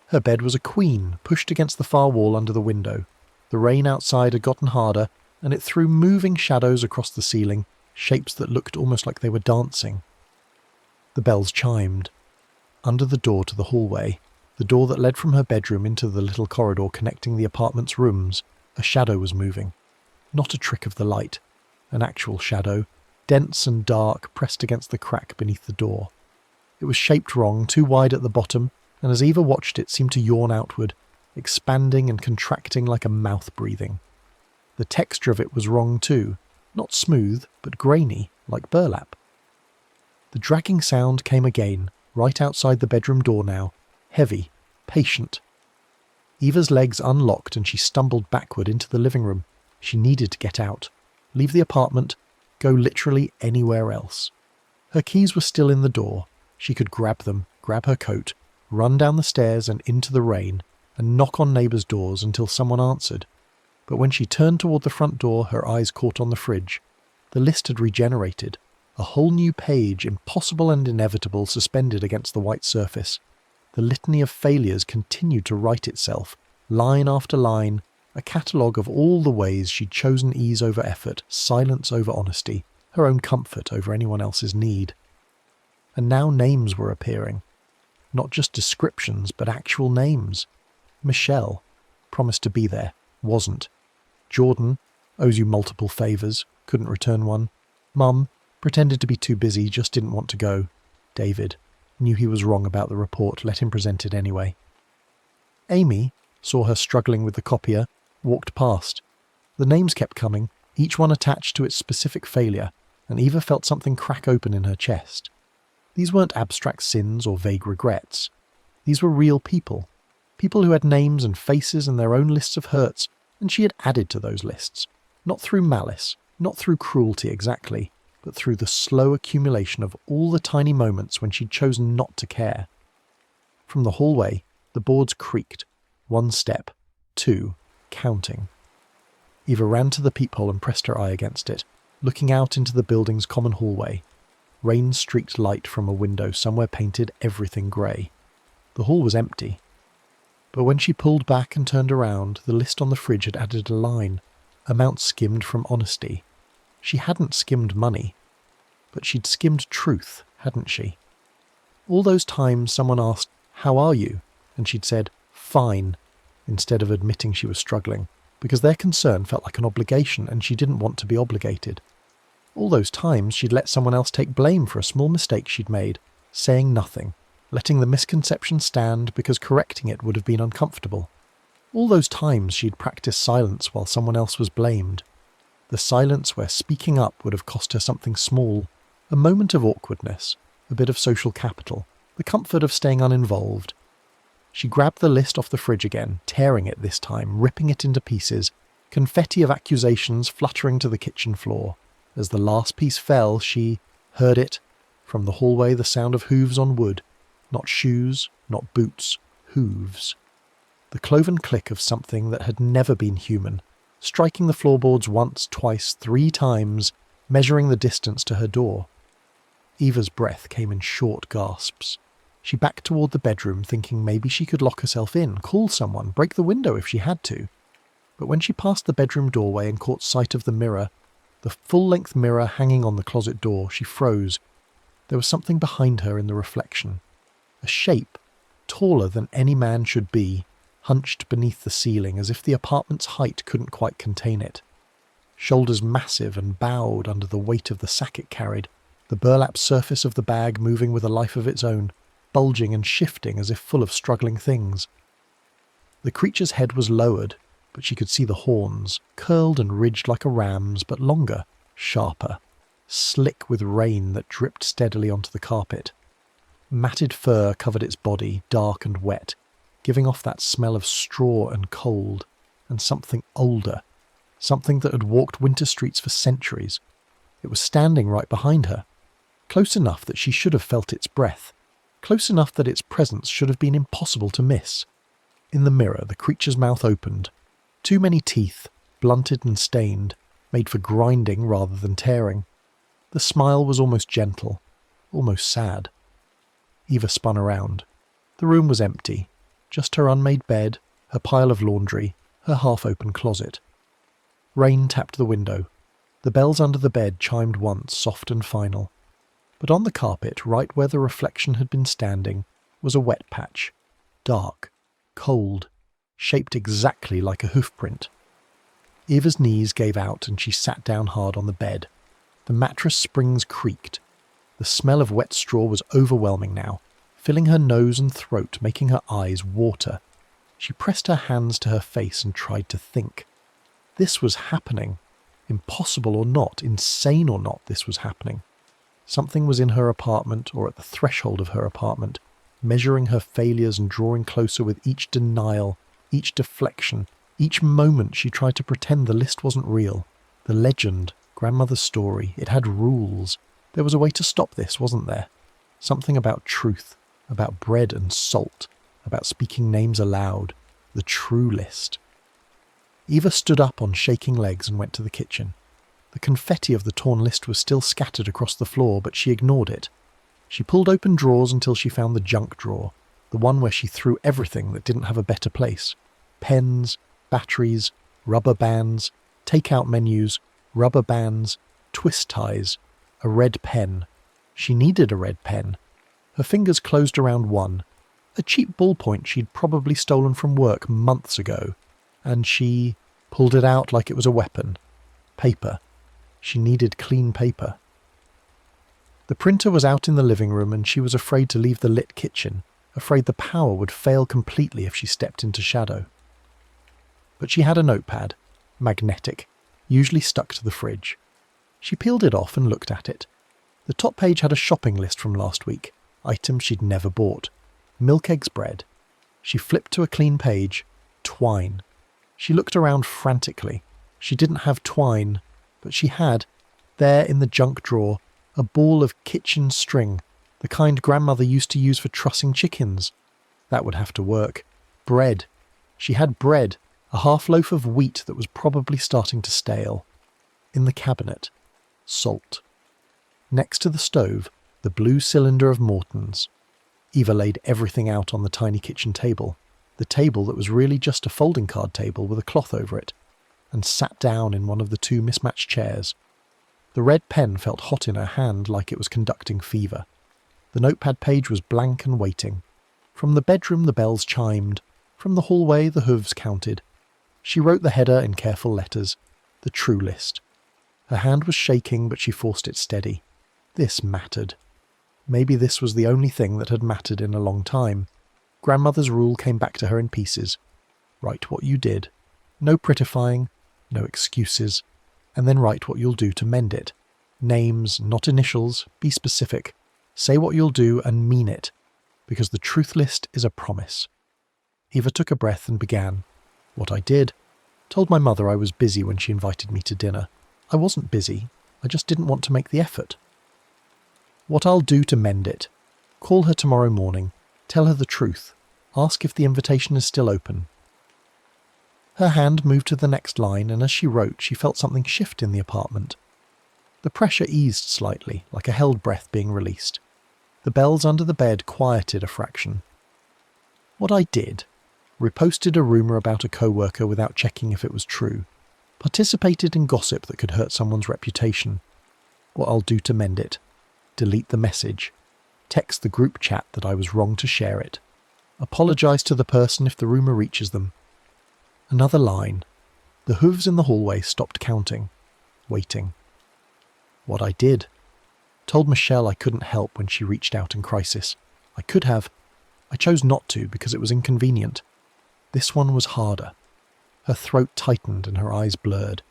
Speaker 1: Her bed was a queen, pushed against the far wall under the window. The rain outside had gotten harder, and it threw moving shadows across the ceiling, shapes that looked almost like they were dancing. The bells chimed. Under the door to the hallway, the door that led from her bedroom into the little corridor connecting the apartment's rooms, a shadow was moving. Not a trick of the light. An actual shadow, dense and dark, pressed against the crack beneath the door. It was shaped wrong, too wide at the bottom, and as Eva watched it seemed to yawn outward, expanding and contracting like a mouth breathing. The texture of it was wrong too, not smooth, but grainy, like burlap. The dragging sound came again, right outside the bedroom door now, heavy, patient. Eva's legs unlocked and she stumbled backward into the living room. She needed to get out, leave the apartment, go literally anywhere else. Her keys were still in the door. She could grab them, grab her coat, run down the stairs and into the rain, and knock on neighbours' doors until someone answered. But when she turned toward the front door, her eyes caught on the fridge. The list had regenerated. A whole new page, impossible and inevitable, suspended against the white surface. The litany of failures continued to write itself, line after line, a catalogue of all the ways she'd chosen ease over effort, silence over honesty, her own comfort over anyone else's need. And now names were appearing. Not just descriptions, but actual names. Michelle, promised to be there, wasn't. Jordan, owes you multiple favours, couldn't return one. Mum, pretended to be too busy, just didn't want to go. David, knew he was wrong about the report, let him present it anyway. Amy, saw her struggling with the copier, walked past. The names kept coming, each one attached to its specific failure, and Eva felt something crack open in her chest. These weren't abstract sins or vague regrets. These were real people. People who had names and faces and their own lists of hurts, and she had added to those lists. Not through malice, not through cruelty exactly, but through the slow accumulation of all the tiny moments when she'd chosen not to care. From the hallway, the boards creaked. 1 step, 2, counting. Eva ran to the peephole and pressed her eye against it, looking out into the building's common hallway. Rain-streaked light from a window somewhere painted everything grey. The hall was empty. But when she pulled back and turned around, the list on the fridge had added a line, amount skimmed from honesty. She hadn't skimmed money, but she'd skimmed truth, hadn't she? All those times someone asked, "How are you?" and she'd said, "Fine," instead of admitting she was struggling, because their concern felt like an obligation and she didn't want to be obligated. All those times she'd let someone else take blame for a small mistake she'd made, saying nothing, letting the misconception stand because correcting it would have been uncomfortable. All those times she'd practiced silence while someone else was blamed. The silence where speaking up would have cost her something small, a moment of awkwardness, a bit of social capital, the comfort of staying uninvolved. She grabbed the list off the fridge again, tearing it this time, ripping it into pieces, confetti of accusations fluttering to the kitchen floor. As the last piece fell, she heard it. From the hallway, the sound of hooves on wood. Not shoes, not boots, hooves. The cloven click of something that had never been human, striking the floorboards once, twice, 3 times, measuring the distance to her door. Eva's breath came in short gasps. She backed toward the bedroom, thinking maybe she could lock herself in, call someone, break the window if she had to. But when she passed the bedroom doorway and caught sight of the mirror, the full-length mirror hanging on the closet door, she froze. There was something behind her in the reflection. A shape, taller than any man should be, hunched beneath the ceiling as if the apartment's height couldn't quite contain it. Shoulders massive and bowed under the weight of the sack it carried, the burlap surface of the bag moving with a life of its own, bulging and shifting as if full of struggling things. The creature's head was lowered, but she could see the horns, curled and ridged like a ram's, but longer, sharper, slick with rain that dripped steadily onto the carpet. Matted fur covered its body, dark and wet, giving off that smell of straw and cold, and something older, something that had walked winter streets for centuries. It was standing right behind her, close enough that she should have felt its breath, close enough that its presence should have been impossible to miss. In the mirror, the creature's mouth opened. Too many teeth, blunted and stained, made for grinding rather than tearing. The smile was almost gentle, almost sad. Eva spun around. The room was empty, just her unmade bed, her pile of laundry, her half-open closet. Rain tapped the window. The bells under the bed chimed once, soft and final. But on the carpet, right where the reflection had been standing, was a wet patch. Dark, cold, shaped exactly like a hoofprint. Eva's knees gave out and she sat down hard on the bed. The mattress springs creaked. The smell of wet straw was overwhelming now, filling her nose and throat, making her eyes water. She pressed her hands to her face and tried to think. This was happening. Impossible or not, insane or not, this was happening. Something was in her apartment, or at the threshold of her apartment, measuring her failures and drawing closer with each denial, each deflection, each moment she tried to pretend the list wasn't real. The legend, grandmother's story, it had rules. There was a way to stop this, wasn't there? Something about truth, about bread and salt, about speaking names aloud, the true list. Eva stood up on shaking legs and went to the kitchen. The confetti of the torn list was still scattered across the floor, but she ignored it. She pulled open drawers until she found the junk drawer, the one where she threw everything that didn't have a better place. Pens, batteries, rubber bands, take-out menus, rubber bands, twist ties, a red pen. She needed a red pen. Her fingers closed around one, a cheap ballpoint she'd probably stolen from work months ago, and she pulled it out like it was a weapon. Paper. She needed clean paper. The printer was out in the living room and she was afraid to leave the lit kitchen, afraid the power would fail completely if she stepped into shadow. But she had a notepad, magnetic, usually stuck to the fridge. She peeled it off and looked at it. The top page had a shopping list from last week, items she'd never bought. Milk, eggs, bread. She flipped to a clean page. Twine. She looked around frantically. She didn't have twine, but she had, there in the junk drawer, a ball of kitchen string, the kind grandmother used to use for trussing chickens. That would have to work. Bread. She had bread, a half loaf of wheat that was probably starting to stale. In the cabinet. Salt. Next to the stove, the blue cylinder of Morton's. Eva laid everything out on the tiny kitchen table, the table that was really just a folding card table with a cloth over it, and sat down in one of the two mismatched chairs. The red pen felt hot in her hand like it was conducting fever. The notepad page was blank and waiting. From the bedroom the bells chimed. From the hallway the hooves counted. She wrote the header in careful letters. The true list. Her hand was shaking, but she forced it steady. This mattered. Maybe this was the only thing that had mattered in a long time. Grandmother's rule came back to her in pieces. Write what you did. No prettifying, no excuses. And then write what you'll do to mend it. Names, not initials, be specific. Say what you'll do and mean it, because the truth list is a promise. Eva took a breath and began. What I did. Told my mother I was busy when she invited me to dinner. I wasn't busy. I just didn't want to make the effort. What I'll do to mend it. Call her tomorrow morning. Tell her the truth. Ask if the invitation is still open. Her hand moved to the next line, and as she wrote, she felt something shift in the apartment. The pressure eased slightly, like a held breath being released. The bells under the bed quieted a fraction. What I did. Reposted a rumour about a co-worker without checking if it was true. Participated in gossip that could hurt someone's reputation. What I'll do to mend it. Delete the message. Text the group chat that I was wrong to share it. Apologise to the person if the rumour reaches them. Another line. The hooves in the hallway stopped counting. Waiting. What I did. Told Michelle I couldn't help when she reached out in crisis. I could have. I chose not to because it was inconvenient. This one was harder. Her throat tightened and her eyes blurred.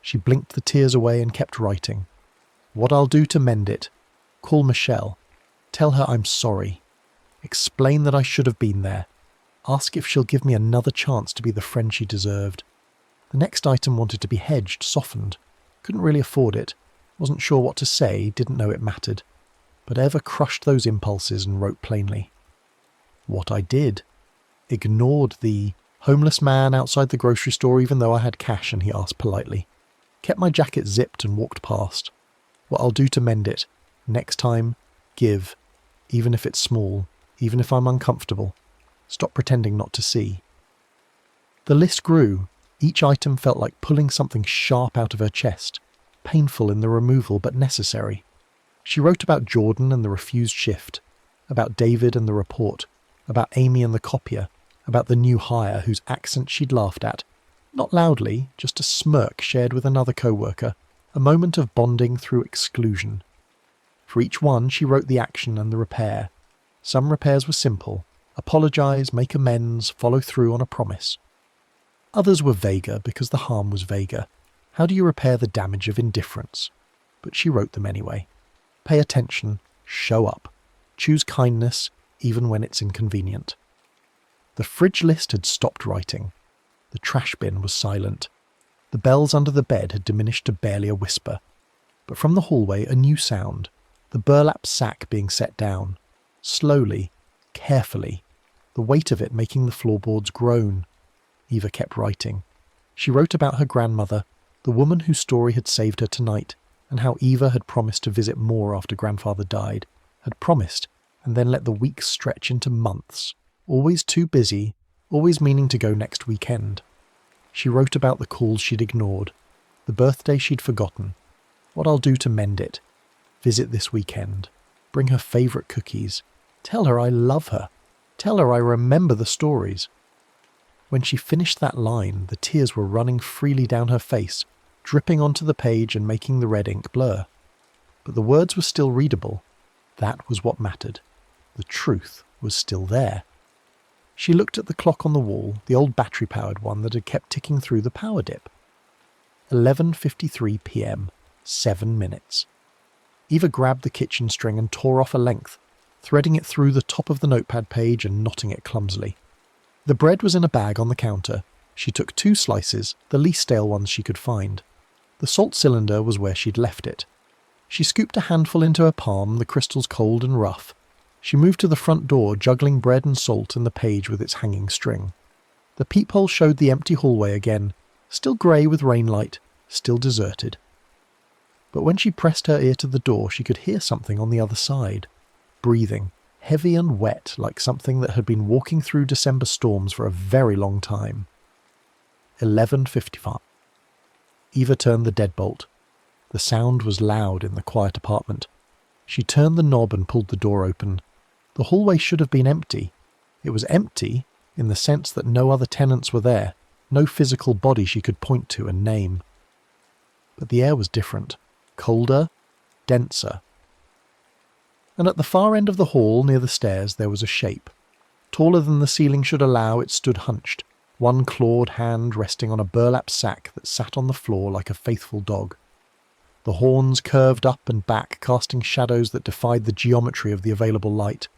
Speaker 1: She blinked the tears away and kept writing. What I'll do to mend it. Call Michelle. Tell her I'm sorry. Explain that I should have been there. Ask if she'll give me another chance to be the friend she deserved. The next item wanted to be hedged, softened. Couldn't really afford it. Wasn't sure what to say, didn't know it mattered. But Eva crushed those impulses and wrote plainly. What I did. Ignored the homeless man outside the grocery store even though I had cash and he asked politely. Kept my jacket zipped and walked past. What I'll do to mend it. Next time, give. Even if it's small. Even if I'm uncomfortable. Stop pretending not to see. The list grew. Each item felt like pulling something sharp out of her chest. Painful in the removal, but necessary. She wrote about Jordan and the refused shift. About David and the report. About Amy and the copier. About the new hire whose accent she'd laughed at. Not loudly, just a smirk shared with another co-worker. A moment of bonding through exclusion. For each one, she wrote the action and the repair. Some repairs were simple. Apologise, make amends, follow through on a promise. Others were vaguer because the harm was vaguer. How do you repair the damage of indifference? But she wrote them anyway. Pay attention, show up. Choose kindness, even when it's inconvenient. The fridge list had stopped writing. The trash bin was silent. The bells under the bed had diminished to barely a whisper. But from the hallway, a new sound. The burlap sack being set down. Slowly, carefully. The weight of it making the floorboards groan. Eva kept writing. She wrote about her grandmother, the woman whose story had saved her tonight, and how Eva had promised to visit more after grandfather died. Had promised, and then let the weeks stretch into months. Always too busy, always meaning to go next weekend. She wrote about the calls she'd ignored, the birthday she'd forgotten, what I'll do to mend it, visit this weekend, bring her favourite cookies, tell her I love her, tell her I remember the stories. When she finished that line, the tears were running freely down her face, dripping onto the page and making the red ink blur. But the words were still readable. That was what mattered. The truth was still there. She looked at the clock on the wall, the old battery-powered one that had kept ticking through the power dip. 11:53 p.m. 7 minutes. Eva grabbed the kitchen string and tore off a length, threading it through the top of the notepad page and knotting it clumsily. The bread was in a bag on the counter. She took 2 slices, the least stale ones she could find. The salt cylinder was where she'd left it. She scooped a handful into her palm, the crystals cold and rough. She moved to the front door, juggling bread and salt and the page with its hanging string. The peephole showed the empty hallway again, still grey with rainlight, still deserted. But when she pressed her ear to the door, she could hear something on the other side. Breathing, heavy and wet like something that had been walking through December storms for a very long time. 11:55. Eva turned the deadbolt. The sound was loud in the quiet apartment. She turned the knob and pulled the door open. The hallway should have been empty. It was empty in the sense that no other tenants were there, no physical body she could point to and name. But the air was different, colder, denser. And at the far end of the hall, near the stairs, there was a shape. Taller than the ceiling should allow, it stood hunched, one clawed hand resting on a burlap sack that sat on the floor like a faithful dog. The horns curved up and back, casting shadows that defied the geometry of the available light.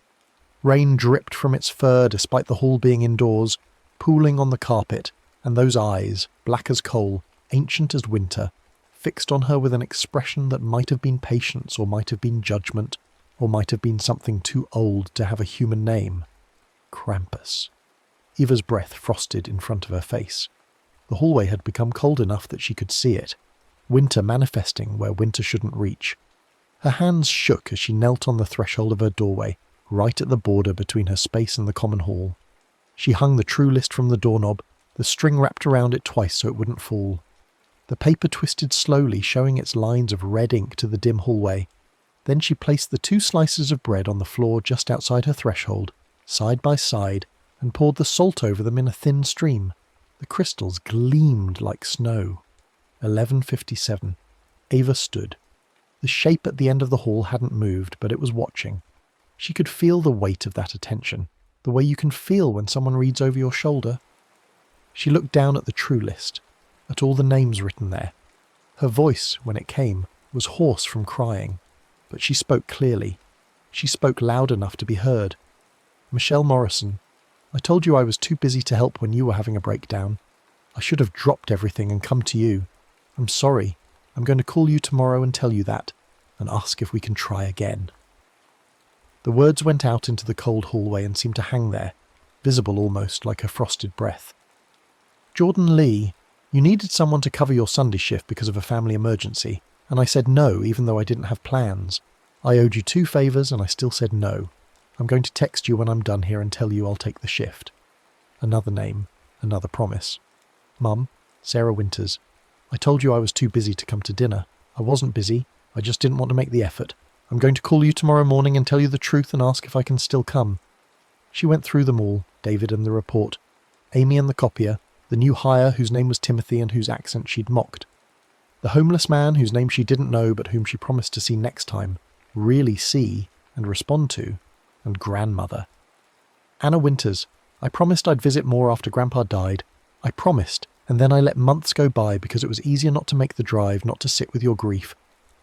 Speaker 1: Rain dripped from its fur despite the hall being indoors, pooling on the carpet, and those eyes, black as coal, ancient as winter, fixed on her with an expression that might have been patience or might have been judgment, or might have been something too old to have a human name. Krampus. Eva's breath frosted in front of her face. The hallway had become cold enough that she could see it, winter manifesting where winter shouldn't reach. Her hands shook as she knelt on the threshold of her doorway, right at the border between her space and the common hall. She hung the true list from the doorknob, the string wrapped around it twice so it wouldn't fall. The paper twisted slowly, showing its lines of red ink to the dim hallway. Then she placed the 2 slices of bread on the floor just outside her threshold, side by side, and poured the salt over them in a thin stream. The crystals gleamed like snow. 11:57. Eva stood. The shape at the end of the hall hadn't moved, but it was watching. She could feel the weight of that attention, the way you can feel when someone reads over your shoulder. She looked down at the true list, at all the names written there. Her voice, when it came, was hoarse from crying, but she spoke clearly. She spoke loud enough to be heard. "Michelle Morrison, I told you I was too busy to help when you were having a breakdown. I should have dropped everything and come to you. I'm sorry. I'm going to call you tomorrow and tell you that, and ask if we can try again." The words went out into the cold hallway and seemed to hang there, visible almost like her frosted breath. "Jordan Lee, you needed someone to cover your Sunday shift because of a family emergency, and I said no even though I didn't have plans. I owed you 2 favours and I still said no. I'm going to text you when I'm done here and tell you I'll take the shift." Another name, another promise. "Mum, Sarah Winters. I told you I was too busy to come to dinner. I wasn't busy, I just didn't want to make the effort. I'm going to call you tomorrow morning and tell you the truth and ask if I can still come." She went through them all, David and the report, Amy and the copier, the new hire whose name was Timothy and whose accent she'd mocked, the homeless man whose name she didn't know but whom she promised to see next time, really see and respond to, and grandmother. "Anna Winters, I promised I'd visit more after Grandpa died. I promised, and then I let months go by because it was easier not to make the drive, not to sit with your grief.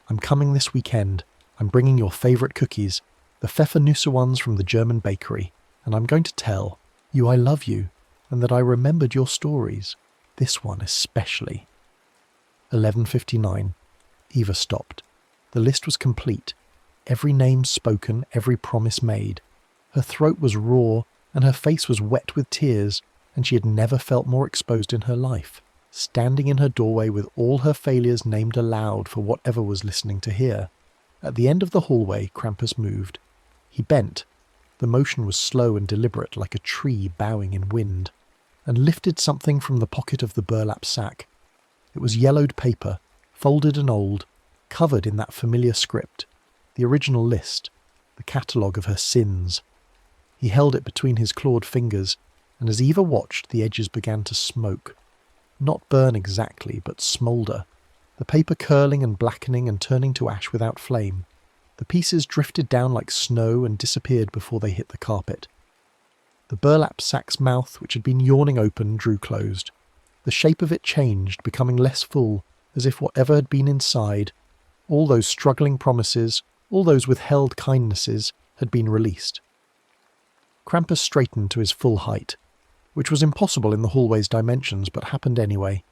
Speaker 1: I'm coming this weekend. I'm bringing your favourite cookies, the Pfeffernusse ones from the German bakery, and I'm going to tell you I love you, and that I remembered your stories, this one especially." 11:59. Eva stopped. The list was complete. Every name spoken, every promise made. Her throat was raw, and her face was wet with tears, and she had never felt more exposed in her life, standing in her doorway with all her failures named aloud for whatever was listening to hear. At the end of the hallway, Krampus moved. He bent. The motion was slow and deliberate, like a tree bowing in wind, and lifted something from the pocket of the burlap sack. It was yellowed paper, folded and old, covered in that familiar script, the original list, the catalogue of her sins. He held it between his clawed fingers, and as Eva watched, the edges began to smoke. Not burn exactly, but smoulder, the paper curling and blackening and turning to ash without flame. The pieces drifted down like snow and disappeared before they hit the carpet. The burlap sack's mouth, which had been yawning open, drew closed. The shape of it changed, becoming less full, as if whatever had been inside, all those struggling promises, all those withheld kindnesses, had been released. Krampus straightened to his full height, which was impossible in the hallway's dimensions, but happened anyway.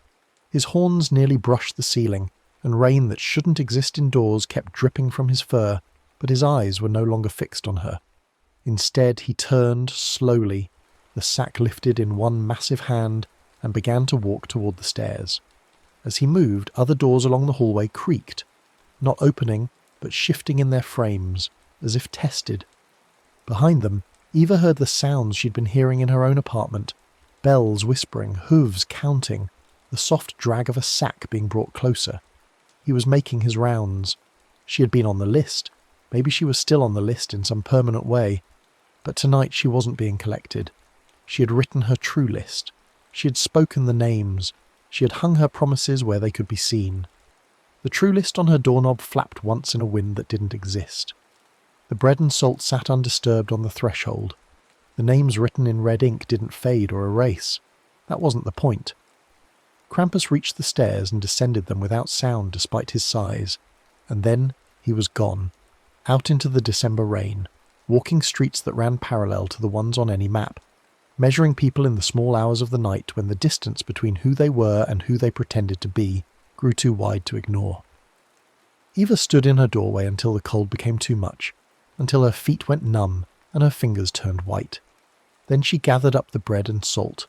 Speaker 1: His horns nearly brushed the ceiling, and rain that shouldn't exist indoors kept dripping from his fur, but his eyes were no longer fixed on her. Instead, he turned slowly, the sack lifted in one massive hand, and began to walk toward the stairs. As he moved, other doors along the hallway creaked, not opening, but shifting in their frames, as if tested. Behind them, Eva heard the sounds she'd been hearing in her own apartment, bells whispering, hooves counting, the soft drag of a sack being brought closer. He was making his rounds. She had been on the list. Maybe she was still on the list in some permanent way. But tonight she wasn't being collected. She had written her true list. She had spoken the names. She had hung her promises where they could be seen. The true list on her doorknob flapped once in a wind that didn't exist. The bread and salt sat undisturbed on the threshold. The names written in red ink didn't fade or erase. That wasn't the point. Krampus reached the stairs and descended them without sound despite his size, and then he was gone, out into the December rain, walking streets that ran parallel to the ones on any map, measuring people in the small hours of the night when the distance between who they were and who they pretended to be grew too wide to ignore. Eva stood in her doorway until the cold became too much, until her feet went numb and her fingers turned white. Then she gathered up the bread and salt,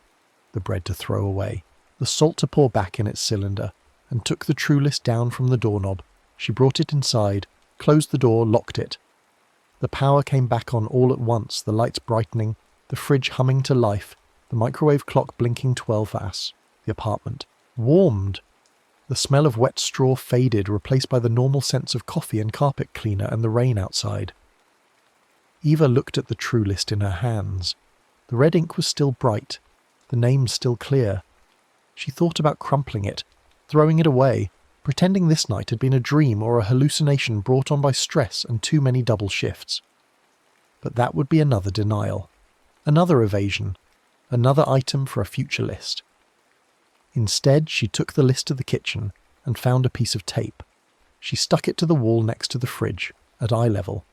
Speaker 1: the bread to throw away, the salt to pour back in its cylinder, and took the true list down from the doorknob. She brought it inside, closed the door, locked it. The power came back on all at once, the lights brightening, the fridge humming to life, the microwave clock blinking 12 as. The apartment warmed. The smell of wet straw faded, replaced by the normal sense of coffee and carpet cleaner and the rain outside. Eva looked at the true list in her hands. The red ink was still bright, the names still clear. She thought about crumpling it, throwing it away, pretending this night had been a dream or a hallucination brought on by stress and too many double shifts. But that would be another denial, another evasion, another item for a future list. Instead, she took the list to the kitchen and found a piece of tape. She stuck it to the wall next to the fridge, at eye level.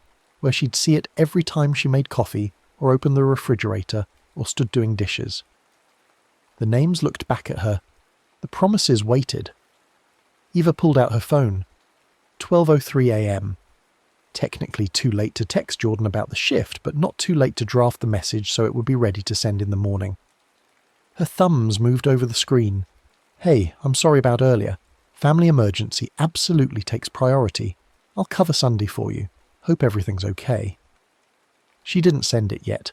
Speaker 1: where she'd see it every time she made coffee or opened the refrigerator or stood doing dishes. The names looked back at her. The promises waited. Eva pulled out her phone. 12:03 a.m. Technically too late to text Jordan about the shift, but not too late to draft the message so it would be ready to send in the morning. Her thumbs moved over the screen. "Hey, I'm sorry about earlier. Family emergency absolutely takes priority. I'll cover Sunday for you. Hope everything's okay." She didn't send it yet.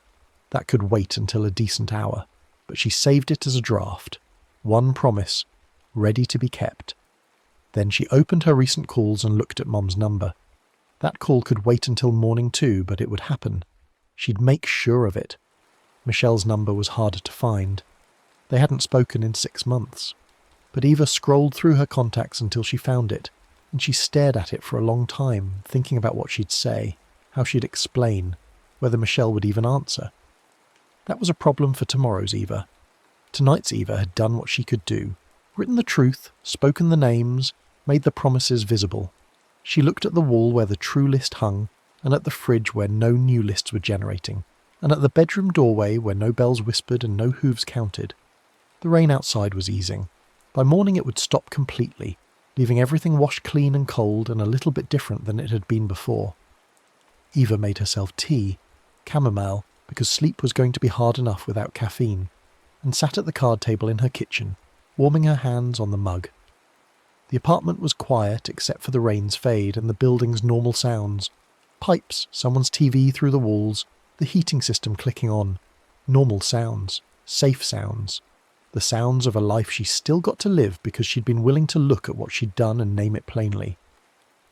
Speaker 1: That could wait until a decent hour, but she saved it as a draft. One promise, ready to be kept. Then she opened her recent calls and looked at Mom's number. That call could wait until morning too, but it would happen. She'd make sure of it. Michelle's number was harder to find. They hadn't spoken in 6 months. But Eva scrolled through her contacts until she found it, and she stared at it for a long time, thinking about what she'd say, how she'd explain, whether Michelle would even answer. That was a problem for tomorrow's Eva. Tonight's Eva had done what she could do, written the truth, spoken the names, made the promises visible. She looked at the wall where the true list hung, and at the fridge where no new lists were generating, and at the bedroom doorway where no bells whispered and no hooves counted. The rain outside was easing. By morning it would stop completely, leaving everything washed clean and cold and a little bit different than it had been before. Eva made herself tea, chamomile, because sleep was going to be hard enough without caffeine, and sat at the card table in her kitchen, warming her hands on the mug. The apartment was quiet except for the rain's fade and the building's normal sounds. Pipes, someone's TV through the walls, the heating system clicking on. Normal sounds, safe sounds. The sounds of a life she still got to live because she'd been willing to look at what she'd done and name it plainly.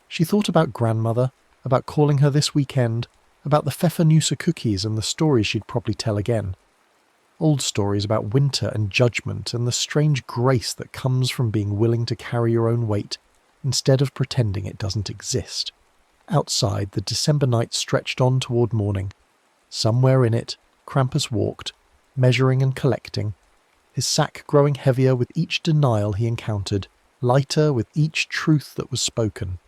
Speaker 1: She thought about grandmother, about calling her this weekend, about the Pfeffernusse cookies and the stories she'd probably tell again. Old stories about winter and judgment and the strange grace that comes from being willing to carry your own weight instead of pretending it doesn't exist. Outside, the December night stretched on toward morning. Somewhere in it, Krampus walked, measuring and collecting, his sack growing heavier with each denial he encountered, lighter with each truth that was spoken.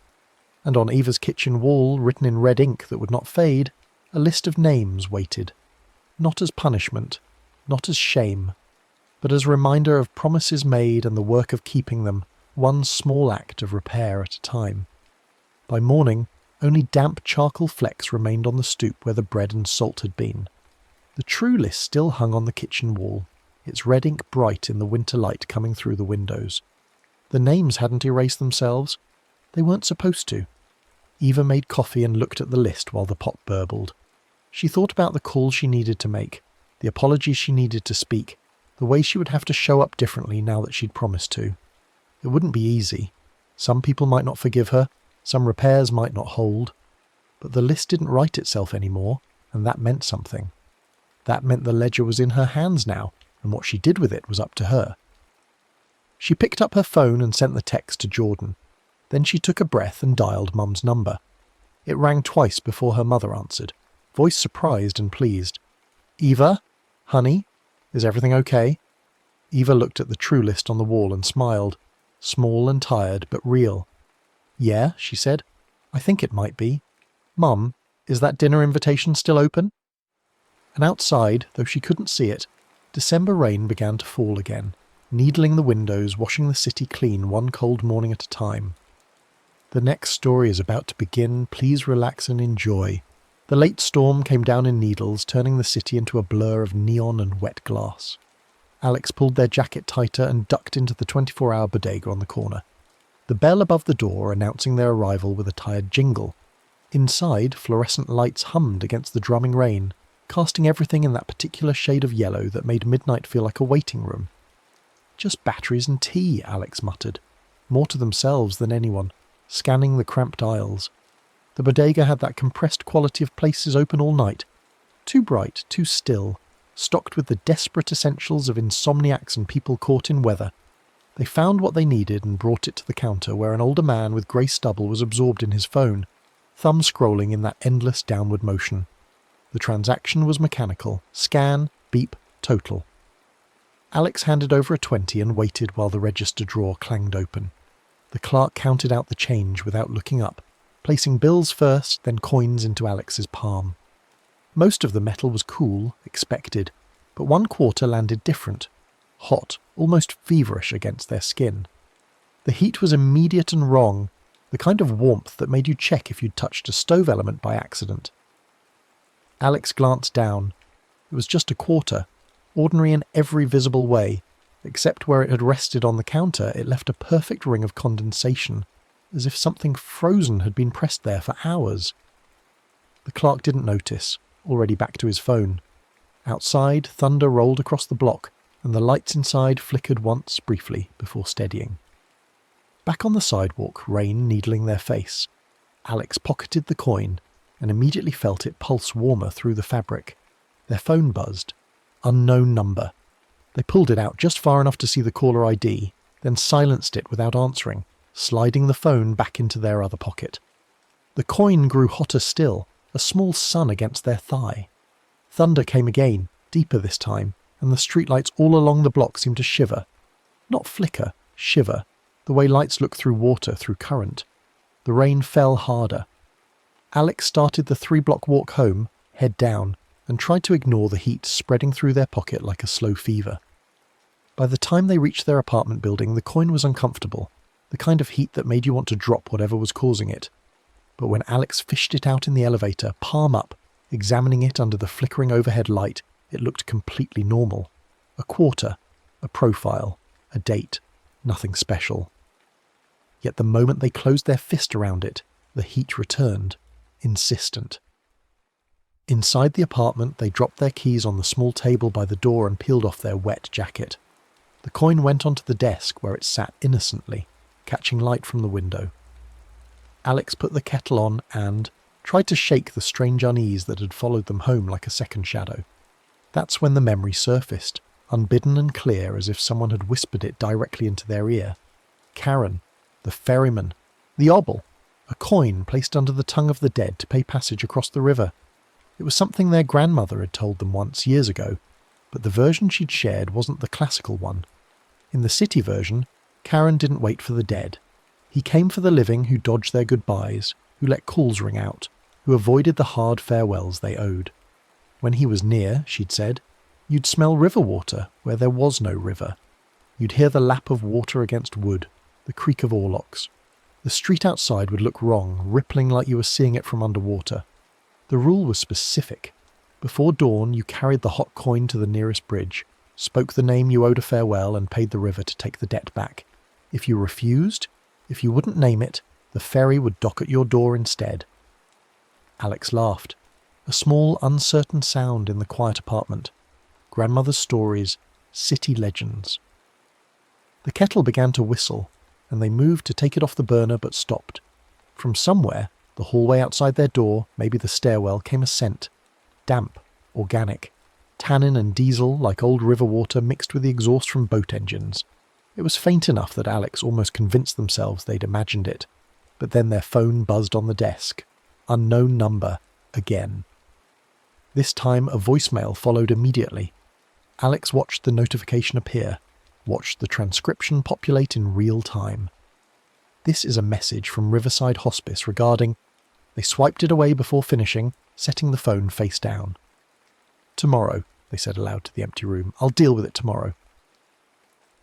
Speaker 1: And on Eva's kitchen wall, written in red ink that would not fade, a list of names waited. Not as punishment, not as shame, but as a reminder of promises made and the work of keeping them, one small act of repair at a time. By morning, only damp charcoal flecks remained on the stoop where the bread and salt had been. The true list still hung on the kitchen wall, its red ink bright in the winter light coming through the windows. The names hadn't erased themselves. They weren't supposed to. Eva made coffee and looked at the list while the pot burbled. She thought about the call she needed to make, the apologies she needed to speak, the way she would have to show up differently now that she'd promised to. It wouldn't be easy. Some people might not forgive her, some repairs might not hold. But the list didn't write itself anymore, and that meant something. That meant the ledger was in her hands now, and what she did with it was up to her. She picked up her phone and sent the text to Jordan. Then she took a breath and dialed Mum's number. It rang twice before her mother answered, voice surprised and pleased. "Eva? Honey? Is everything okay?" Eva looked at the true list on the wall and smiled, small and tired, but real. "Yeah," she said. "I think it might be. Mum, is that dinner invitation still open?" And outside, though she couldn't see it, December rain began to fall again, needling the windows, washing the city clean one cold morning at a time. The next story is about to begin. Please relax and enjoy. The late storm came down in needles, turning the city into a blur of neon and wet glass. Alex pulled their jacket tighter and ducked into the 24-hour bodega on the corner. The bell above the door announcing their arrival with a tired jingle. Inside, fluorescent lights hummed against the drumming rain, casting everything in that particular shade of yellow that made midnight feel like a waiting room. "Just batteries and tea," Alex muttered, more to themselves than anyone, scanning the cramped aisles. The bodega had that compressed quality of places open all night. Too bright, too still, stocked with the desperate essentials of insomniacs and people caught in weather. They found what they needed and brought it to the counter where an older man with grey stubble was absorbed in his phone, thumb scrolling in that endless downward motion. The transaction was mechanical. Scan, beep, total. Alex handed over a 20 and waited while the register drawer clanged open. The clerk counted out the change without looking up, placing bills first, then coins into Alex's palm. Most of the metal was cool, expected, but one quarter landed different, hot, almost feverish against their skin. The heat was immediate and wrong, the kind of warmth that made you check if you'd touched a stove element by accident. Alex glanced down. It was just a quarter, ordinary in every visible way, except where it had rested on the counter it left a perfect ring of condensation, as if something frozen had been pressed there for hours. The clerk didn't notice, already back to his phone. Outside, thunder rolled across the block, and the lights inside flickered once briefly before steadying. Back on the sidewalk, rain needling their face. Alex pocketed the coin and immediately felt it pulse warmer through the fabric. Their phone buzzed. Unknown number. They pulled it out just far enough to see the caller ID, then silenced it without answering, sliding the phone back into their other pocket. The coin grew hotter still, a small sun against their thigh. Thunder came again, deeper this time, and the streetlights all along the block seemed to shiver. Not flicker, shiver, the way lights look through water through current. The rain fell harder. Alex started the 3-block walk home, head down, and tried to ignore the heat spreading through their pocket like a slow fever. By the time they reached their apartment building, the coin was uncomfortable, the kind of heat that made you want to drop whatever was causing it. But when Alex fished it out in the elevator, palm up, examining it under the flickering overhead light, it looked completely normal. A quarter, a profile, a date, nothing special. Yet the moment they closed their fist around it, the heat returned, insistent. Inside the apartment, they dropped their keys on the small table by the door and peeled off their wet jacket. The coin went onto the desk where it sat innocently, catching light from the window. Alex put the kettle on and tried to shake the strange unease that had followed them home like a second shadow. That's when the memory surfaced, unbidden and clear as if someone had whispered it directly into their ear. Karen, the ferryman, the obol, a coin placed under the tongue of the dead to pay passage across the river. It was something their grandmother had told them once, years ago, but the version she'd shared wasn't the classical one. In the city version, Karen didn't wait for the dead. He came for the living who dodged their goodbyes, who let calls ring out, who avoided the hard farewells they owed. When he was near, she'd said, you'd smell river water where there was no river. You'd hear the lap of water against wood, the creak of oarlocks. The street outside would look wrong, rippling like you were seeing it from underwater. The rule was specific. Before dawn, you carried the hot coin to the nearest bridge, spoke the name you owed a farewell and paid the river to take the debt back. If you refused, if you wouldn't name it, the ferry would dock at your door instead. Alex laughed. A small, uncertain sound in the quiet apartment. Grandmother's stories, city legends. The kettle began to whistle, and they moved to take it off the burner but stopped. From somewhere, the hallway outside their door, maybe the stairwell, came a scent. Damp, organic, tannin and diesel like old river water mixed with the exhaust from boat engines. It was faint enough that Alex almost convinced themselves they'd imagined it. But then their phone buzzed on the desk. Unknown number, again. This time a voicemail followed immediately. Alex watched the notification appear, watched the transcription populate in real time. This is a message from Riverside Hospice regarding... They swiped it away before finishing, setting the phone face down. Tomorrow, they said aloud to the empty room. I'll deal with it tomorrow.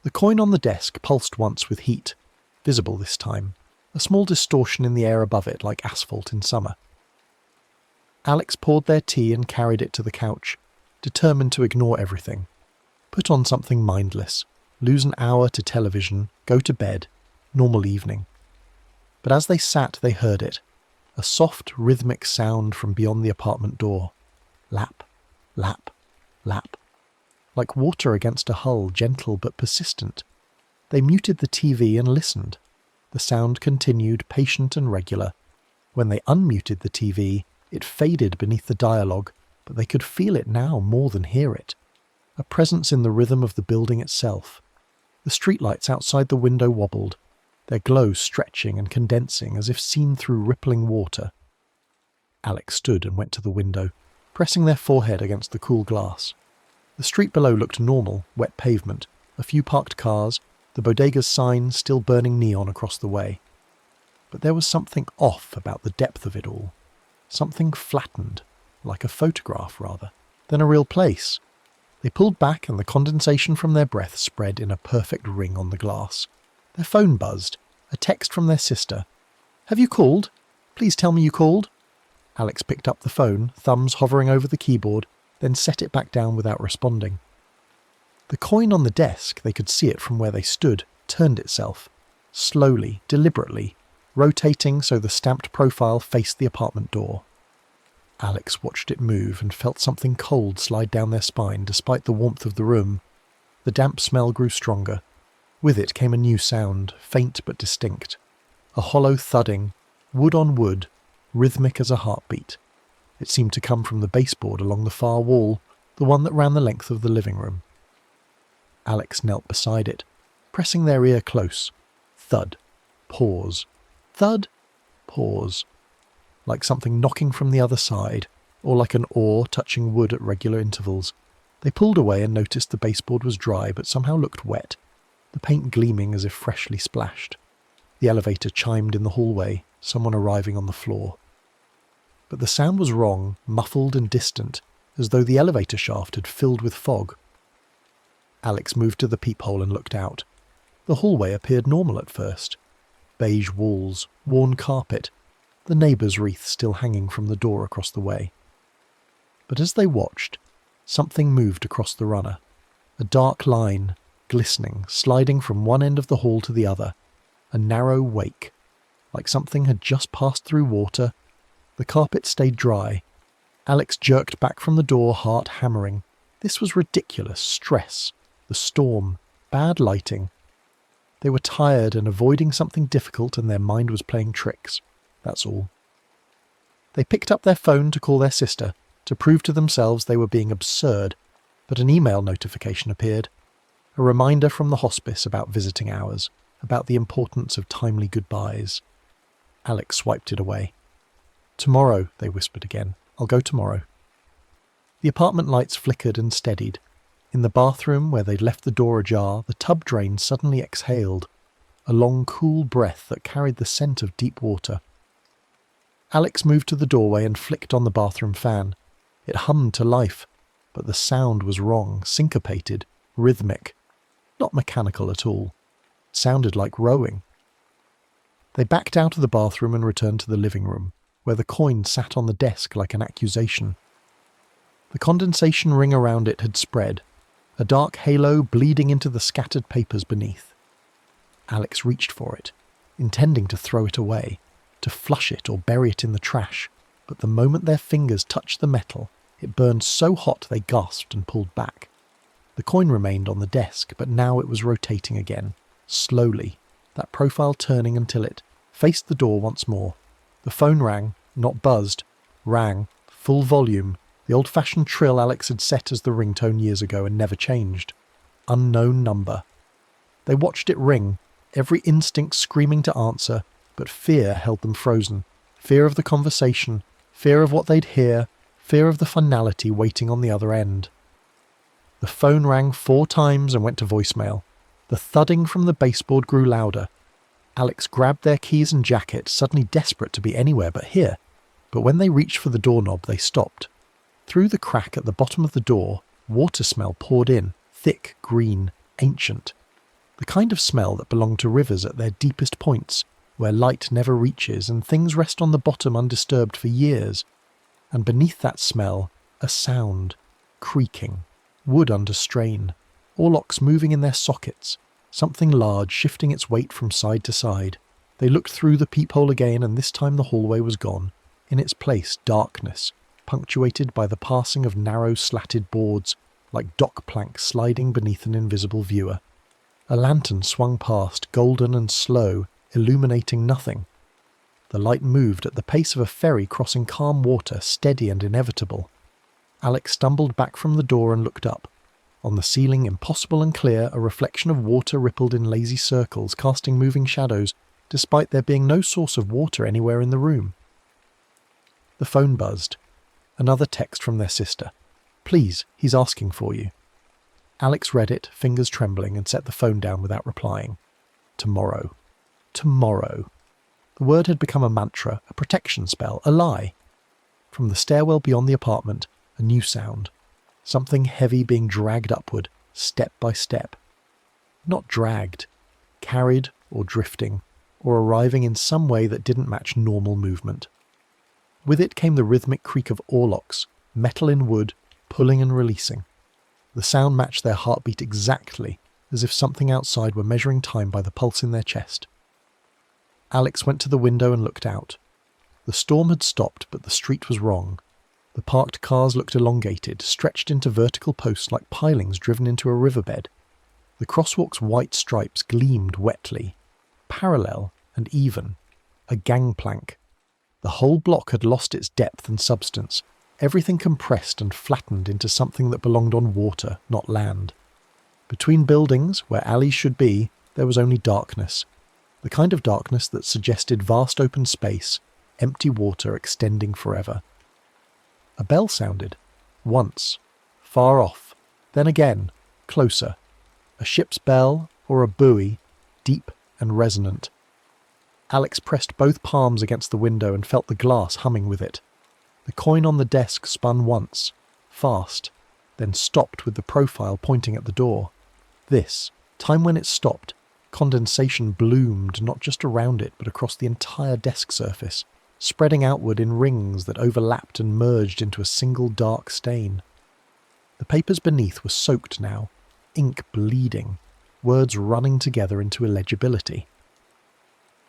Speaker 1: The coin on the desk pulsed once with heat, visible this time, a small distortion in the air above it like asphalt in summer. Alex poured their tea and carried it to the couch, determined to ignore everything. Put on something mindless, lose an hour to television, go to bed, normal evening. But as they sat, they heard it. A soft, rhythmic sound from beyond the apartment door. Lap, lap, lap. Like water against a hull, gentle but persistent. They muted the TV and listened. The sound continued, patient and regular. When they unmuted the TV, it faded beneath the dialogue, but they could feel it now more than hear it. A presence in the rhythm of the building itself. The streetlights outside the window wobbled, their glow stretching and condensing as if seen through rippling water. Alex stood and went to the window, pressing their forehead against the cool glass. The street below looked normal, wet pavement, a few parked cars, the bodega's sign still burning neon across the way. But there was something off about the depth of it all. Something flattened, like a photograph rather, than a real place. They pulled back and the condensation from their breath spread in a perfect ring on the glass. Their phone buzzed. A text from their sister. "Have you called? Please tell me you called." Alex picked up the phone, thumbs hovering over the keyboard, then set it back down without responding. The coin on the desk, they could see it from where they stood, turned itself. Slowly, deliberately, rotating so the stamped profile faced the apartment door. Alex watched it move and felt something cold slide down their spine despite the warmth of the room. The damp smell grew stronger. With it came a new sound, faint but distinct. A hollow thudding, wood on wood, rhythmic as a heartbeat. It seemed to come from the baseboard along the far wall, the one that ran the length of the living room. Alex knelt beside it, pressing their ear close. Thud. Pause. Thud. Pause. Like something knocking from the other side, or like an oar touching wood at regular intervals. They pulled away and noticed the baseboard was dry but somehow looked wet, the paint gleaming as if freshly splashed. The elevator chimed in the hallway, someone arriving on the floor. But the sound was wrong, muffled and distant, as though the elevator shaft had filled with fog. Alex moved to the peephole and looked out. The hallway appeared normal at first. Beige walls, worn carpet, the neighbour's wreath still hanging from the door across the way. But as they watched, something moved across the runner. A dark line, glistening, sliding from one end of the hall to the other. A narrow wake, like something had just passed through water. The carpet stayed dry. Alex jerked back from the door, heart hammering. This was ridiculous. Stress. The storm. Bad lighting. They were tired and avoiding something difficult, and their mind was playing tricks. That's all. They picked up their phone to call their sister, to prove to themselves they were being absurd, but an email notification appeared. A reminder from the hospice about visiting hours, about the importance of timely goodbyes. Alex swiped it away. "Tomorrow," they whispered again. "I'll go tomorrow." The apartment lights flickered and steadied. In the bathroom, where they'd left the door ajar, the tub drain suddenly exhaled, a long, cool breath that carried the scent of deep water. Alex moved to the doorway and flicked on the bathroom fan. It hummed to life, but the sound was wrong, syncopated, rhythmic. Not mechanical at all. It sounded like rowing. They backed out of the bathroom and returned to the living room, where the coin sat on the desk like an accusation. The condensation ring around it had spread, a dark halo bleeding into the scattered papers beneath. Alex reached for it, intending to throw it away, to flush it or bury it in the trash, but the moment their fingers touched the metal, it burned so hot they gasped and pulled back. The coin remained on the desk, but now it was rotating again, slowly, that profile turning until it faced the door once more. The phone rang, not buzzed, rang, full volume, the old-fashioned trill Alex had set as the ringtone years ago and never changed. Unknown number. They watched it ring, every instinct screaming to answer, but fear held them frozen. Fear of the conversation, fear of what they'd hear, fear of the finality waiting on the other end. The phone rang 4 times and went to voicemail. The thudding from the baseboard grew louder. Alex grabbed their keys and jacket, suddenly desperate to be anywhere but here. But when they reached for the doorknob, they stopped. Through the crack at the bottom of the door, water smell poured in, thick, green, ancient. The kind of smell that belonged to rivers at their deepest points, where light never reaches and things rest on the bottom undisturbed for years. And beneath that smell, a sound, creaking, wood under strain, oarlocks moving in their sockets, something large shifting its weight from side to side. They looked through the peephole again, and this time the hallway was gone. In its place, darkness, punctuated by the passing of narrow slatted boards, like dock planks sliding beneath an invisible viewer. A lantern swung past, golden and slow, illuminating nothing. The light moved at the pace of a ferry crossing calm water, steady and inevitable. Alex stumbled back from the door and looked up. On the ceiling, impossible and clear, a reflection of water rippled in lazy circles, casting moving shadows, despite there being no source of water anywhere in the room. The phone buzzed. Another text from their sister. "Please, he's asking for you." Alex read it, fingers trembling, and set the phone down without replying. Tomorrow. Tomorrow. The word had become a mantra, a protection spell, a lie. From the stairwell beyond the apartment, a new sound. Something heavy being dragged upward, step by step. Not dragged, carried or drifting, or arriving in some way that didn't match normal movement. With it came the rhythmic creak of oarlocks, metal in wood, pulling and releasing. The sound matched their heartbeat exactly, as if something outside were measuring time by the pulse in their chest. Alex went to the window and looked out. The storm had stopped, but the street was wrong. The parked cars looked elongated, stretched into vertical posts like pilings driven into a riverbed. The crosswalk's white stripes gleamed wetly, parallel and even, a gangplank. The whole block had lost its depth and substance, everything compressed and flattened into something that belonged on water, not land. Between buildings, where alleys should be, there was only darkness, the kind of darkness that suggested vast open space, empty water extending forever. A bell sounded, once, far off, then again, closer. A ship's bell or a buoy, deep and resonant. Alex pressed both palms against the window and felt the glass humming with it. The coin on the desk spun once, fast, then stopped with the profile pointing at the door. This, time when it stopped, condensation bloomed not just around it but across the entire desk surface, spreading outward in rings that overlapped and merged into a single dark stain. The papers beneath were soaked now, ink bleeding, words running together into illegibility.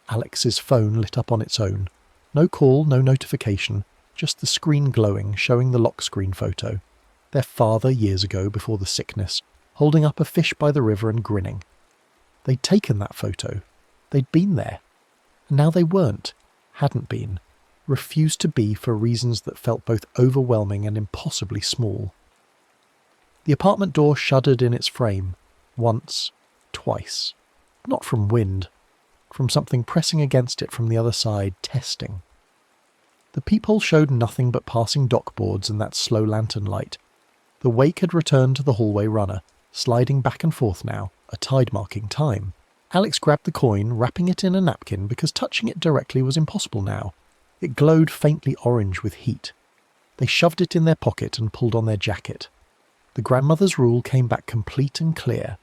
Speaker 1: Alex's phone lit up on its own. No call, no notification, just the screen glowing, showing the lock screen photo. Their father, years ago, before the sickness, holding up a fish by the river and grinning. They'd taken that photo. They'd been there. And now they weren't, hadn't been, refused to be for reasons that felt both overwhelming and impossibly small. The apartment door shuddered in its frame, once, twice. Not from wind, from something pressing against it from the other side, testing. The peephole showed nothing but passing dockboards and that slow lantern light. The wake had returned to the hallway runner, sliding back and forth now, a tide marking time. Alex grabbed the coin, wrapping it in a napkin because touching it directly was impossible now. It glowed faintly orange with heat. They shoved it in their pocket and pulled on their jacket. The grandmother's rule came back complete and clear.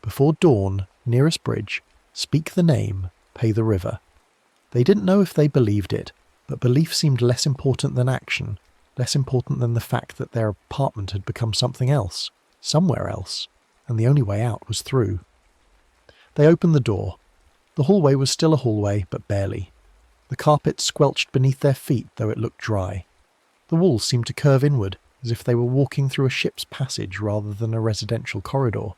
Speaker 1: Before dawn, nearest bridge, speak the name, pay the river. They didn't know if they believed it, but belief seemed less important than action, less important than the fact that their apartment had become something else, somewhere else, and the only way out was through. They opened the door. The hallway was still a hallway, but barely. The carpet squelched beneath their feet, though it looked dry. The walls seemed to curve inward, as if they were walking through a ship's passage rather than a residential corridor.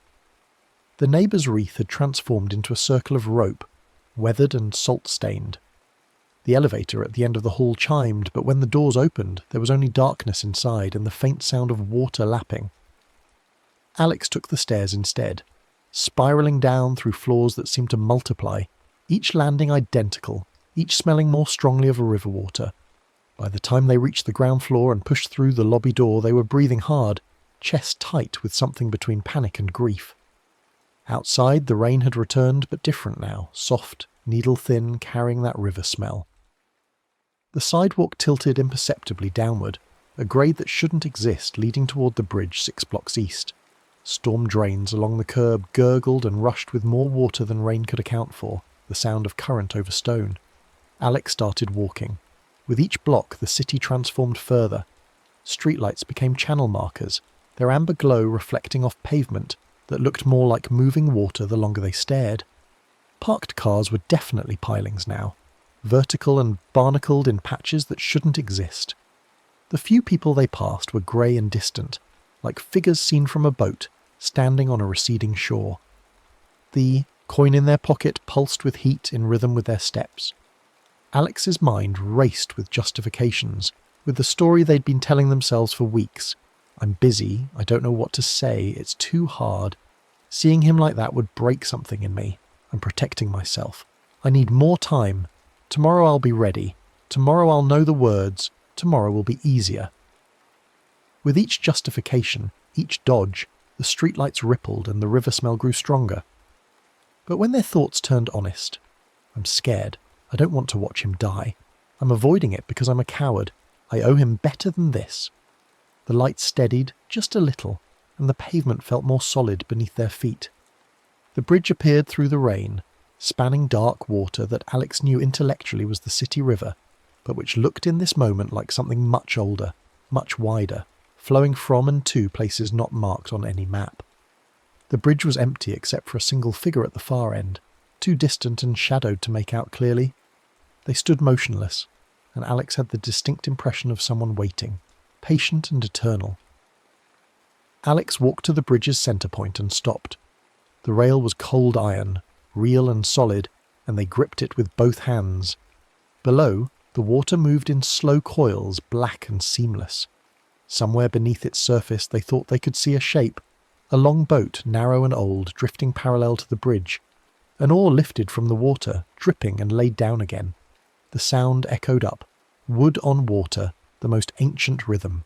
Speaker 1: The neighbour's wreath had transformed into a circle of rope, weathered and salt-stained. The elevator at the end of the hall chimed, but when the doors opened, there was only darkness inside and the faint sound of water lapping. Alex took the stairs instead, spiralling down through floors that seemed to multiply, each landing identical, each smelling more strongly of river water. By the time they reached the ground floor and pushed through the lobby door, they were breathing hard, chest tight with something between panic and grief. Outside, the rain had returned, but different now, soft, needle-thin, carrying that river smell. The sidewalk tilted imperceptibly downward, a grade that shouldn't exist leading toward the bridge 6 blocks east. Storm drains along the curb gurgled and rushed with more water than rain could account for, the sound of current over stone. Alex started walking. With each block, the city transformed further. Streetlights became channel markers, their amber glow reflecting off pavement that looked more like moving water the longer they stared. Parked cars were definitely pilings now, vertical and barnacled in patches that shouldn't exist. The few people they passed were grey and distant, like figures seen from a boat, standing on a receding shore. The coin in their pocket pulsed with heat in rhythm with their steps. Alex's mind raced with justifications, with the story they'd been telling themselves for weeks. I'm busy, I don't know what to say, it's too hard. Seeing him like that would break something in me. I'm protecting myself. I need more time. Tomorrow I'll be ready. Tomorrow I'll know the words. Tomorrow will be easier. With each justification, each dodge, the streetlights rippled and the river smell grew stronger. But when their thoughts turned honest, I'm scared. I don't want to watch him die. I'm avoiding it because I'm a coward. I owe him better than this. The light steadied just a little, and the pavement felt more solid beneath their feet. The bridge appeared through the rain, spanning dark water that Alex knew intellectually was the city river, but which looked in this moment like something much older, much wider, flowing from and to places not marked on any map. The bridge was empty except for a single figure at the far end, too distant and shadowed to make out clearly. They stood motionless, and Alex had the distinct impression of someone waiting, patient and eternal. Alex walked to the bridge's centre point and stopped. The rail was cold iron, real and solid, and they gripped it with both hands. Below, the water moved in slow coils, black and seamless. Somewhere beneath its surface they thought they could see a shape, a long boat, narrow and old, drifting parallel to the bridge. An oar lifted from the water, dripping and laid down again. The sound echoed up, wood on water, the most ancient rhythm.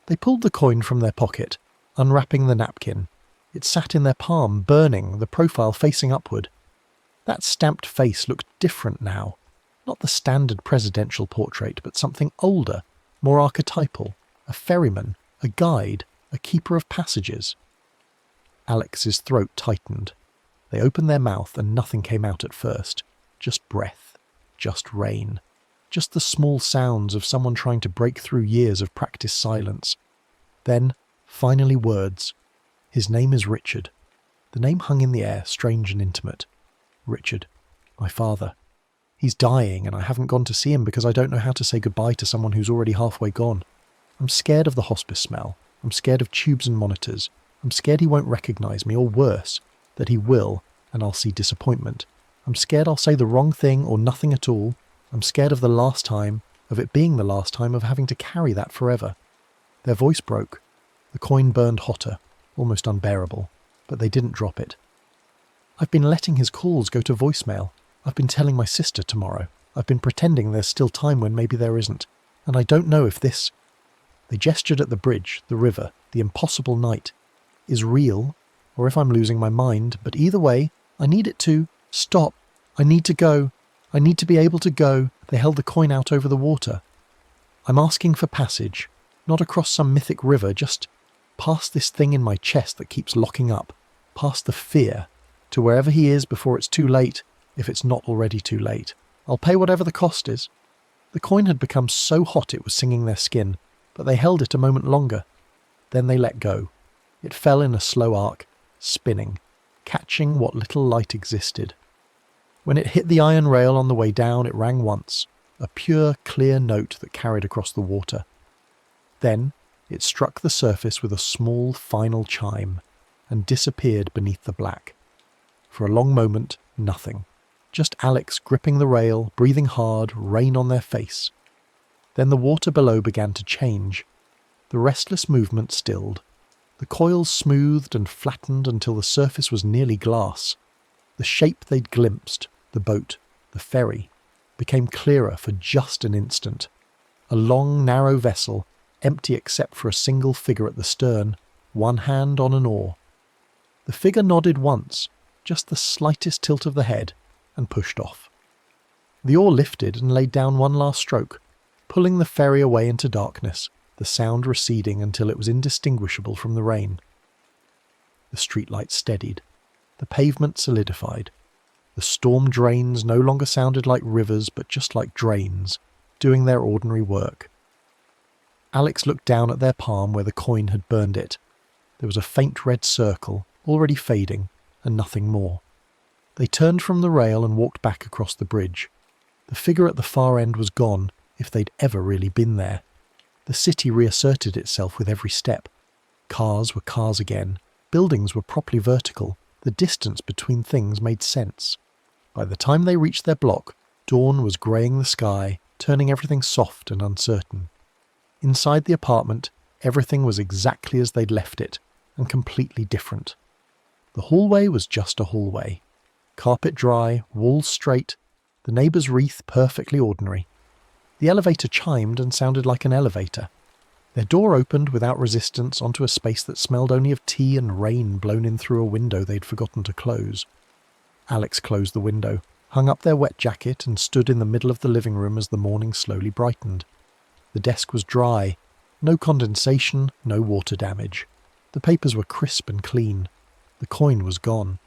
Speaker 1: They pulled the coin from their pocket, unwrapping the napkin. It sat in their palm, burning, the profile facing upward. That stamped face looked different now. Not the standard presidential portrait, but something older, more archetypal. A ferryman, a guide, a keeper of passages. Alex's throat tightened. They opened their mouth and nothing came out at first. Just breath. Just rain. Just the small sounds of someone trying to break through years of practiced silence. Then, finally words. His name is Richard. The name hung in the air, strange and intimate. Richard. My father. He's dying and I haven't gone to see him because I don't know how to say goodbye to someone who's already halfway gone. I'm scared of the hospice smell. I'm scared of tubes and monitors. I'm scared he won't recognise me, or worse, that he will, and I'll see disappointment. I'm scared I'll say the wrong thing or nothing at all. I'm scared of the last time, of it being the last time, of having to carry that forever. Their voice broke. The coin burned hotter, almost unbearable, but they didn't drop it. I've been letting his calls go to voicemail. I've been telling my sister tomorrow. I've been pretending there's still time when maybe there isn't. And I don't know if this... They gestured at the bridge, the river, the impossible night. Is real, or if I'm losing my mind, but either way, I need it to stop. I need to go. I need to be able to go. They held the coin out over the water. I'm asking for passage, not across some mythic river, just past this thing in my chest that keeps locking up, past the fear, to wherever he is before it's too late, if it's not already too late. I'll pay whatever the cost is. The coin had become so hot it was singing their skin, but they held it a moment longer. Then they let go. It fell in a slow arc, spinning, catching what little light existed. When it hit the iron rail on the way down, it rang once, a pure, clear note that carried across the water. Then it struck the surface with a small, final chime, and disappeared beneath the black. For a long moment, nothing. Just Alex gripping the rail, breathing hard, rain on their face. Then the water below began to change. The restless movement stilled. The coils smoothed and flattened until the surface was nearly glass. The shape they'd glimpsed, the boat, the ferry, became clearer for just an instant. A long, narrow vessel, empty except for a single figure at the stern, one hand on an oar. The figure nodded once, just the slightest tilt of the head, and pushed off. The oar lifted and laid down one last stroke, pulling the ferry away into darkness, the sound receding until it was indistinguishable from the rain. The streetlight steadied. The pavement solidified. The storm drains no longer sounded like rivers but just like drains, doing their ordinary work. Alex looked down at their palm where the coin had burned it. There was a faint red circle, already fading, and nothing more. They turned from the rail and walked back across the bridge. The figure at the far end was gone, if they'd ever really been there. The city reasserted itself with every step. Cars were cars again. Buildings were properly vertical. The distance between things made sense. By the time they reached their block, dawn was greying the sky, turning everything soft and uncertain. Inside the apartment, everything was exactly as they'd left it, and completely different. The hallway was just a hallway. Carpet dry, walls straight, the neighbour's wreath perfectly ordinary. The elevator chimed and sounded like an elevator. Their door opened without resistance onto a space that smelled only of tea and rain blown in through a window they'd forgotten to close. Alex closed the window, hung up their wet jacket and stood in the middle of the living room as the morning slowly brightened. The desk was dry. No condensation, no water damage. The papers were crisp and clean. The coin was gone.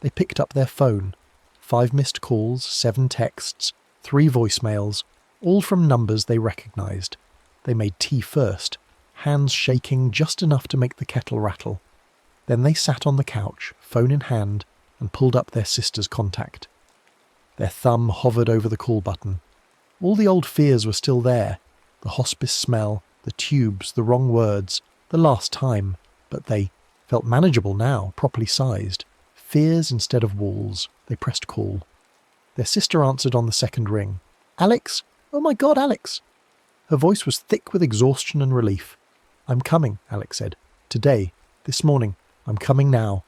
Speaker 1: They picked up their phone. 5 missed calls, 7 texts, 3 voicemails, all from numbers they recognised. They made tea first, hands shaking just enough to make the kettle rattle. Then they sat on the couch, phone in hand, and pulled up their sister's contact. Their thumb hovered over the call button. All the old fears were still there. The hospice smell, the tubes, the wrong words, the last time, but they felt manageable now, properly sized. Fears instead of walls. They pressed call. Their sister answered on the second ring. "Alex? Oh my God, Alex!" Her voice was thick with exhaustion and relief. "I'm coming," Alex said. "Today. This morning. I'm coming now."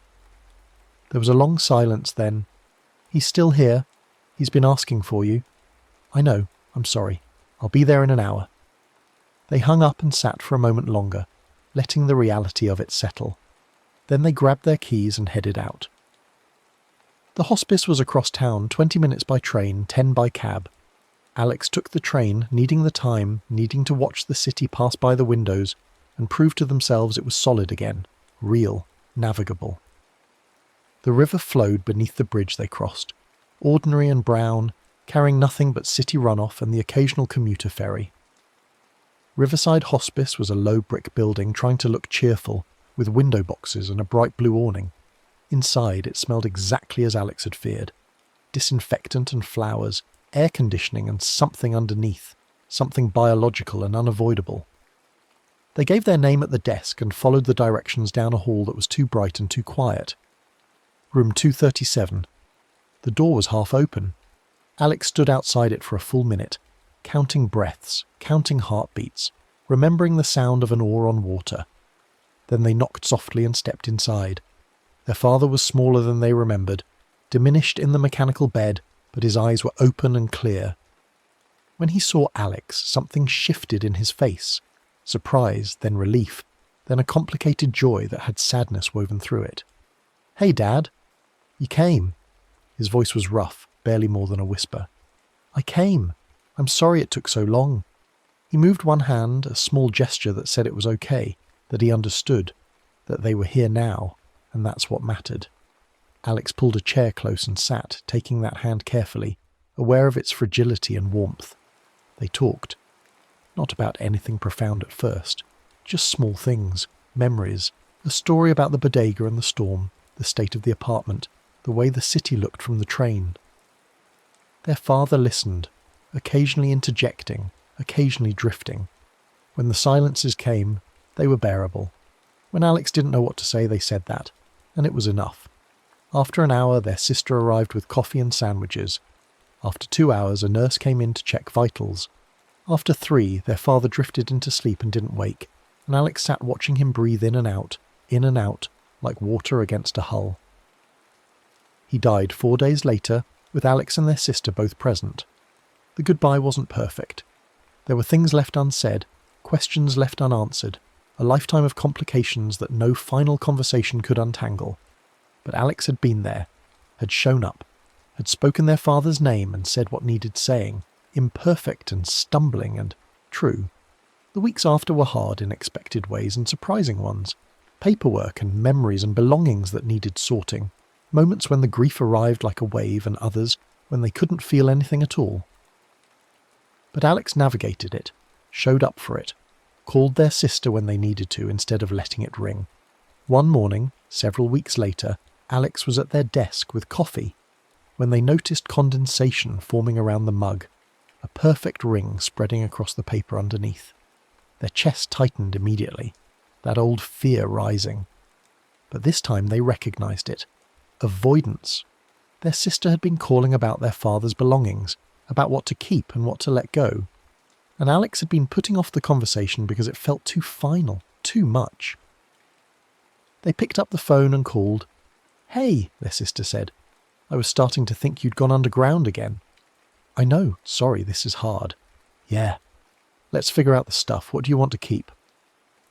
Speaker 1: There was a long silence then. "He's still here. He's been asking for you." "I know. I'm sorry. I'll be there in an hour." They hung up and sat for a moment longer, letting the reality of it settle. Then they grabbed their keys and headed out. The hospice was across town, 20 minutes by train, 10 by cab. Alex took the train, needing the time, needing to watch the city pass by the windows and prove to themselves it was solid again, real, navigable. The river flowed beneath the bridge they crossed, ordinary and brown, carrying nothing but city runoff and the occasional commuter ferry. Riverside Hospice was a low brick building trying to look cheerful, with window boxes and a bright blue awning. Inside, it smelled exactly as Alex had feared. Disinfectant and flowers, air conditioning and something underneath, something biological and unavoidable. They gave their name at the desk and followed the directions down a hall that was too bright and too quiet. Room 237. The door was half open. Alex stood outside it for a full minute, counting breaths, counting heartbeats, remembering the sound of an oar on water. Then they knocked softly and stepped inside. Their father was smaller than they remembered, diminished in the mechanical bed, but his eyes were open and clear. When he saw Alex, something shifted in his face. Surprise, then relief, then a complicated joy that had sadness woven through it. "Hey, Dad." "You came." His voice was rough, barely more than a whisper. "I came. I'm sorry it took so long." He moved one hand, a small gesture that said it was okay, that he understood, that they were here now, and that's what mattered. Alex pulled a chair close and sat, taking that hand carefully, aware of its fragility and warmth. They talked. Not about anything profound at first, just small things, memories, a story about the bodega and the storm, the state of the apartment, the way the city looked from the train. Their father listened, occasionally interjecting, occasionally drifting. When the silences came, they were bearable. When Alex didn't know what to say, they said that, and it was enough. After an hour, their sister arrived with coffee and sandwiches. After 2 hours, a nurse came in to check vitals. After 3, their father drifted into sleep and didn't wake, and Alex sat watching him breathe in and out, like water against a hull. He died 4 days later, with Alex and their sister both present. The goodbye wasn't perfect. There were things left unsaid, questions left unanswered, a lifetime of complications that no final conversation could untangle. But Alex had been there, had shown up, had spoken their father's name and said what needed saying, imperfect and stumbling and true. The weeks after were hard in expected ways and surprising ones. Paperwork and memories and belongings that needed sorting. Moments when the grief arrived like a wave and others when they couldn't feel anything at all. But Alex navigated it, showed up for it, called their sister when they needed to instead of letting it ring. One morning, several weeks later, Alex was at their desk with coffee when they noticed condensation forming around the mug, a perfect ring spreading across the paper underneath. Their chest tightened immediately, that old fear rising. But this time they recognized it. Avoidance. Their sister had been calling about their father's belongings, about what to keep and what to let go. And Alex had been putting off the conversation because it felt too final, too much. They picked up the phone and called. "Hey," their sister said. "I was starting to think you'd gone underground again." "I know, sorry, this is hard." "Yeah. Let's figure out the stuff. What do you want to keep?"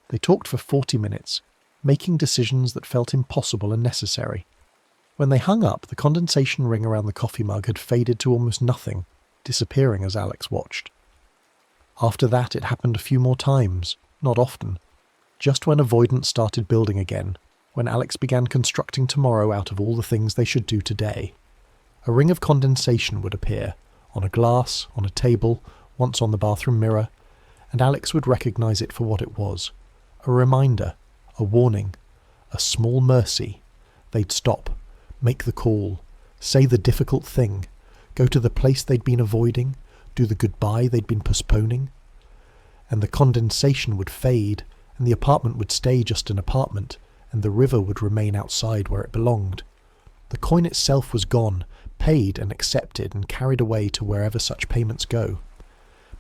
Speaker 1: They talked for 40 minutes, making decisions that felt impossible and necessary. When they hung up, the condensation ring around the coffee mug had faded to almost nothing, disappearing as Alex watched. After that, it happened a few more times, not often. Just when avoidance started building again, when Alex began constructing tomorrow out of all the things they should do today. A ring of condensation would appear, on a glass, on a table, once on the bathroom mirror, and Alex would recognise it for what it was. A reminder, a warning, a small mercy. They'd stop, make the call, say the difficult thing, go to the place they'd been avoiding, do the goodbye they'd been postponing. And the condensation would fade, and the apartment would stay just an apartment, and the river would remain outside where it belonged. The coin itself was gone, paid and accepted and carried away to wherever such payments go.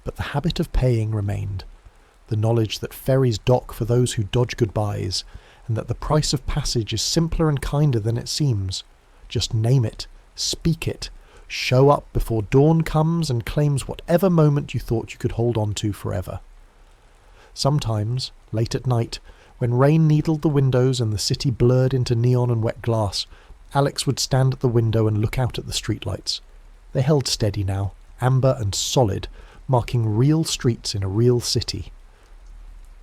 Speaker 1: But the habit of paying remained, the knowledge that ferries dock for those who dodge goodbyes, and that the price of passage is simpler and kinder than it seems. Just name it, speak it, show up before dawn comes and claims whatever moment you thought you could hold on to forever. Sometimes, late at night, when rain needled the windows and the city blurred into neon and wet glass, Alex would stand at the window and look out at the streetlights. They held steady now, amber and solid, marking real streets in a real city.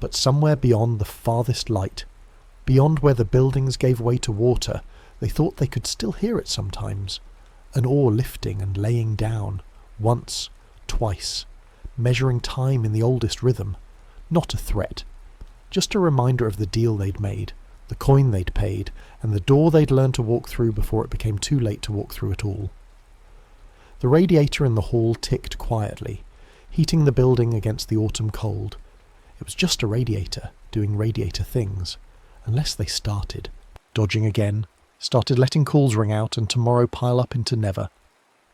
Speaker 1: But somewhere beyond the farthest light, beyond where the buildings gave way to water, they thought they could still hear it sometimes. An oar lifting and laying down, once, twice, measuring time in the oldest rhythm. Not a threat, just a reminder of the deal they'd made, the coin they'd paid, and the door they'd learned to walk through before it became too late to walk through at all. The radiator in the hall ticked quietly, heating the building against the autumn cold. It was just a radiator, doing radiator things, unless they started, dodging again, started letting calls ring out and tomorrow pile up into never.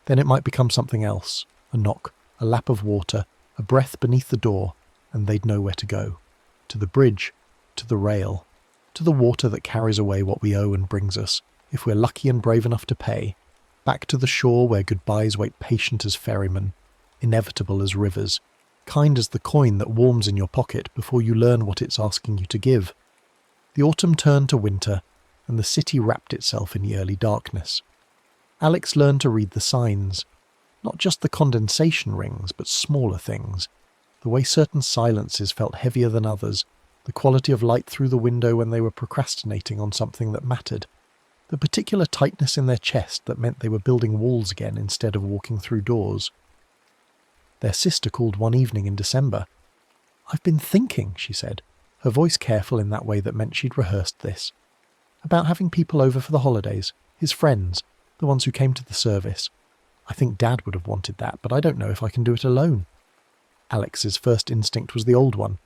Speaker 1: Then it might become something else, a knock, a lap of water, a breath beneath the door, and they'd know where to go. To the bridge, to the rail, to the water that carries away what we owe and brings us, if we're lucky and brave enough to pay, back to the shore where goodbyes wait patient as ferrymen, inevitable as rivers, kind as the coin that warms in your pocket before you learn what it's asking you to give. The autumn turned to winter, and the city wrapped itself in the early darkness. Alex learned to read the signs, not just the condensation rings, but smaller things, the way certain silences felt heavier than others, the quality of light through the window when they were procrastinating on something that mattered, the particular tightness in their chest that meant they were building walls again instead of walking through doors. Their sister called one evening in December. "I've been thinking," she said, her voice careful in that way that meant she'd rehearsed this, "about having people over for the holidays, his friends, the ones who came to the service. I think Dad would have wanted that, but I don't know if I can do it alone." Alex's first instinct was the old one.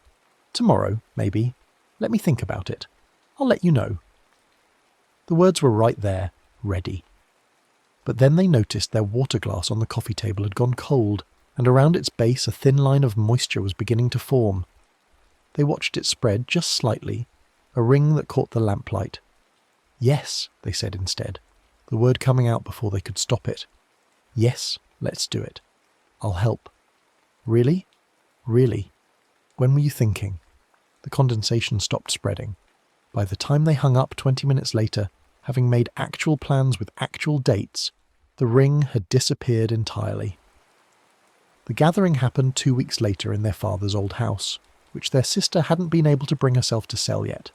Speaker 1: "Tomorrow, maybe. Let me think about it. I'll let you know." The words were right there, ready. But then they noticed their water glass on the coffee table had gone cold, and around its base a thin line of moisture was beginning to form. They watched it spread just slightly, a ring that caught the lamplight. "Yes," they said instead, the word coming out before they could stop it. "Yes, let's do it. I'll help." "Really? Really? When were you thinking?" The condensation stopped spreading. By the time they hung up 20 minutes later, having made actual plans with actual dates, the ring had disappeared entirely. The gathering happened 2 weeks later in their father's old house, which their sister hadn't been able to bring herself to sell yet.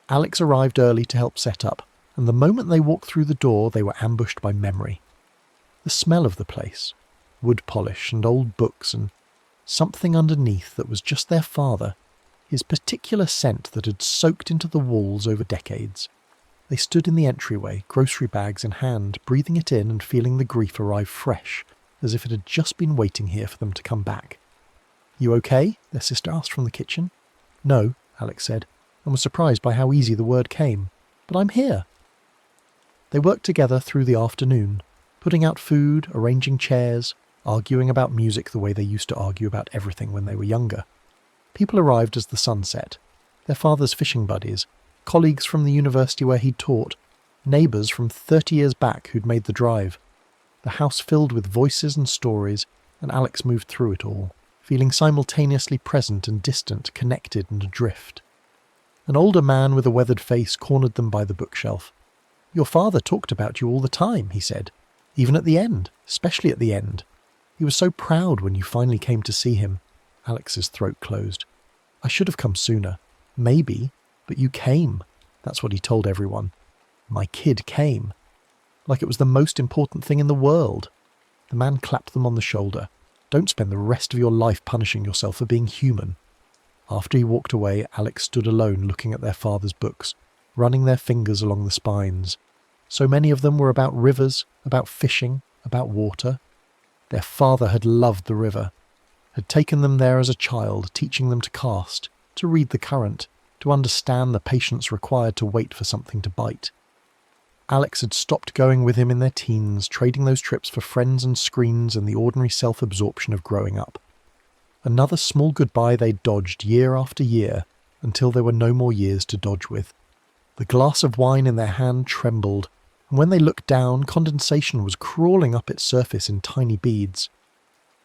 Speaker 1: Alex arrived early to help set up, and the moment they walked through the door they were ambushed by memory. The smell of the place, wood polish and old books and something underneath that was just their father, his particular scent that had soaked into the walls over decades. They stood in the entryway, grocery bags in hand, breathing it in and feeling the grief arrive fresh, as if it had just been waiting here for them to come back. "You okay?" their sister asked from the kitchen. "No," Alex said, and was surprised by how easy the word came. "But I'm here." They worked together through the afternoon, putting out food, arranging chairs, arguing about music the way they used to argue about everything when they were younger. People arrived as the sun set. Their father's fishing buddies, colleagues from the university where he'd taught, neighbours from 30 years back who'd made the drive. The house filled with voices and stories, and Alex moved through it all, feeling simultaneously present and distant, connected and adrift. An older man with a weathered face cornered them by the bookshelf. Your father talked about you all the time, he said. Even at the end, especially at the end. He was so proud when you finally came to see him. Alex's throat closed. I should have come sooner. Maybe, but you came. That's what he told everyone. My kid came. Like it was the most important thing in the world. The man clapped them on the shoulder. Don't spend the rest of your life punishing yourself for being human. After he walked away, Alex stood alone looking at their father's books, running their fingers along the spines. So many of them were about rivers, about fishing, about water. Their father had loved the river, had taken them there as a child, teaching them to cast, to read the current, to understand the patience required to wait for something to bite. Alex had stopped going with him in their teens, trading those trips for friends and screens and the ordinary self-absorption of growing up. Another small goodbye they dodged year after year, until there were no more years to dodge with. The glass of wine in their hand trembled, and when they looked down, condensation was crawling up its surface in tiny beads.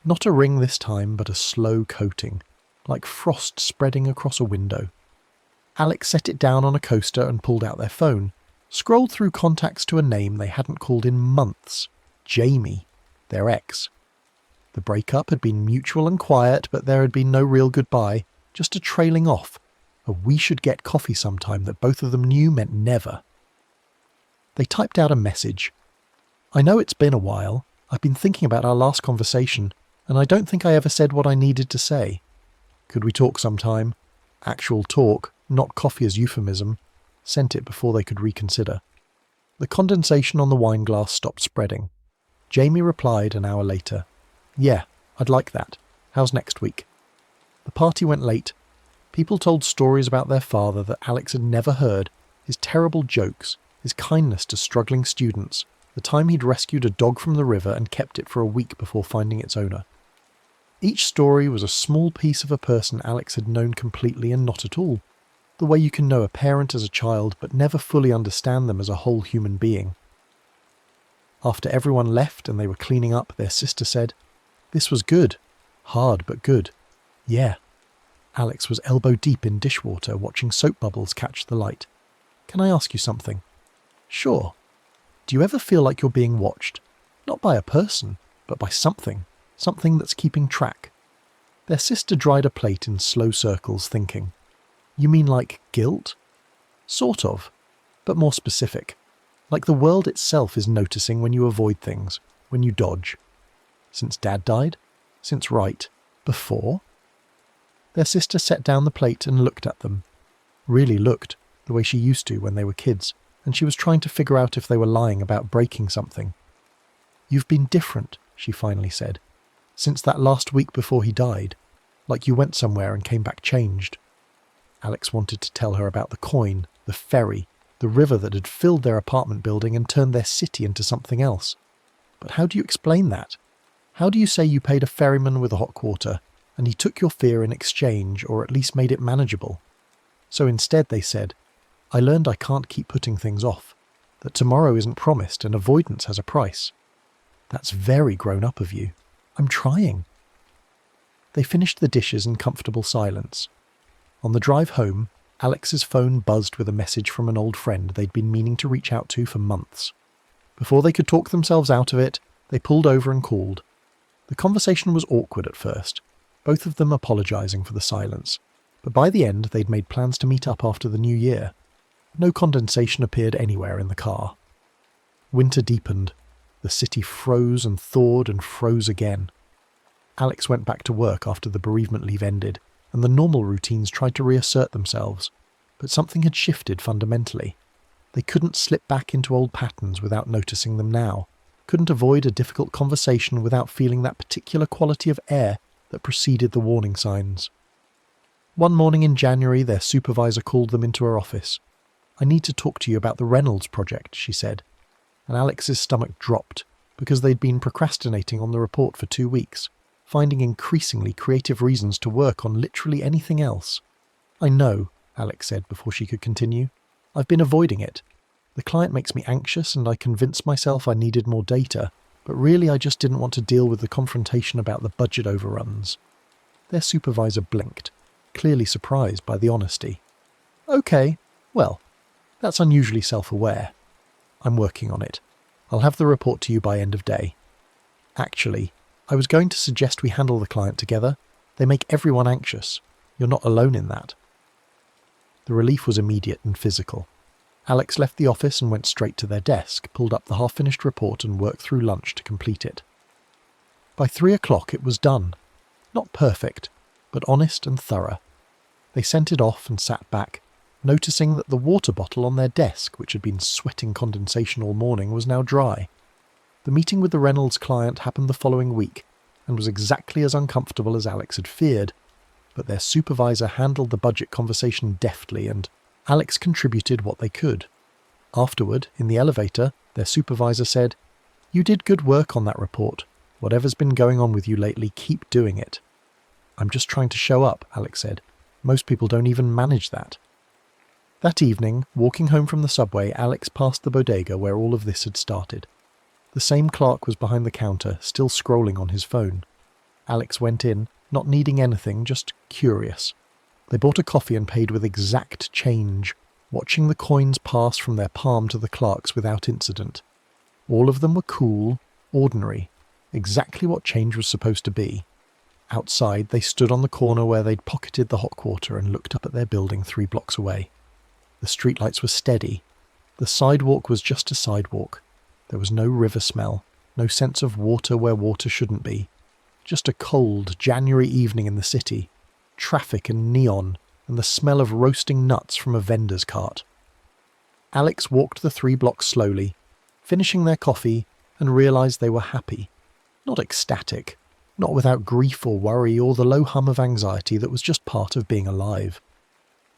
Speaker 1: Not a ring this time, but a slow coating, like frost spreading across a window. Alex set it down on a coaster and pulled out their phone, scrolled through contacts to a name they hadn't called in months. Jamie, their ex. The breakup had been mutual and quiet, but there had been no real goodbye, just a trailing off, a we should get coffee sometime that both of them knew meant never. They typed out a message. I know it's been a while. I've been thinking about our last conversation, and I don't think I ever said what I needed to say. Could we talk sometime? Actual talk, not coffee as euphemism. Sent it before they could reconsider. The condensation on the wine glass stopped spreading. Jamie replied an hour later. Yeah, I'd like that. How's next week? The party went late. People told stories about their father that Alex had never heard, his terrible jokes, his kindness to struggling students, the time he'd rescued a dog from the river and kept it for a week before finding its owner. Each story was a small piece of a person Alex had known completely and not at all, the way you can know a parent as a child but never fully understand them as a whole human being. After everyone left and they were cleaning up, their sister said, This was good. Hard but good. Yeah. Alex was elbow deep in dishwater watching soap bubbles catch the light. Can I ask you something? Sure. Do you ever feel like you're being watched? Not by a person, but by something. Something that's keeping track. Their sister dried a plate in slow circles, thinking. You mean like guilt? Sort of, but more specific. Like the world itself is noticing when you avoid things, when you dodge. Since Dad died? Since right before? Their sister set down the plate and looked at them. Really looked, the way she used to when they were kids, and she was trying to figure out if they were lying about breaking something. You've been different, she finally said, since that last week before he died, like you went somewhere and came back changed. Alex wanted to tell her about the coin, the ferry, the river that had filled their apartment building and turned their city into something else. But how do you explain that? How do you say you paid a ferryman with a hot quarter, and he took your fear in exchange, or at least made it manageable? So instead they said, I learned I can't keep putting things off, that tomorrow isn't promised and avoidance has a price. That's very grown up of you. I'm trying. They finished the dishes in comfortable silence. On the drive home, Alex's phone buzzed with a message from an old friend they'd been meaning to reach out to for months. Before they could talk themselves out of it, they pulled over and called. The conversation was awkward at first, both of them apologising for the silence, but by the end they'd made plans to meet up after the new year. No condensation appeared anywhere in the car. Winter deepened. The city froze and thawed and froze again. Alex went back to work after the bereavement leave ended, and the normal routines tried to reassert themselves, but something had shifted fundamentally. They couldn't slip back into old patterns without noticing them now, couldn't avoid a difficult conversation without feeling that particular quality of air that preceded the warning signs. One morning in January, their supervisor called them into her office. I need to talk to you about the Reynolds project, she said, and Alex's stomach dropped because they'd been procrastinating on the report for 2 weeks, finding increasingly creative reasons to work on literally anything else. I know, Alex said before she could continue. I've been avoiding it. The client makes me anxious and I convinced myself I needed more data, but really I just didn't want to deal with the confrontation about the budget overruns. Their supervisor blinked, clearly surprised by the honesty. Okay, well, that's unusually self-aware. I'm working on it. I'll have the report to you by end of day. Actually, I was going to suggest we handle the client together. They make everyone anxious. You're not alone in that. The relief was immediate and physical. Alex left the office and went straight to their desk, pulled up the half-finished report and worked through lunch to complete it. By 3 o'clock it was done. Not perfect, but honest and thorough. They sent it off and sat back, noticing that the water bottle on their desk, which had been sweating condensation all morning, was now dry. The meeting with the Reynolds client happened the following week, and was exactly as uncomfortable as Alex had feared, but their supervisor handled the budget conversation deftly, and Alex contributed what they could. Afterward, in the elevator, their supervisor said, "You did good work on that report. Whatever's been going on with you lately, keep doing it." "I'm just trying to show up," Alex said. "Most people don't even manage that." That evening, walking home from the subway, Alex passed the bodega where all of this had started. The same clerk was behind the counter, still scrolling on his phone. Alex went in, not needing anything, just curious. They bought a coffee and paid with exact change, watching the coins pass from their palm to the clerk's without incident. All of them were cool, ordinary, exactly what change was supposed to be. Outside, they stood on the corner where they'd pocketed the hot quarter and looked up at their building 3 blocks away. The streetlights were steady. The sidewalk was just a sidewalk. There was no river smell, no sense of water where water shouldn't be. Just a cold January evening in the city, traffic and neon, and the smell of roasting nuts from a vendor's cart. Alex walked the 3 blocks slowly, finishing their coffee, and realised they were happy. Not ecstatic, not without grief or worry or the low hum of anxiety that was just part of being alive.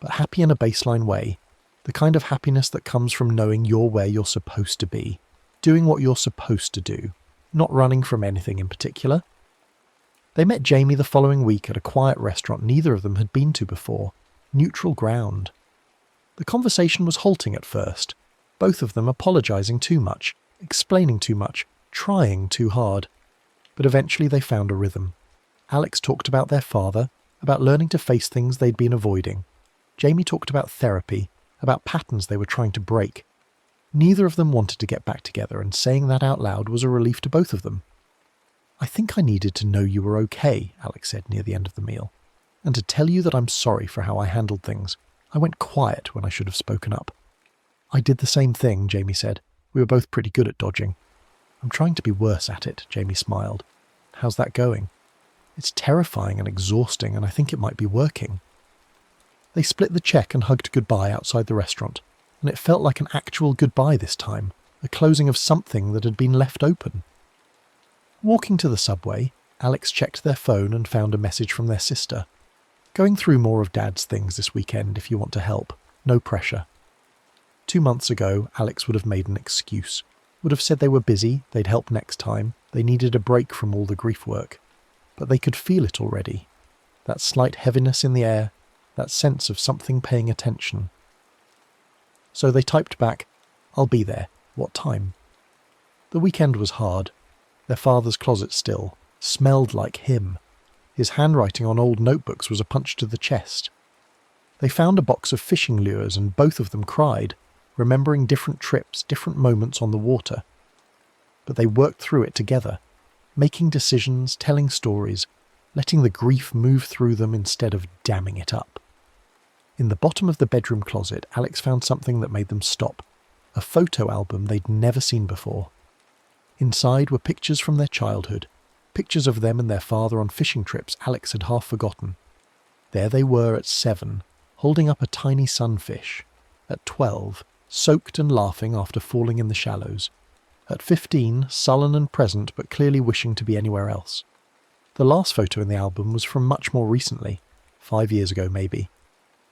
Speaker 1: But happy in a baseline way, the kind of happiness that comes from knowing you're where you're supposed to be, doing what you're supposed to do, not running from anything in particular. They met Jamie the following week at a quiet restaurant neither of them had been to before, neutral ground. The conversation was halting at first, both of them apologising too much, explaining too much, trying too hard. But eventually they found a rhythm. Alex talked about their father, about learning to face things they'd been avoiding. Jamie talked about therapy, about patterns they were trying to break. Neither of them wanted to get back together, and saying that out loud was a relief to both of them. "I think I needed to know you were okay," Alex said near the end of the meal, "and to tell you that I'm sorry for how I handled things. I went quiet when I should have spoken up." "I did the same thing," Jamie said. "We were both pretty good at dodging." "I'm trying to be worse at it," Jamie smiled. "How's that going?" "It's terrifying and exhausting, and I think it might be working." They split the check and hugged goodbye outside the restaurant, and it felt like an actual goodbye this time, a closing of something that had been left open. Walking to the subway, Alex checked their phone and found a message from their sister. "Going through more of Dad's things this weekend if you want to help. No pressure." 2 months ago, Alex would have made an excuse. Would have said they were busy, they'd help next time, they needed a break from all the grief work. But they could feel it already. That slight heaviness in the air, that sense of something paying attention. So they typed back, "I'll be there. What time?" The weekend was hard. Their father's closet still smelled like him. His handwriting on old notebooks was a punch to the chest. They found a box of fishing lures and both of them cried, remembering different trips, different moments on the water. But they worked through it together, making decisions, telling stories, letting the grief move through them instead of damming it up. In the bottom of the bedroom closet, Alex found something that made them stop, a photo album they'd never seen before. Inside were pictures from their childhood, pictures of them and their father on fishing trips Alex had half forgotten. There they were at 7, holding up a tiny sunfish. At 12, soaked and laughing after falling in the shallows. At 15, sullen and present but clearly wishing to be anywhere else. The last photo in the album was from much more recently, 5 years ago maybe.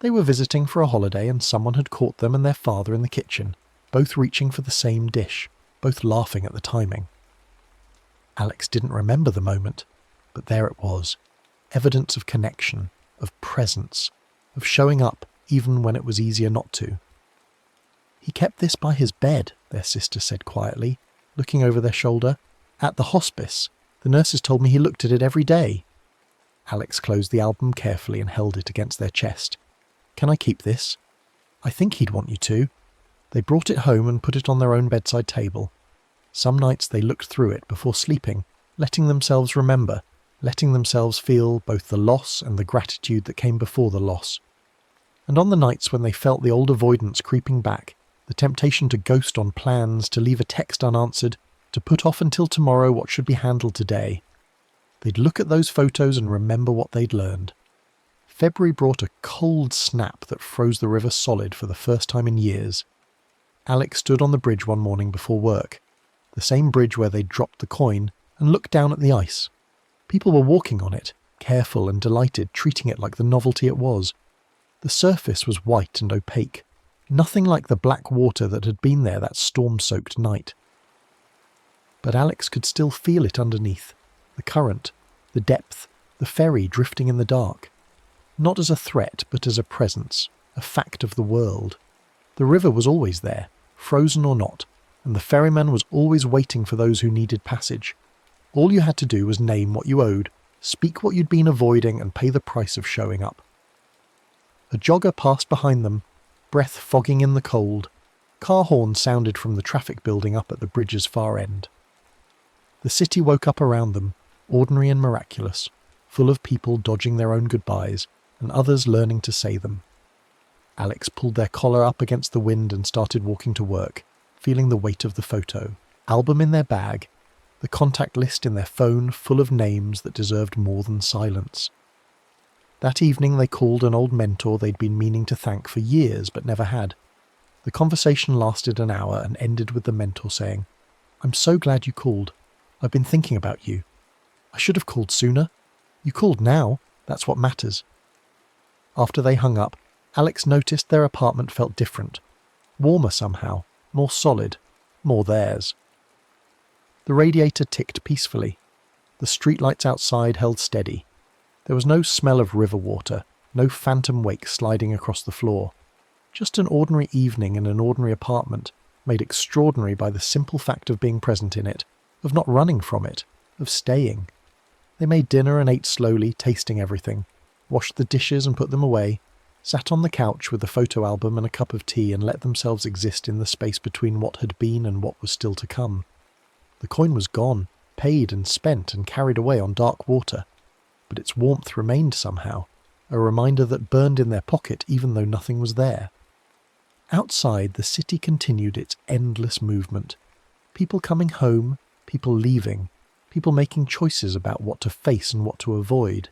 Speaker 1: They were visiting for a holiday and someone had caught them and their father in the kitchen, both reaching for the same dish, both laughing at the timing. Alex didn't remember the moment, but there it was, evidence of connection, of presence, of showing up even when it was easier not to. "He kept this by his bed," their sister said quietly, looking over their shoulder. "At the hospice. The nurses told me he looked at it every day." Alex closed the album carefully and held it against their chest. "Can I keep this?" "I think he'd want you to." They brought it home and put it on their own bedside table. Some nights they looked through it before sleeping, letting themselves remember, letting themselves feel both the loss and the gratitude that came before the loss. And on the nights when they felt the old avoidance creeping back, the temptation to ghost on plans, to leave a text unanswered, to put off until tomorrow what should be handled today, they'd look at those photos and remember what they'd learned. February brought a cold snap that froze the river solid for the first time in years. Alex stood on the bridge one morning before work, the same bridge where they'd dropped the coin, and looked down at the ice. People were walking on it, careful and delighted, treating it like the novelty it was. The surface was white and opaque, nothing like the black water that had been there that storm-soaked night. But Alex could still feel it underneath, the current, the depth, the ferry drifting in the dark. Not as a threat, but as a presence, a fact of the world. The river was always there, frozen or not, and the ferryman was always waiting for those who needed passage. All you had to do was name what you owed, speak what you'd been avoiding, and pay the price of showing up. A jogger passed behind them, breath fogging in the cold. Car horns sounded from the traffic building up at the bridge's far end. The city woke up around them, ordinary and miraculous, full of people dodging their own goodbyes, and others learning to say them. Alex pulled their collar up against the wind and started walking to work, feeling the weight of the photo, album in their bag, the contact list in their phone full of names that deserved more than silence. That evening they called an old mentor they'd been meaning to thank for years but never had. The conversation lasted an hour and ended with the mentor saying, "I'm so glad you called. I've been thinking about you. I should have called sooner. You called now. That's what matters." After they hung up, Alex noticed their apartment felt different. Warmer somehow, more solid, more theirs. The radiator ticked peacefully. The streetlights outside held steady. There was no smell of river water, no phantom wake sliding across the floor. Just an ordinary evening in an ordinary apartment, made extraordinary by the simple fact of being present in it, of not running from it, of staying. They made dinner and ate slowly, tasting everything, washed the dishes and put them away, sat on the couch with a photo album and a cup of tea and let themselves exist in the space between what had been and what was still to come. The coin was gone, paid and spent and carried away on dark water, but its warmth remained somehow, a reminder that burned in their pocket even though nothing was there. Outside, the city continued its endless movement. People coming home, people leaving, people making choices about what to face and what to avoid.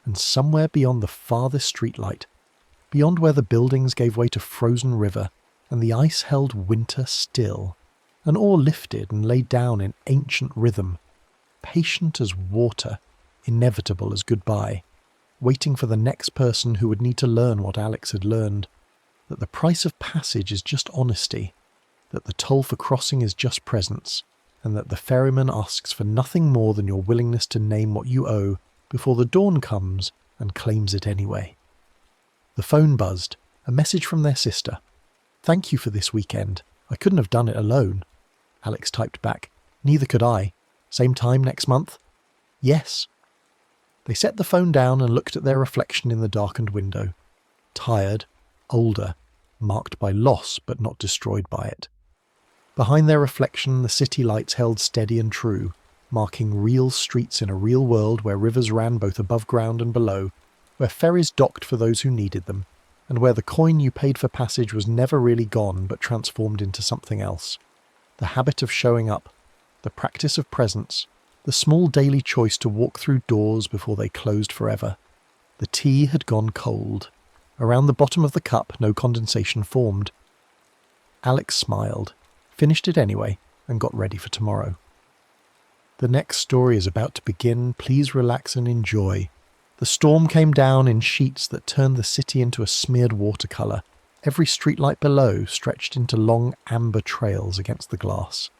Speaker 1: And somewhere beyond the farthest streetlight, beyond where the buildings gave way to frozen river and the ice held winter still, an oar lifted and laid down in ancient rhythm, patient as water, inevitable as goodbye, waiting for the next person who would need to learn what Alex had learned, that the price of passage is just honesty, that the toll for crossing is just presence, and that the ferryman asks for nothing more than your willingness to name what you owe before the dawn comes and claims it anyway. The phone buzzed, a message from their sister. "Thank you for this weekend. I couldn't have done it alone." Alex typed back, "Neither could I. Same time next month?" "Yes." They set the phone down and looked at their reflection in the darkened window. Tired, older, marked by loss but not destroyed by it. Behind their reflection, the city lights held steady and true, marking real streets in a real world where rivers ran both above ground and below, where ferries docked for those who needed them, and where the coin you paid for passage was never really gone but transformed into something else. The habit of showing up, the practice of presence, the small daily choice to walk through doors before they closed forever. The tea had gone cold. Around the bottom of the cup, no condensation formed. Alex smiled, finished it anyway, and got ready for tomorrow. The next story is about to begin. Please relax and enjoy. The storm came down in sheets that turned the city into a smeared watercolour. Every streetlight below stretched into long amber trails against the glass.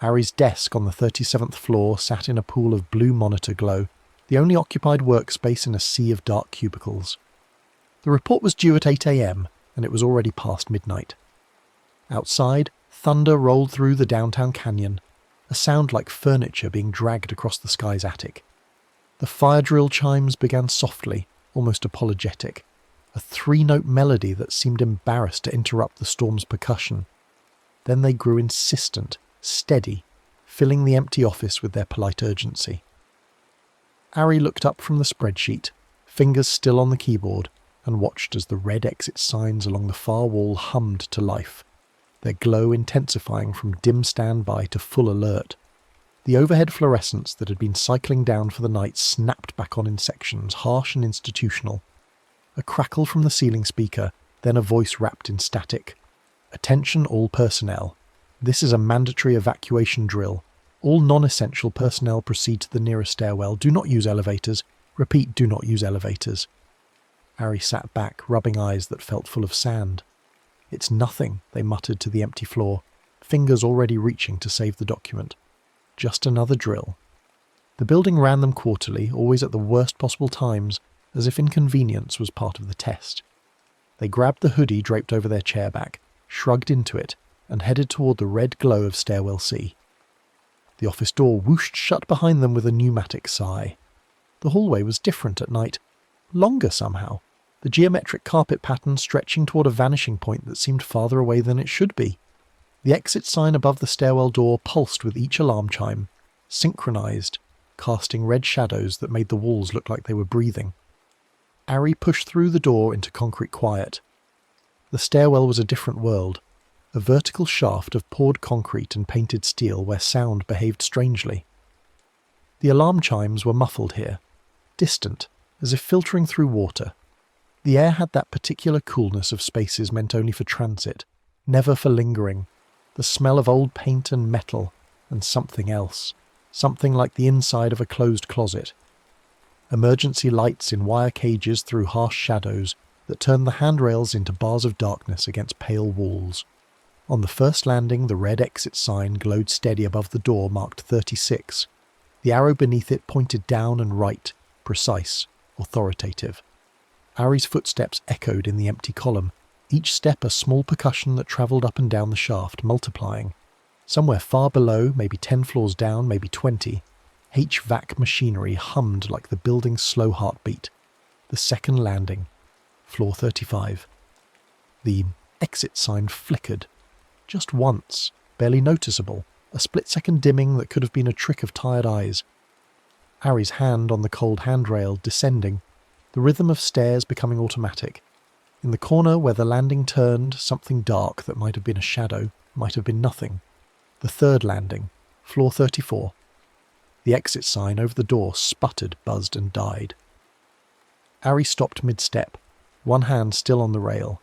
Speaker 1: Ari's desk on the 37th floor sat in a pool of blue monitor glow, the only occupied workspace in a sea of dark cubicles. The report was due at 8 a.m, and it was already past midnight. Outside, thunder rolled through the downtown canyon, a sound like furniture being dragged across the sky's attic. The fire drill chimes began softly, almost apologetic, a three-note melody that seemed embarrassed to interrupt the storm's percussion. Then they grew insistent, steady, filling the empty office with their polite urgency. Ari looked up from the spreadsheet, fingers still on the keyboard, and watched as the red exit signs along the far wall hummed to life, their glow intensifying from dim standby to full alert. The overhead fluorescence that had been cycling down for the night snapped back on in sections, harsh and institutional. A crackle from the ceiling speaker, then a voice wrapped in static. "Attention all personnel. This is a mandatory evacuation drill. All non-essential personnel proceed to the nearest stairwell. Do not use elevators. Repeat, do not use elevators." Ari sat back, rubbing eyes that felt full of sand. "It's nothing," they muttered to the empty floor, fingers already reaching to save the document. Just another drill. The building ran them quarterly, always at the worst possible times, as if inconvenience was part of the test. They grabbed the hoodie draped over their chair back, shrugged into it, and headed toward the red glow of Stairwell C. The office door whooshed shut behind them with a pneumatic sigh. The hallway was different at night, longer somehow, the geometric carpet pattern stretching toward a vanishing point that seemed farther away than it should be. The exit sign above the stairwell door pulsed with each alarm chime, synchronized, casting red shadows that made the walls look like they were breathing. Ari pushed through the door into concrete quiet. The stairwell was a different world, a vertical shaft of poured concrete and painted steel where sound behaved strangely. The alarm chimes were muffled here, distant, as if filtering through water. The air had that particular coolness of spaces meant only for transit, never for lingering, the smell of old paint and metal, and something else, something like the inside of a closed closet. Emergency lights in wire cages threw harsh shadows that turned the handrails into bars of darkness against pale walls. On the first landing, the red exit sign glowed steady above the door marked 36. The arrow beneath it pointed down and right, precise, authoritative. Ari's footsteps echoed in the empty column, each step a small percussion that travelled up and down the shaft, multiplying. Somewhere far below, maybe 10 floors down, maybe 20, HVAC machinery hummed like the building's slow heartbeat. The second landing, floor 35. The exit sign flickered. Just once, barely noticeable, a split-second dimming that could have been a trick of tired eyes. Ari's hand on the cold handrail descending, the rhythm of stairs becoming automatic. In the corner where the landing turned, something dark that might have been a shadow, might have been nothing. The third landing, floor 34. The exit sign over the door sputtered, buzzed and died. Ari stopped mid-step, one hand still on the rail.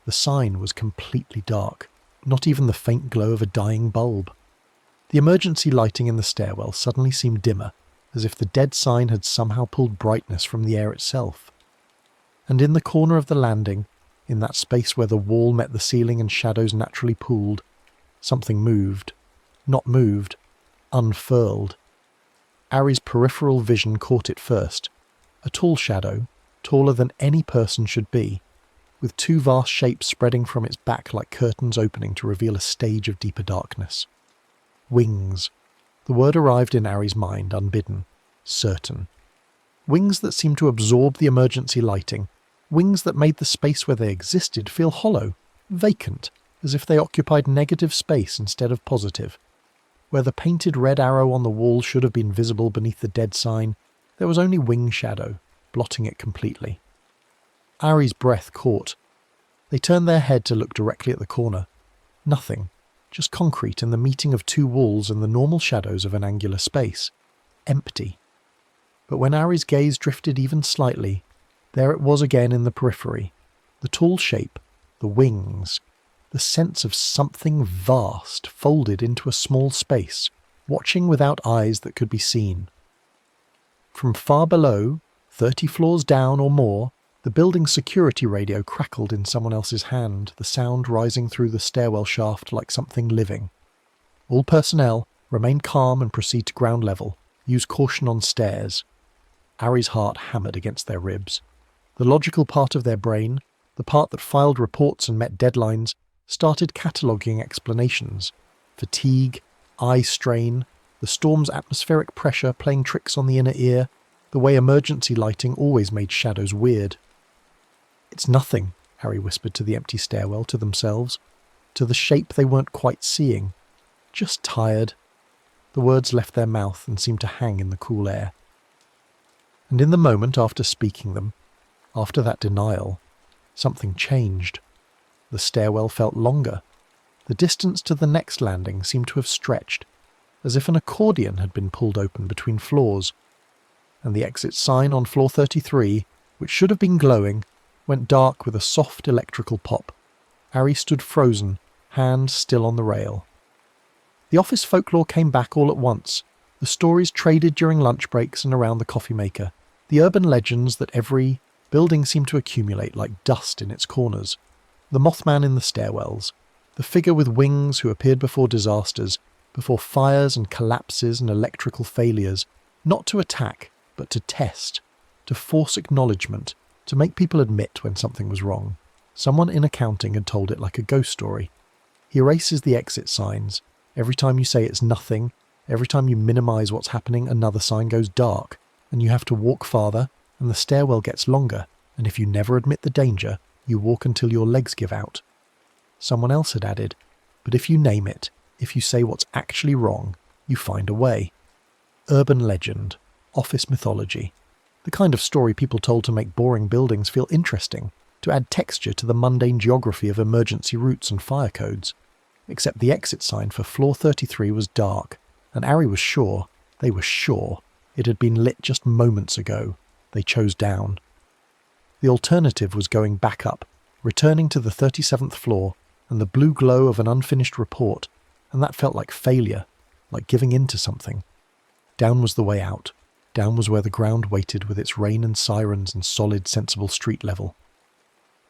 Speaker 1: The sign was completely dark, not even the faint glow of a dying bulb. The emergency lighting in the stairwell suddenly seemed dimmer, as if the dead sign had somehow pulled brightness from the air itself. And in the corner of the landing, in that space where the wall met the ceiling and shadows naturally pooled, something moved. Not moved, unfurled. Ari's peripheral vision caught it first. A tall shadow, taller than any person should be, with two vast shapes spreading from its back like curtains opening to reveal a stage of deeper darkness. Wings. The word arrived in Ari's mind, unbidden, certain. Wings that seemed to absorb the emergency lighting, wings that made the space where they existed feel hollow, vacant, as if they occupied negative space instead of positive. Where the painted red arrow on the wall should have been visible beneath the dead sign, there was only wing shadow, blotting it completely. Ari's breath caught. They turned their head to look directly at the corner. Nothing, just concrete and the meeting of two walls and the normal shadows of an angular space. Empty. But when Ari's gaze drifted even slightly, there it was again in the periphery. The tall shape, the wings, the sense of something vast folded into a small space, watching without eyes that could be seen. From far below, 30 floors down or more, the building's security radio crackled in someone else's hand, the sound rising through the stairwell shaft like something living. All personnel, remain calm and proceed to ground level. Use caution on stairs. Ari's heart hammered against their ribs. The logical part of their brain, the part that filed reports and met deadlines, started cataloguing explanations. Fatigue, eye strain, the storm's atmospheric pressure playing tricks on the inner ear, the way emergency lighting always made shadows weird. "It's nothing," Harry whispered to the empty stairwell, to themselves, to the shape they weren't quite seeing. "Just tired." The words left their mouth and seemed to hang in the cool air. And in the moment after speaking them, after that denial, something changed. The stairwell felt longer. The distance to the next landing seemed to have stretched, as if an accordion had been pulled open between floors. And the exit sign on floor 33, which should have been glowing, went dark with a soft electrical pop. Harry stood frozen, hand still on the rail. The office folklore came back all at once. The stories traded during lunch breaks and around the coffee maker. The urban legends that every building seemed to accumulate like dust in its corners. The Mothman in the stairwells. The figure with wings who appeared before disasters, before fires and collapses and electrical failures, not to attack, but to test, to force acknowledgement, to make people admit when something was wrong. Someone in accounting had told it like a ghost story. He erases the exit signs. Every time you say it's nothing, every time you minimize what's happening, another sign goes dark, and you have to walk farther, and the stairwell gets longer, and if you never admit the danger, you walk until your legs give out. Someone else had added, but if you name it, if you say what's actually wrong, you find a way. Urban legend, office mythology, the kind of story people told to make boring buildings feel interesting, to add texture to the mundane geography of emergency routes and fire codes. Except the exit sign for floor 33 was dark, and Harry was sure, they were sure, it had been lit just moments ago. They chose down. The alternative was going back up, returning to the 37th floor, and the blue glow of an unfinished report, and that felt like failure, like giving in to something. Down was the way out. Down was where the ground waited with its rain and sirens and solid, sensible street level.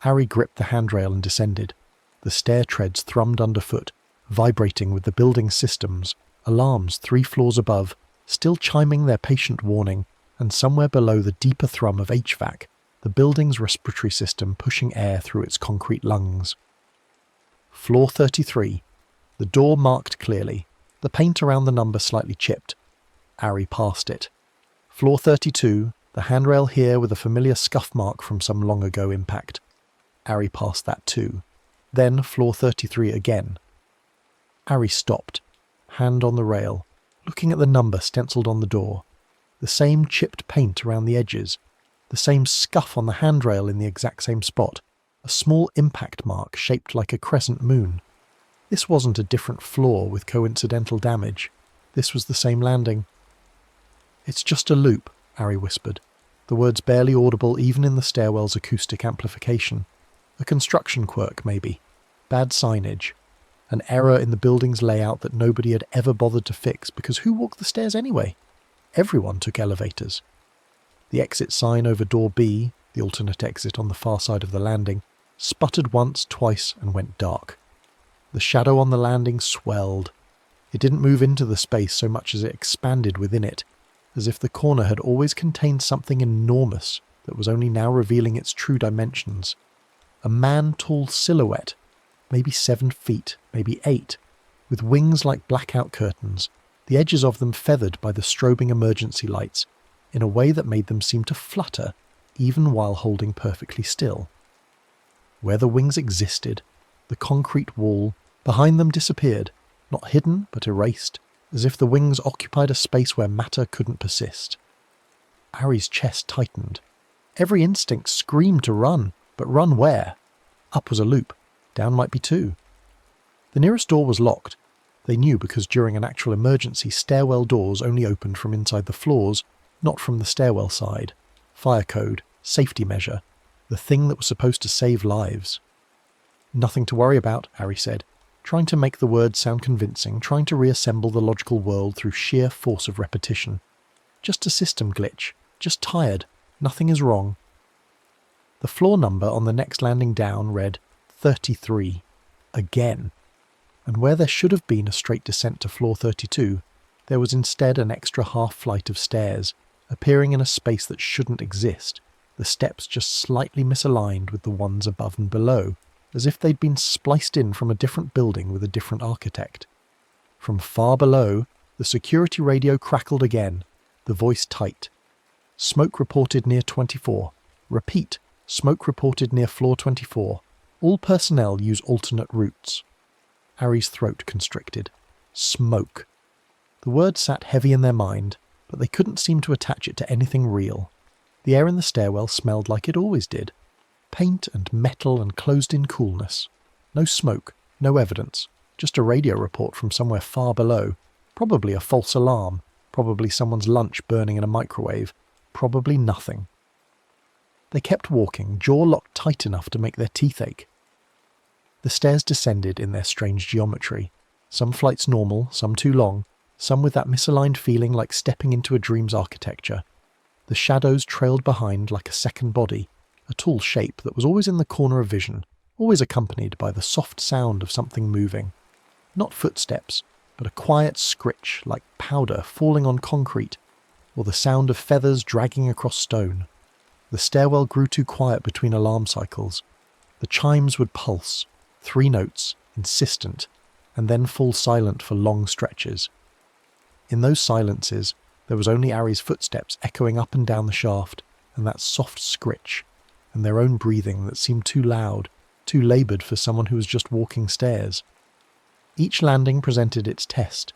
Speaker 1: Harry gripped the handrail and descended. The stair treads thrummed underfoot, vibrating with the building's systems, alarms 3 floors above, still chiming their patient warning, and somewhere below the deeper thrum of HVAC, the building's respiratory system pushing air through its concrete lungs. Floor 33. The door marked clearly, the paint around the number slightly chipped. Harry passed it. Floor 32, the handrail here with a familiar scuff mark from some long ago impact. Harry passed that too. Then floor 33 again. Harry stopped, hand on the rail, looking at the number stenciled on the door. The same chipped paint around the edges, the same scuff on the handrail in the exact same spot, a small impact mark shaped like a crescent moon. This wasn't a different floor with coincidental damage. This was the same landing. "It's just a loop," Harry whispered, the words barely audible even in the stairwell's acoustic amplification. A construction quirk, maybe. Bad signage. An error in the building's layout that nobody had ever bothered to fix, because who walked the stairs anyway? Everyone took elevators. The exit sign over door B, the alternate exit on the far side of the landing, sputtered once, twice, and went dark. The shadow on the landing swelled. It didn't move into the space so much as it expanded within it, as if the corner had always contained something enormous that was only now revealing its true dimensions. A man-tall silhouette, maybe 7 feet, maybe 8, with wings like blackout curtains, the edges of them feathered by the strobing emergency lights, in a way that made them seem to flutter, even while holding perfectly still. Where the wings existed, the concrete wall behind them disappeared, not hidden but erased, as if the wings occupied a space where matter couldn't persist. Harry's chest tightened. Every instinct screamed to run, but run where? Up was a loop, down might be too. The nearest door was locked. They knew because during an actual emergency, stairwell doors only opened from inside the floors, not from the stairwell side. Fire code, safety measure, the thing that was supposed to save lives. "Nothing to worry about," Harry said, trying to make the words sound convincing, trying to reassemble the logical world through sheer force of repetition. "Just a system glitch. Just tired. Nothing is wrong." The floor number on the next landing down read 33. Again. And where there should have been a straight descent to floor 32, there was instead an extra half flight of stairs, appearing in a space that shouldn't exist, the steps just slightly misaligned with the ones above and below, as if they'd been spliced in from a different building with a different architect. From far below, the security radio crackled again, the voice tight. "Smoke reported near 24. Repeat, Smoke reported near floor 24. All personnel use alternate routes. Ari's throat constricted. Smoke. The word sat heavy in their mind, but they couldn't seem to attach it to anything real. The air in the stairwell smelled like it always did. Paint and metal and closed-in coolness. No smoke, no evidence, just a radio report from somewhere far below. Probably a false alarm, probably someone's lunch burning in a microwave, probably nothing. They kept walking, jaw locked tight enough to make their teeth ache. The stairs descended in their strange geometry, some flights normal, some too long, some with that misaligned feeling like stepping into a dream's architecture. The shadows trailed behind like a second body, a tall shape that was always in the corner of vision, always accompanied by the soft sound of something moving. Not footsteps, but a quiet scritch like powder falling on concrete, or the sound of feathers dragging across stone. The stairwell grew too quiet between alarm cycles. The chimes would pulse, 3 notes, insistent, and then fall silent for long stretches. In those silences, there was only Ari's footsteps echoing up and down the shaft, and that soft scritch, and their own breathing that seemed too loud, too laboured for someone who was just walking stairs. Each landing presented its test.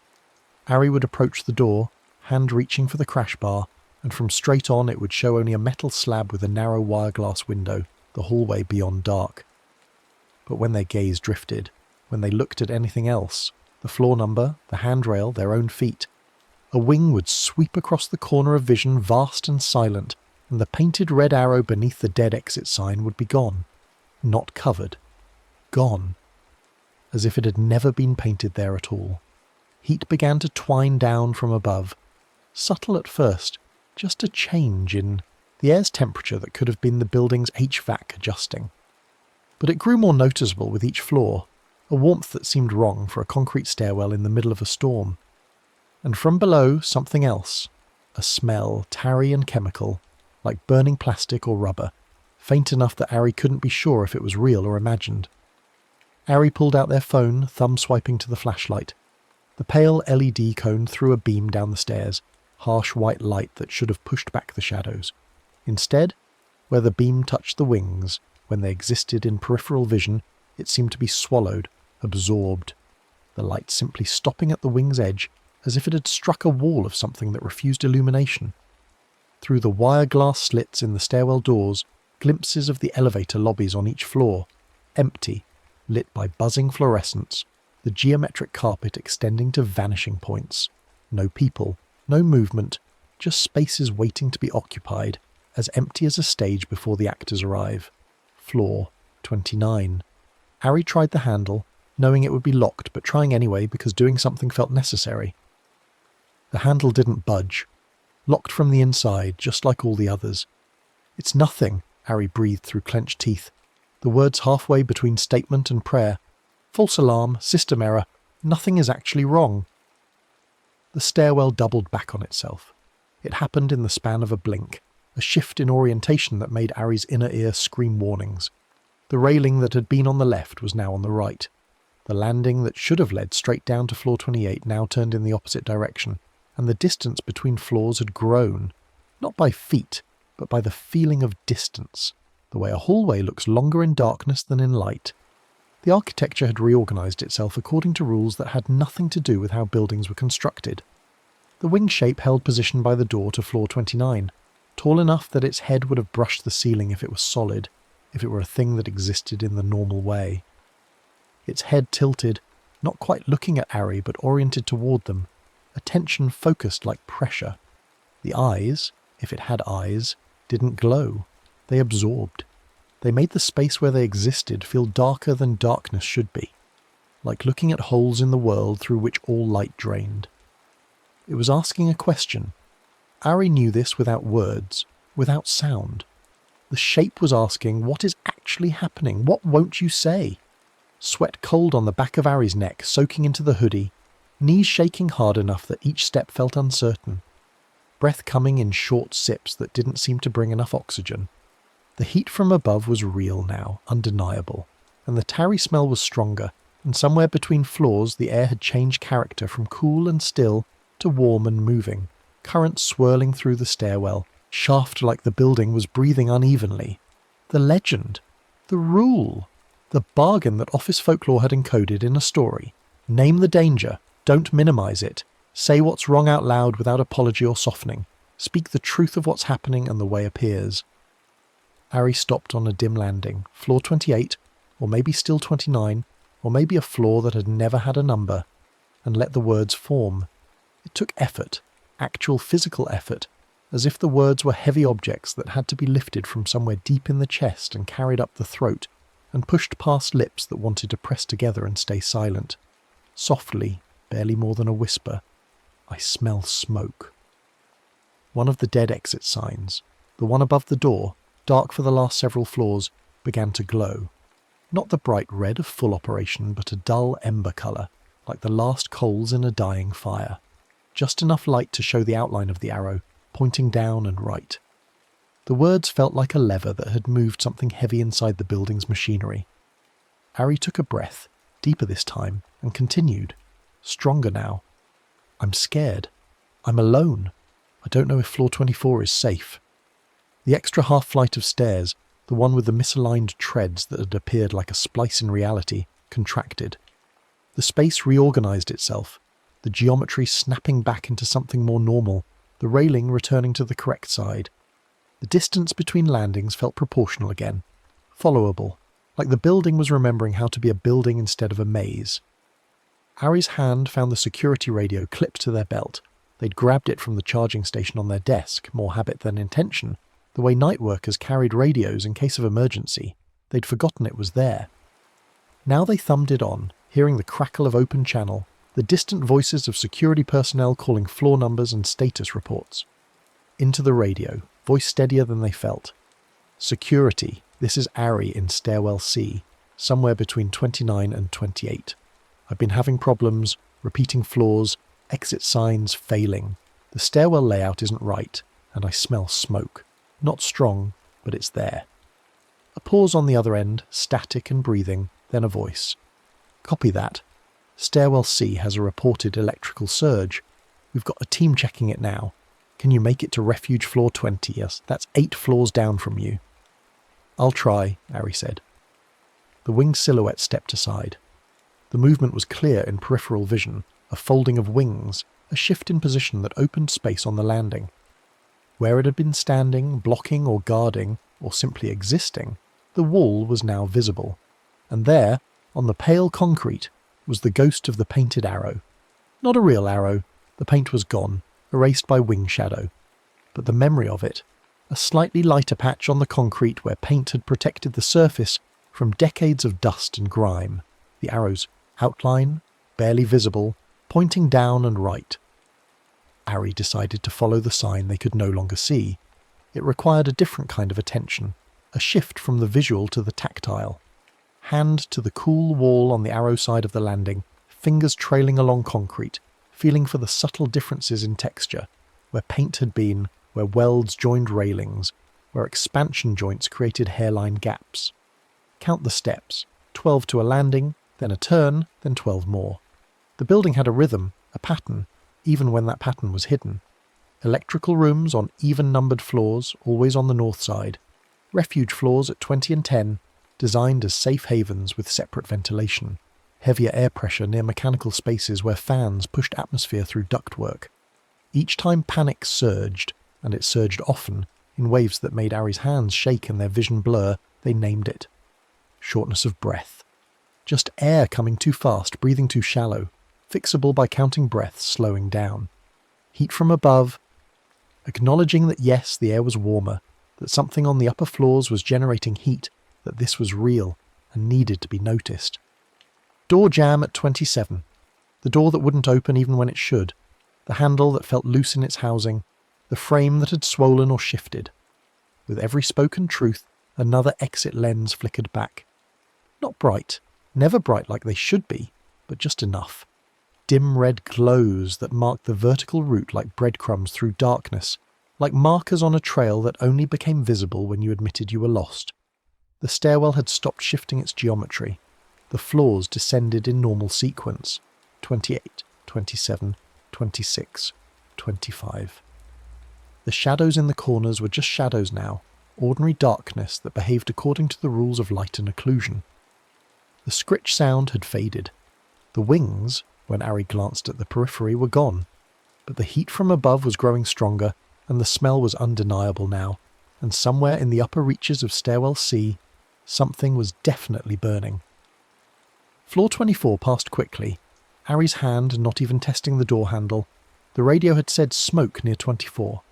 Speaker 1: Ari would approach the door, hand reaching for the crash bar, and from straight on it would show only a metal slab with a narrow wire glass window, the hallway beyond dark. But when their gaze drifted, when they looked at anything else, the floor number, the handrail, their own feet, a wing would sweep across the corner of vision, vast and silent, and the painted red arrow beneath the dead exit sign would be gone. Not covered. Gone. As if it had never been painted there at all. Heat began to twine down from above. Subtle at first, just a change in the air's temperature that could have been the building's HVAC adjusting. But it grew more noticeable with each floor, a warmth that seemed wrong for a concrete stairwell in the middle of a storm. And from below, something else, a smell, tarry and chemical, like burning plastic or rubber, faint enough that Ari couldn't be sure if it was real or imagined. Ari pulled out their phone, thumb swiping to the flashlight. The pale LED cone threw a beam down the stairs, harsh white light that should have pushed back the shadows. Instead, where the beam touched the wings, when they existed in peripheral vision, it seemed to be swallowed, absorbed, the light simply stopping at the wing's edge as if it had struck a wall of something that refused illumination. Through the wire glass slits in the stairwell doors, glimpses of the elevator lobbies on each floor, empty, lit by buzzing fluorescence, the geometric carpet extending to vanishing points. No people, no movement, just spaces waiting to be occupied, as empty as a stage before the actors arrive. Floor 29. Ari tried the handle, knowing it would be locked but trying anyway because doing something felt necessary. The handle didn't budge. Locked from the inside, just like all the others. "It's nothing," Ari breathed through clenched teeth, the words halfway between statement and prayer. "False alarm, system error, nothing is actually wrong." The stairwell doubled back on itself. It happened in the span of a blink, a shift in orientation that made Ari's inner ear scream warnings. The railing that had been on the left was now on the right. The landing that should have led straight down to floor 28 now turned in the opposite direction, and the distance between floors had grown, not by feet, but by the feeling of distance, the way a hallway looks longer in darkness than in light. The architecture had reorganized itself according to rules that had nothing to do with how buildings were constructed. The wing shape held position by the door to floor 29, tall enough that its head would have brushed the ceiling if it was solid, if it were a thing that existed in the normal way. Its head tilted, not quite looking at Ari but oriented toward them, attention focused like pressure. The eyes, if it had eyes, didn't glow. They absorbed. They made the space where they existed feel darker than darkness should be, like looking at holes in the world through which all light drained. It was asking a question. Ari knew this without words, without sound. The shape was asking, what is actually happening? What won't you say? Sweat cold on the back of Ari's neck, soaking into the hoodie, knees shaking hard enough that each step felt uncertain. Breath coming in short sips that didn't seem to bring enough oxygen. The heat from above was real now, undeniable, and the tarry smell was stronger, and somewhere between floors the air had changed character from cool and still to warm and moving, currents swirling through the stairwell, shaft like the building was breathing unevenly. The legend. The rule. The bargain that office folklore had encoded in a story. Name the danger. Don't minimise it. Say what's wrong out loud without apology or softening. Speak the truth of what's happening and the way appears. Harry stopped on a dim landing, floor 28, or maybe still 29, or maybe a floor that had never had a number, and let the words form. It took effort, actual physical effort, as if the words were heavy objects that had to be lifted from somewhere deep in the chest and carried up the throat, and pushed past lips that wanted to press together and stay silent. Softly, barely more than a whisper, I smell smoke. One of the dead exit signs, the one above the door, dark for the last several floors, began to glow. Not the bright red of full operation, but a dull ember colour, like the last coals in a dying fire. Just enough light to show the outline of the arrow, pointing down and right. The words felt like a lever that had moved something heavy inside the building's machinery. Harry took a breath, deeper this time, and continued, stronger now. I'm scared. I'm alone. I don't know if floor 24 is safe. The extra half-flight of stairs, the one with the misaligned treads that had appeared like a splice in reality, contracted. The space reorganised itself, the geometry snapping back into something more normal, the railing returning to the correct side. The distance between landings felt proportional again, followable, like the building was remembering how to be a building instead of a maze. Harry's hand found the security radio clipped to their belt. They'd grabbed it from the charging station on their desk, more habit than intention, the way night workers carried radios in case of emergency. They'd forgotten it was there. Now they thumbed it on, hearing the crackle of open channel, the distant voices of security personnel calling floor numbers and status reports. Into the radio, voice steadier than they felt. Security, this is Harry in stairwell C, somewhere between 29 and 28. I've been having problems, repeating floors, exit signs failing. The stairwell layout isn't right, and I smell smoke. Not strong, but it's there. A pause on the other end, static and breathing, then a voice. Copy that. Stairwell C has a reported electrical surge. We've got a team checking it now. Can you make it to refuge floor 20? Yes, that's 8 floors down from you. I'll try, Harry said. The winged silhouette stepped aside. The movement was clear in peripheral vision, a folding of wings, a shift in position that opened space on the landing. Where it had been standing, blocking or guarding, or simply existing, the wall was now visible. And there, on the pale concrete, was the ghost of the painted arrow. Not a real arrow, the paint was gone, erased by wing shadow. But the memory of it, a slightly lighter patch on the concrete where paint had protected the surface from decades of dust and grime. The arrow's outline, barely visible, pointing down and right. Harry decided to follow the sign they could no longer see. It required a different kind of attention, a shift from the visual to the tactile. Hand to the cool wall on the arrow side of the landing, fingers trailing along concrete, feeling for the subtle differences in texture, where paint had been, where welds joined railings, where expansion joints created hairline gaps. Count the steps, 12 to a landing, then a turn, then 12 more. The building had a rhythm, a pattern, even when that pattern was hidden. Electrical rooms on even-numbered floors, always on the north side. Refuge floors at 20 and 10, designed as safe havens with separate ventilation. Heavier air pressure near mechanical spaces where fans pushed atmosphere through ductwork. Each time panic surged, and it surged often, in waves that made Harry's hands shake and their vision blur, they named it. Shortness of breath. Just air coming too fast, breathing too shallow. Fixable by counting breaths, slowing down. Heat from above. Acknowledging that yes, the air was warmer, that something on the upper floors was generating heat, that this was real and needed to be noticed. Door jam at 27. The door that wouldn't open even when it should. The handle that felt loose in its housing. The frame that had swollen or shifted. With every spoken truth, another exit lens flickered back. Not bright, never bright like they should be, but just enough. Dim red glows that marked the vertical route like breadcrumbs through darkness, like markers on a trail that only became visible when you admitted you were lost. The stairwell had stopped shifting its geometry. The floors descended in normal sequence. 28, 27, 26, 25. The shadows in the corners were just shadows now, ordinary darkness that behaved according to the rules of light and occlusion. The scritch sound had faded. The wings, when Ari glanced at the periphery, were gone, but the heat from above was growing stronger, and the smell was undeniable now, and somewhere in the upper reaches of Stairwell C, something was definitely burning. Floor 24 passed quickly, Ari's hand not even testing the door handle. The radio had said smoke near 24.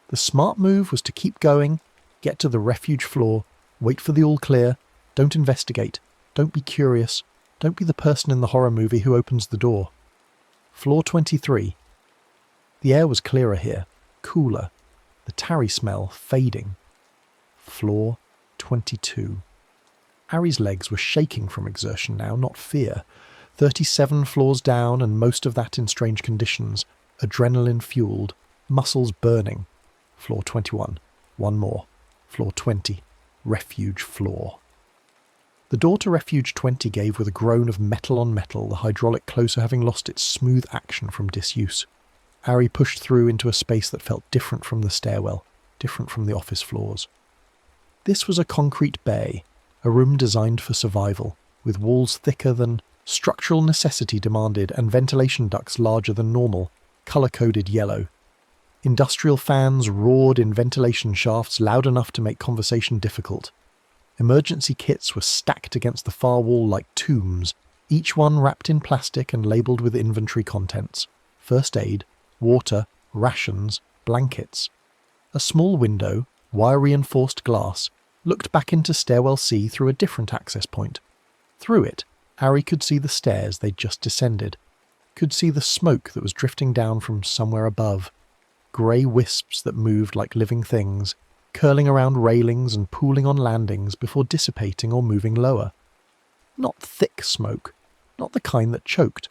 Speaker 1: The smart move was to keep going, get to the refuge floor, wait for the all clear, don't investigate, don't be curious, don't be the person in the horror movie who opens the door. Floor 23. The air was clearer here, cooler, the tarry smell fading. Floor 22. Ari's legs were shaking from exertion now, not fear. 37 floors down, and most of that in strange conditions, adrenaline-fueled, muscles burning. Floor 21. One more. Floor 20. Refuge floor. The door to Refuge 20 gave with a groan of metal on metal, the hydraulic closer having lost its smooth action from disuse. Ari pushed through into a space that felt different from the stairwell, different from the office floors. This was a concrete bay, a room designed for survival, with walls thicker than structural necessity demanded and ventilation ducts larger than normal, colour-coded yellow. Industrial fans roared in ventilation shafts loud enough to make conversation difficult. Emergency kits were stacked against the far wall like tombs, each one wrapped in plastic and labelled with inventory contents. First aid, water, rations, blankets. A small window, wire-reinforced glass, looked back into Stairwell C through a different access point. Through it, Ari could see the stairs they'd just descended, could see the smoke that was drifting down from somewhere above, grey wisps that moved like living things, curling around railings and pooling on landings before dissipating or moving lower. Not thick smoke, not the kind that choked,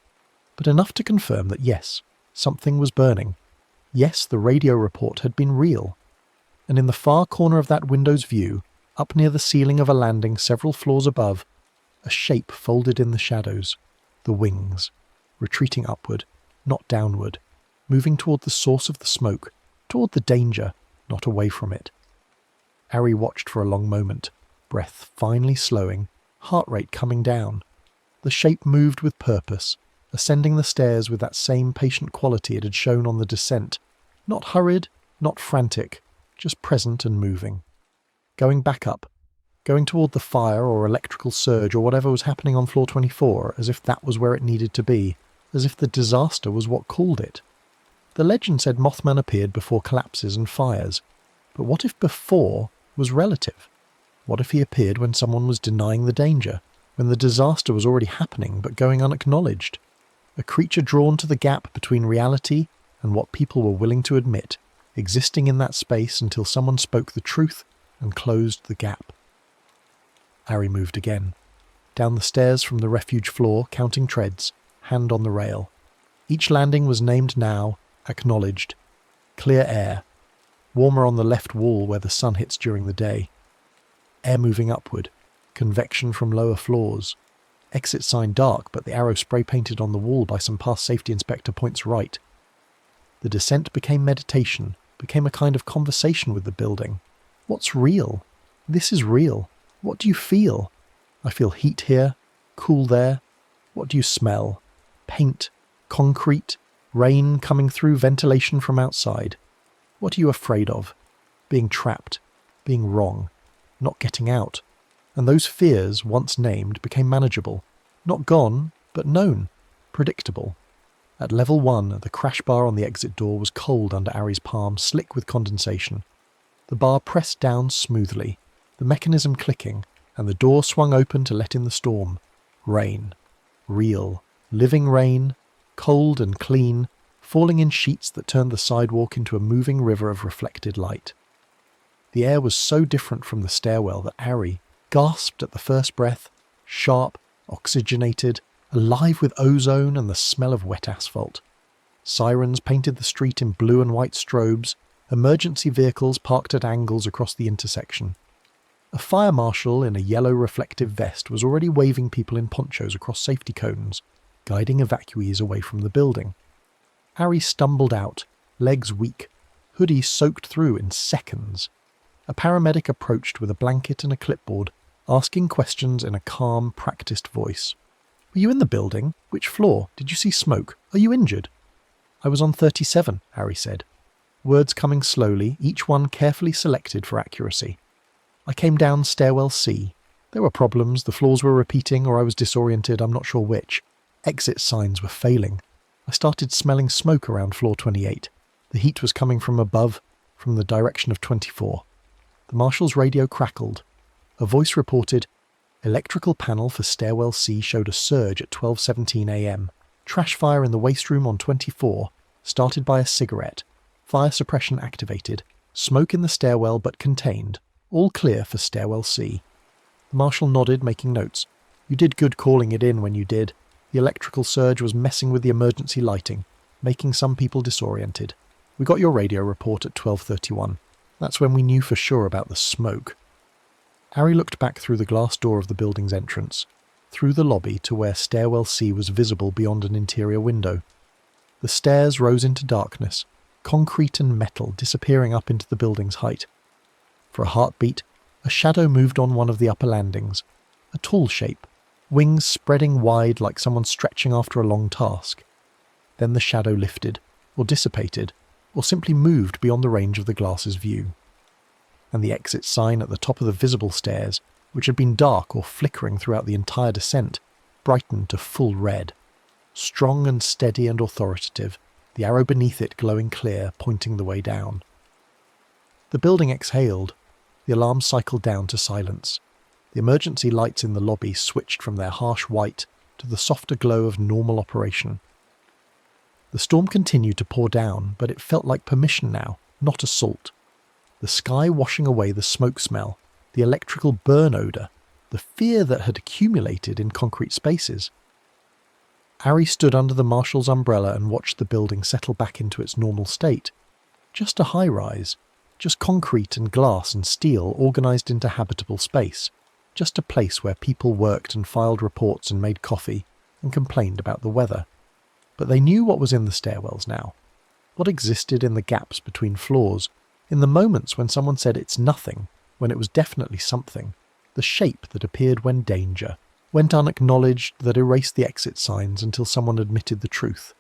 Speaker 1: but enough to confirm that yes, something was burning. Yes, the radio report had been real. And in the far corner of that window's view, up near the ceiling of a landing several floors above, a shape folded in the shadows, the wings, retreating upward, not downward, moving toward the source of the smoke, toward the danger, not away from it. Ari watched for a long moment, breath finally slowing, heart rate coming down. The shape moved with purpose, ascending the stairs with that same patient quality it had shown on the descent, not hurried, not frantic, just present and moving. Going back up, going toward the fire or electrical surge or whatever was happening on floor 24, as if that was where it needed to be, as if the disaster was what called it. The legend said Mothman appeared before collapses and fires, but what if before was relative? What if he appeared when someone was denying the danger, when the disaster was already happening but going unacknowledged? A creature drawn to the gap between reality and what people were willing to admit, existing in that space until someone spoke the truth and closed the gap. Ari moved again. Down the stairs from the refuge floor, counting treads, hand on the rail. Each landing was named now, acknowledged. Clear air. Warmer on the left wall where the sun hits during the day. Air moving upward. Convection from lower floors. Exit sign dark, but the arrow spray painted on the wall by some past safety inspector points right. The descent became meditation, became a kind of conversation with the building. What's real? This is real. What do you feel? I feel heat here, cool there. What do you smell? Paint, concrete, rain coming through, ventilation from outside. What are you afraid of? Being trapped, being wrong, not getting out. And those fears, once named, became manageable. Not gone, but known, predictable. At level 1, the crash bar on the exit door was cold under Ari's palm, slick with condensation. The bar pressed down smoothly, the mechanism clicking, and the door swung open to let in the storm. Rain. Real. Living rain. Cold and clean, falling in sheets that turned the sidewalk into a moving river of reflected light. The air was so different from the stairwell that Ari gasped at the first breath, sharp, oxygenated, alive with ozone and the smell of wet asphalt. Sirens painted the street in blue and white strobes, emergency vehicles parked at angles across the intersection. A fire marshal in a yellow reflective vest was already waving people in ponchos across safety cones, guiding evacuees away from the building. Ari stumbled out, legs weak, hoodie soaked through in seconds. A paramedic approached with a blanket and a clipboard, asking questions in a calm, practiced voice. "Were you in the building? Which floor? Did you see smoke? Are you injured?" "I was on 37, Harry said, words coming slowly, each one carefully selected for accuracy. "I came down stairwell C. There were problems, the floors were repeating, or I was disoriented, I'm not sure which. Exit signs were failing. I started smelling smoke around floor 28. The heat was coming from above, from the direction of 24. The marshal's radio crackled. A voice reported, "Electrical panel for stairwell C showed a surge at 12:17 a.m. Trash fire in the waste room on 24, started by a cigarette. Fire suppression activated. Smoke in the stairwell but contained. All clear for stairwell C." The marshal nodded, making notes. "You did good calling it in when you did. The electrical surge was messing with the emergency lighting, making some people disoriented. We got your radio report at 12:31. That's when we knew for sure about the smoke." Harry looked back through the glass door of the building's entrance, through the lobby to where stairwell C was visible beyond an interior window. The stairs rose into darkness, concrete and metal disappearing up into the building's height. For a heartbeat, a shadow moved on one of the upper landings, a tall shape, wings spreading wide like someone stretching after a long task. Then the shadow lifted, or dissipated, or simply moved beyond the range of the glass's view. And the exit sign at the top of the visible stairs, which had been dark or flickering throughout the entire descent, brightened to full red. Strong and steady and authoritative, the arrow beneath it glowing clear, pointing the way down. The building exhaled. The alarm cycled down to silence. The emergency lights in the lobby switched from their harsh white to the softer glow of normal operation. The storm continued to pour down, but it felt like permission now, not assault. The sky washing away the smoke smell, the electrical burn odour, the fear that had accumulated in concrete spaces. Harry stood under the marshal's umbrella and watched the building settle back into its normal state. Just a high-rise, just concrete and glass and steel organised into habitable space, just a place where people worked and filed reports and made coffee and complained about the weather. But they knew what was in the stairwells now, what existed in the gaps between floors, in the moments when someone said it's nothing, when it was definitely something, the shape that appeared when danger, went unacknowledged, that erased the exit signs until someone admitted the truth.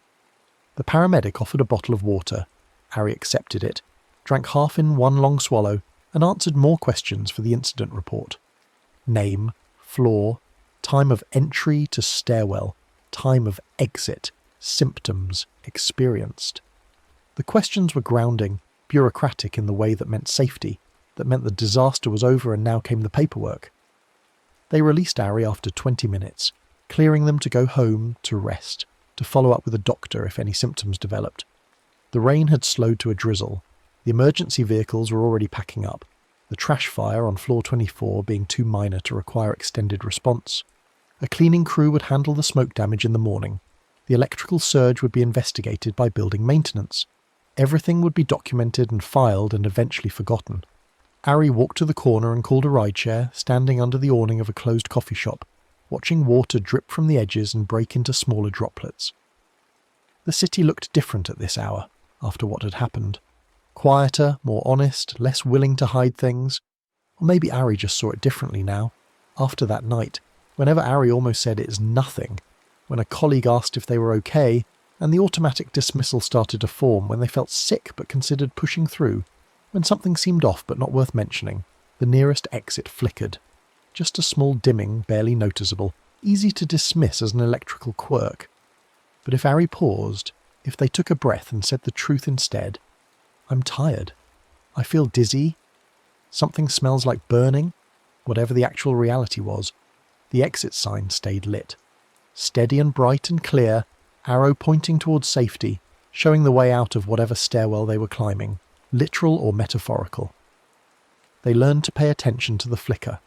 Speaker 1: The paramedic offered a bottle of water. Harry accepted it, drank half in one long swallow, and answered more questions for the incident report. Name, floor, time of entry to stairwell, time of exit, symptoms experienced. The questions were grounding, bureaucratic in the way that meant safety, that meant the disaster was over and now came the paperwork. They released Harry after 20 minutes, clearing them to go home, to rest, to follow up with a doctor if any symptoms developed. The rain had slowed to a drizzle. The emergency vehicles were already packing up, the trash fire on floor 24 being too minor to require extended response. A cleaning crew would handle the smoke damage in the morning. The electrical surge would be investigated by building maintenance. Everything would be documented and filed and eventually forgotten. Harry walked to the corner and called a rideshare, standing under the awning of a closed coffee shop, watching water drip from the edges and break into smaller droplets. The city looked different at this hour, after what had happened. Quieter, more honest, less willing to hide things. Or maybe Harry just saw it differently now. After that night, whenever Harry almost said it's nothing, when a colleague asked if they were okay, and the automatic dismissal started to form when they felt sick but considered pushing through, when something seemed off but not worth mentioning, the nearest exit flickered. Just a small dimming, barely noticeable, easy to dismiss as an electrical quirk. But if Harry paused, if they took a breath and said the truth instead, "I'm tired. I feel dizzy. Something smells like burning," whatever the actual reality was, the exit sign stayed lit. Steady and bright and clear, arrow pointing towards safety, showing the way out of whatever stairwell they were climbing, literal or metaphorical. They learned to pay attention to the flicker,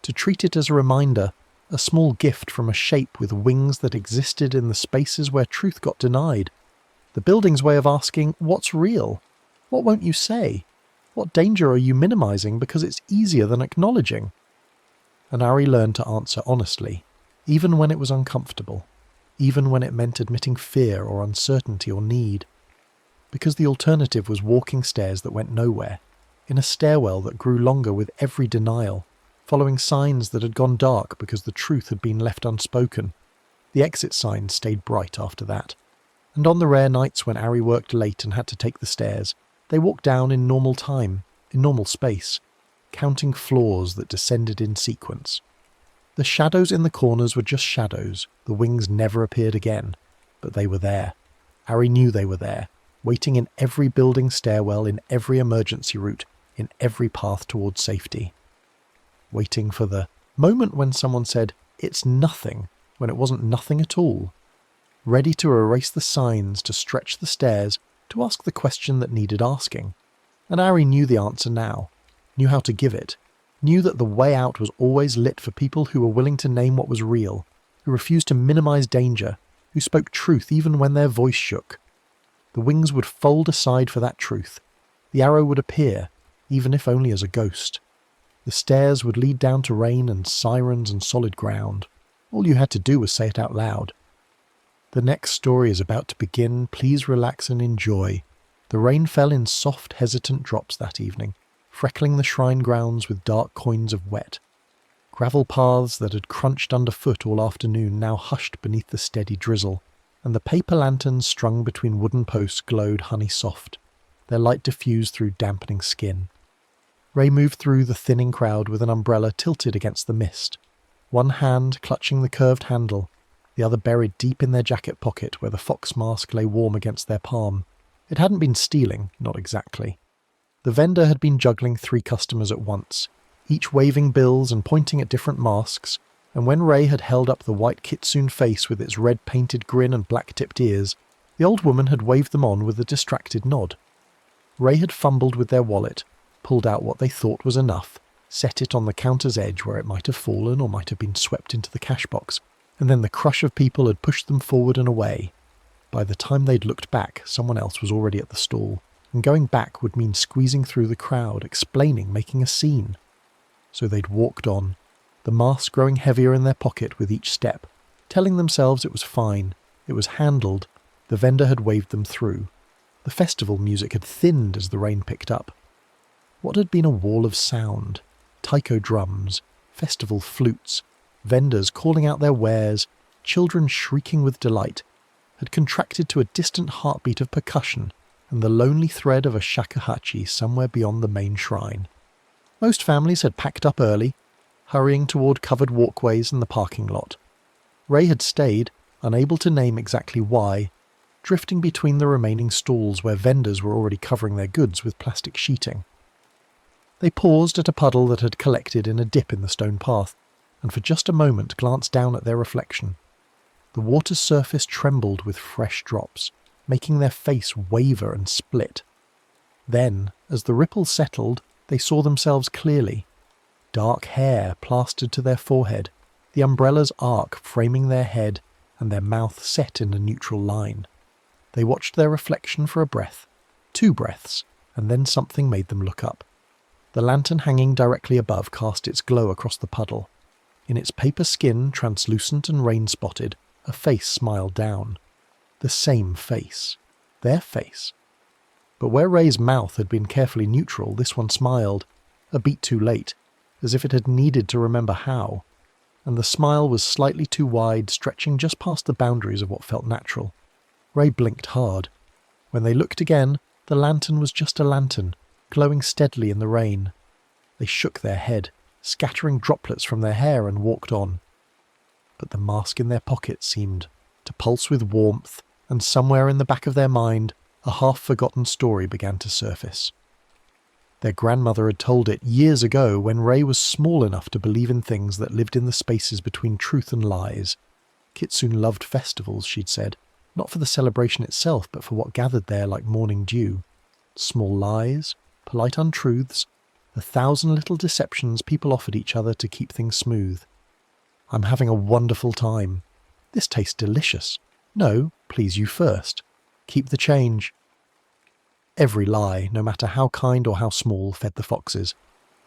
Speaker 1: to treat it as a reminder, a small gift from a shape with wings that existed in the spaces where truth got denied. The building's way of asking, what's real? What won't you say? What danger are you minimizing because it's easier than acknowledging? And Harry learned to answer honestly, even when it was uncomfortable, even when it meant admitting fear or uncertainty or need. Because the alternative was walking stairs that went nowhere, in a stairwell that grew longer with every denial, following signs that had gone dark because the truth had been left unspoken. The exit signs stayed bright after that, and on the rare nights when Ari worked late and had to take the stairs, they walked down in normal time, in normal space, counting floors that descended in sequence. The shadows in the corners were just shadows, the wings never appeared again, but they were there. Ari knew they were there, waiting in every building stairwell, in every emergency route, in every path towards safety. Waiting for the moment when someone said, "It's nothing," when it wasn't nothing at all. Ready to erase the signs, to stretch the stairs, to ask the question that needed asking. And Ari knew the answer now, knew how to give it, knew that the way out was always lit for people who were willing to name what was real, who refused to minimize danger, who spoke truth even when their voice shook. The wings would fold aside for that truth. The arrow would appear, even if only as a ghost. The stairs would lead down to rain and sirens and solid ground. All you had to do was say it out loud. The next story is about to begin. Please relax and enjoy. The rain fell in soft, hesitant drops that evening, freckling the shrine grounds with dark coins of wet. Gravel paths that had crunched underfoot all afternoon now hushed beneath the steady drizzle, and the paper lanterns strung between wooden posts glowed honey-soft, their light diffused through dampening skin. Ray moved through the thinning crowd with an umbrella tilted against the mist, one hand clutching the curved handle, the other buried deep in their jacket pocket where the fox mask lay warm against their palm. It hadn't been stealing, not exactly. The vendor had been juggling 3 customers at once, each waving bills and pointing at different masks, and when Ray had held up the white kitsune face with its red-painted grin and black-tipped ears, the old woman had waved them on with a distracted nod. Ray had fumbled with their wallet, pulled out what they thought was enough, set it on the counter's edge where it might have fallen or might have been swept into the cash box, and then the crush of people had pushed them forward and away. By the time they'd looked back, someone else was already at the stall, and going back would mean squeezing through the crowd, explaining, making a scene. So they'd walked on, the mask growing heavier in their pocket with each step, telling themselves it was fine, it was handled, the vendor had waved them through. The festival music had thinned as the rain picked up. What had been a wall of sound, taiko drums, festival flutes, vendors calling out their wares, children shrieking with delight, had contracted to a distant heartbeat of percussion and the lonely thread of a shakuhachi somewhere beyond the main shrine. Most families had packed up early, hurrying toward covered walkways and the parking lot. Ray had stayed, unable to name exactly why, drifting between the remaining stalls where vendors were already covering their goods with plastic sheeting. They paused at a puddle that had collected in a dip in the stone path, and for just a moment glanced down at their reflection. The water's surface trembled with fresh drops, making their face waver and split. Then, as the ripples settled, they saw themselves clearly. Dark hair plastered to their forehead, the umbrella's arc framing their head, and their mouth set in a neutral line. They watched their reflection for a breath, 2 breaths, and then something made them look up. The lantern hanging directly above cast its glow across the puddle. In its paper skin, translucent and rain-spotted, a face smiled down. The same face. Their face. But where Ray's mouth had been carefully neutral, this one smiled, a beat too late, as if it had needed to remember how, and the smile was slightly too wide, stretching just past the boundaries of what felt natural. Ray blinked hard. When they looked again, the lantern was just a lantern, glowing steadily in the rain. They shook their head, scattering droplets from their hair, and walked on. But the mask in their pocket seemed to pulse with warmth, and somewhere in the back of their mind, a half-forgotten story began to surface. Their grandmother had told it years ago when Ray was small enough to believe in things that lived in the spaces between truth and lies. Kitsune loved festivals, she'd said, not for the celebration itself, but for what gathered there like morning dew. Small lies, polite untruths, 1,000 little deceptions people offered each other to keep things smooth. I'm having a wonderful time. This tastes delicious. No, please you first. Keep the change. Every lie, no matter how kind or how small, fed the foxes.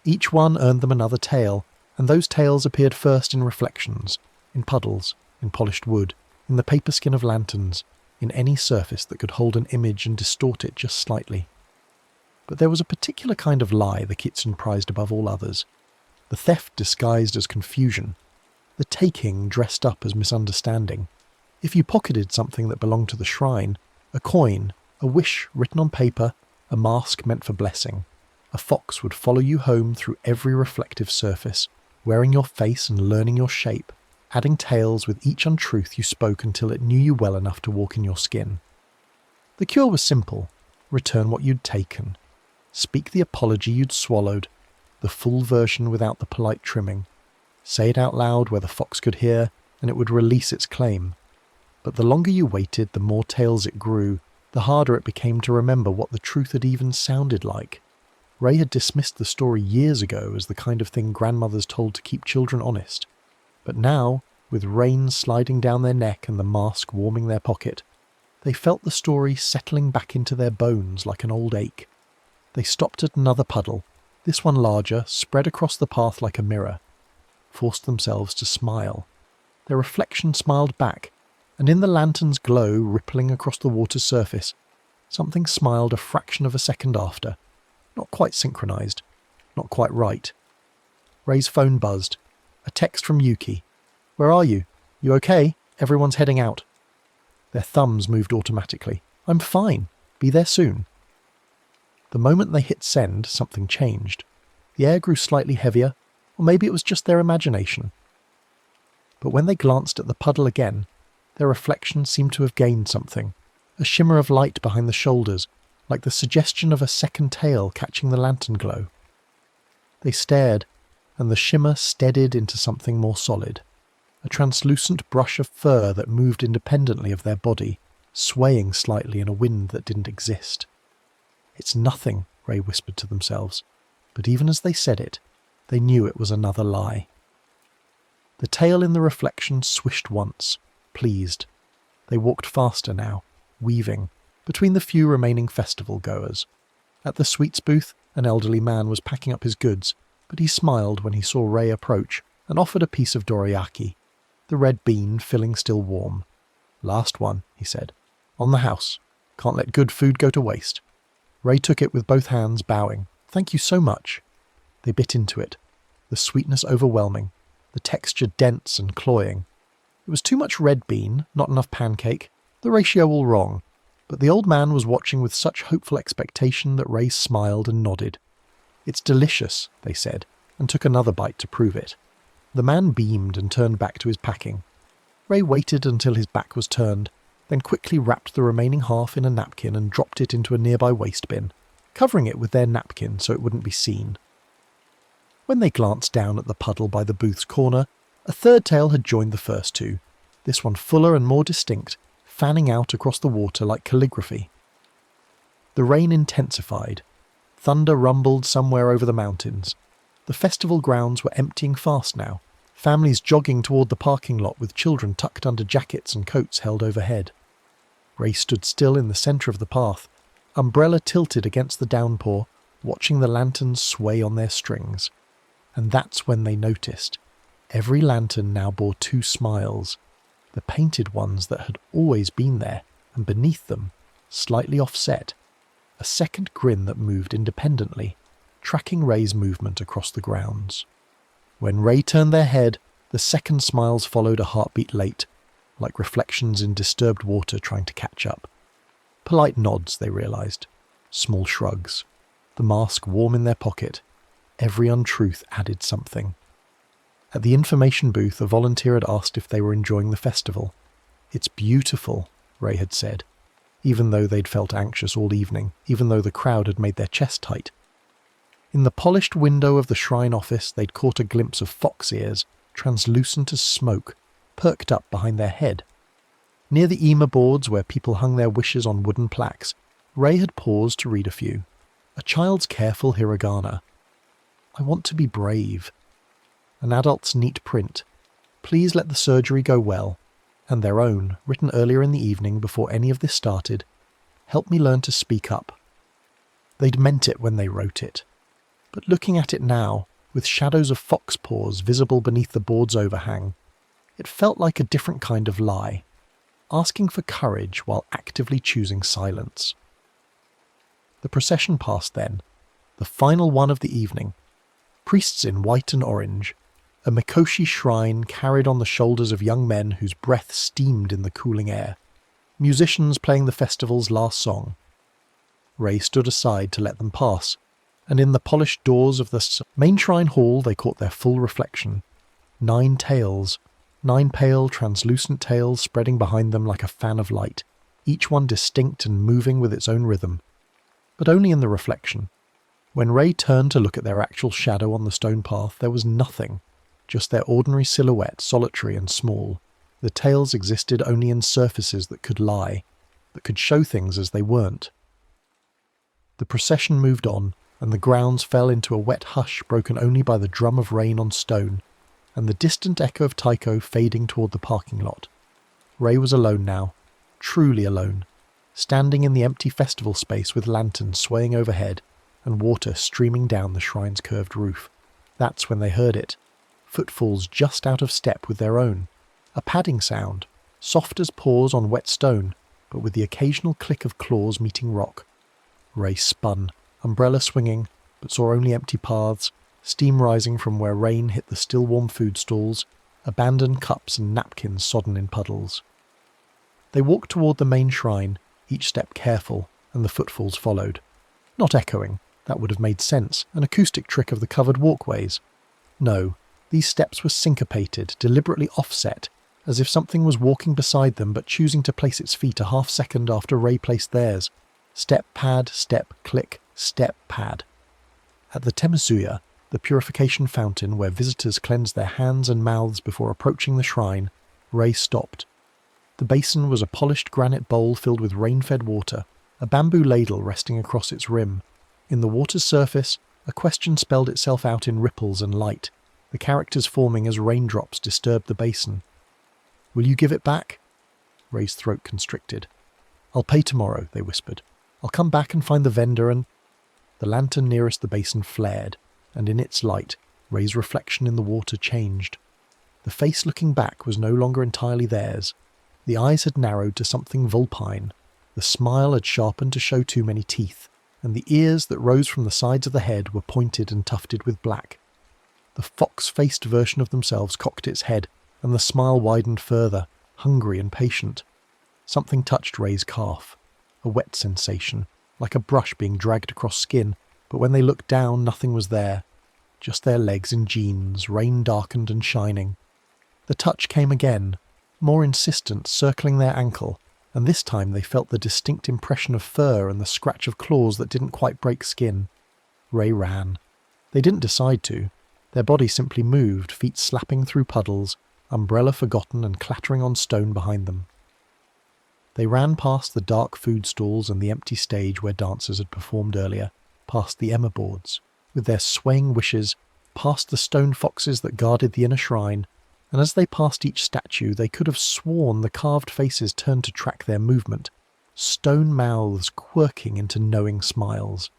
Speaker 1: Each one earned them another tale, and those tales appeared first in reflections, in puddles, in polished wood, in the paper skin of lanterns, in any surface that could hold an image and distort it just slightly. But there was a particular kind of lie the kitchen prized above all others. The theft disguised as confusion. The taking dressed up as misunderstanding. If you pocketed something that belonged to the shrine, a coin, a wish written on paper, a mask meant for blessing, a fox would follow you home through every reflective surface, wearing your face and learning your shape, adding tales with each untruth you spoke until it knew you well enough to walk in your skin. The cure was simple. Return what you'd taken. Speak the apology you'd swallowed, the full version without the polite trimming. Say it out loud where the fox could hear, and it would release its claim. But the longer you waited, the more tales it grew, the harder it became to remember what the truth had even sounded like. Ray had dismissed the story years ago as the kind of thing grandmothers told to keep children honest. But now, with rain sliding down their neck and the mask warming their pocket, they felt the story settling back into their bones like an old ache. They stopped at another puddle, this one larger, spread across the path like a mirror, forced themselves to smile. Their reflection smiled back, and in the lantern's glow rippling across the water's surface, something smiled a fraction of a second after. Not quite synchronized, not quite right. Ray's phone buzzed. A text from Yuki. "Where are you? You okay? Everyone's heading out." Their thumbs moved automatically. "I'm fine. Be there soon." The moment they hit send, something changed. The air grew slightly heavier, or maybe it was just their imagination. But when they glanced at the puddle again, their reflection seemed to have gained something, a shimmer of light behind the shoulders, like the suggestion of a second tail catching the lantern glow. They stared, and the shimmer steadied into something more solid, a translucent brush of fur that moved independently of their body, swaying slightly in a wind that didn't exist. "It's nothing," Ray whispered to themselves, but even as they said it, they knew it was another lie. The tail in the reflection swished once, pleased. They walked faster now, weaving, between the few remaining festival goers. At the sweets booth, an elderly man was packing up his goods, but he smiled when he saw Ray approach and offered a piece of dorayaki, the red bean filling still warm. "Last one," he said. "On the house. Can't let good food go to waste." Ray took it with both hands, bowing. "Thank you so much." They bit into it, the sweetness overwhelming, the texture dense and cloying. It was too much red bean, not enough pancake, the ratio all wrong, but the old man was watching with such hopeful expectation that Ray smiled and nodded. "It's delicious," they said, and took another bite to prove it. The man beamed and turned back to his packing. Ray waited until his back was turned, then quickly wrapped the remaining half in a napkin and dropped it into a nearby waste bin, covering it with their napkin so it wouldn't be seen. When they glanced down at the puddle by the booth's corner, a third tail had joined the first two, this one fuller and more distinct, fanning out across the water like calligraphy. The rain intensified. Thunder rumbled somewhere over the mountains. The festival grounds were emptying fast now, families jogging toward the parking lot with children tucked under jackets and coats held overhead. Ray stood still in the centre of the path, umbrella tilted against the downpour, watching the lanterns sway on their strings. And that's when they noticed. Every lantern now bore two smiles, the painted ones that had always been there, and beneath them, slightly offset, a second grin that moved independently, tracking Ray's movement across the grounds. When Ray turned their head, the second smiles followed a heartbeat late, like reflections in disturbed water trying to catch up. Polite nods, they realised. Small shrugs. The mask warm in their pocket. Every untruth added something. At the information booth, a volunteer had asked if they were enjoying the festival. "It's beautiful," Ray had said, even though they'd felt anxious all evening, even though the crowd had made their chest tight. In the polished window of the shrine office, they'd caught a glimpse of fox ears, translucent as smoke, perked up behind their head. Near the Ema boards where people hung their wishes on wooden plaques, Ray had paused to read a few. A child's careful hiragana. "I want to be brave." An adult's neat print. "Please let the surgery go well." And their own, written earlier in the evening before any of this started. "Help me learn to speak up." They'd meant it when they wrote it. But looking at it now, with shadows of fox paws visible beneath the board's overhang, it felt like a different kind of lie, asking for courage while actively choosing silence. The procession passed then, the final one of the evening. Priests in white and orange, a Mikoshi shrine carried on the shoulders of young men whose breath steamed in the cooling air, musicians playing the festival's last song. Ray stood aside to let them pass, and in the polished doors of the main shrine hall they caught their full reflection. 9 tails, 9 pale, translucent tails spreading behind them like a fan of light, each one distinct and moving with its own rhythm. But only in the reflection. When Ray turned to look at their actual shadow on the stone path, there was nothing, just their ordinary silhouette, solitary and small. The tails existed only in surfaces that could lie, that could show things as they weren't. The procession moved on, and the grounds fell into a wet hush broken only by the drum of rain on stone, and the distant echo of taiko fading toward the parking lot. Ray was alone now, truly alone, standing in the empty festival space with lanterns swaying overhead and water streaming down the shrine's curved roof. That's when they heard it, footfalls just out of step with their own, a padding sound, soft as paws on wet stone, but with the occasional click of claws meeting rock. Ray spun, umbrella swinging, but saw only empty paths, steam rising from where rain hit the still warm food stalls, abandoned cups and napkins sodden in puddles. They walked toward the main shrine, each step careful, and the footfalls followed. Not echoing, that would have made sense, an acoustic trick of the covered walkways. No, these steps were syncopated, deliberately offset, as if something was walking beside them but choosing to place its feet a half second after Ray placed theirs. Step pad, step, click, step pad. At the Temasuya, the purification fountain where visitors cleansed their hands and mouths before approaching the shrine, Ray stopped. The basin was a polished granite bowl filled with rain-fed water, a bamboo ladle resting across its rim. In the water's surface, a question spelled itself out in ripples and light, the characters forming as raindrops disturbed the basin. "Will you give it back?" Ray's throat constricted. "I'll pay tomorrow," they whispered. "I'll come back and find the vendor and—" The lantern nearest the basin flared, and in its light, Ray's reflection in the water changed. The face looking back was no longer entirely theirs. The eyes had narrowed to something vulpine, the smile had sharpened to show too many teeth, and the ears that rose from the sides of the head were pointed and tufted with black. The fox-faced version of themselves cocked its head, and the smile widened further, hungry and patient. Something touched Ray's calf. A wet sensation, like a brush being dragged across skin, but when they looked down, nothing was there. Just their legs in jeans, rain-darkened and shining. The touch came again, more insistent, circling their ankle, and this time they felt the distinct impression of fur and the scratch of claws that didn't quite break skin. Ray ran. They didn't decide to. Their body simply moved, feet slapping through puddles, umbrella forgotten and clattering on stone behind them. They ran past the dark food stalls and the empty stage where dancers had performed earlier, past the Emma boards, with their swaying wishes, past the stone foxes that guarded the inner shrine, and as they passed each statue they could have sworn the carved faces turned to track their movement, stone mouths quirking into knowing smiles.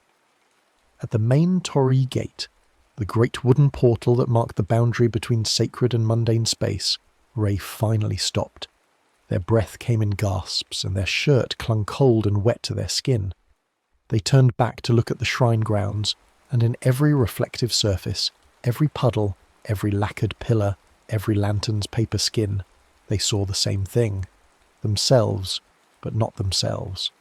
Speaker 1: At the main torii gate, the great wooden portal that marked the boundary between sacred and mundane space, Ray finally stopped. Their breath came in gasps, and their shirt clung cold and wet to their skin. They turned back to look at the shrine grounds, and in every reflective surface, every puddle, every lacquered pillar, every lantern's paper skin, they saw the same thing. Themselves, but not themselves.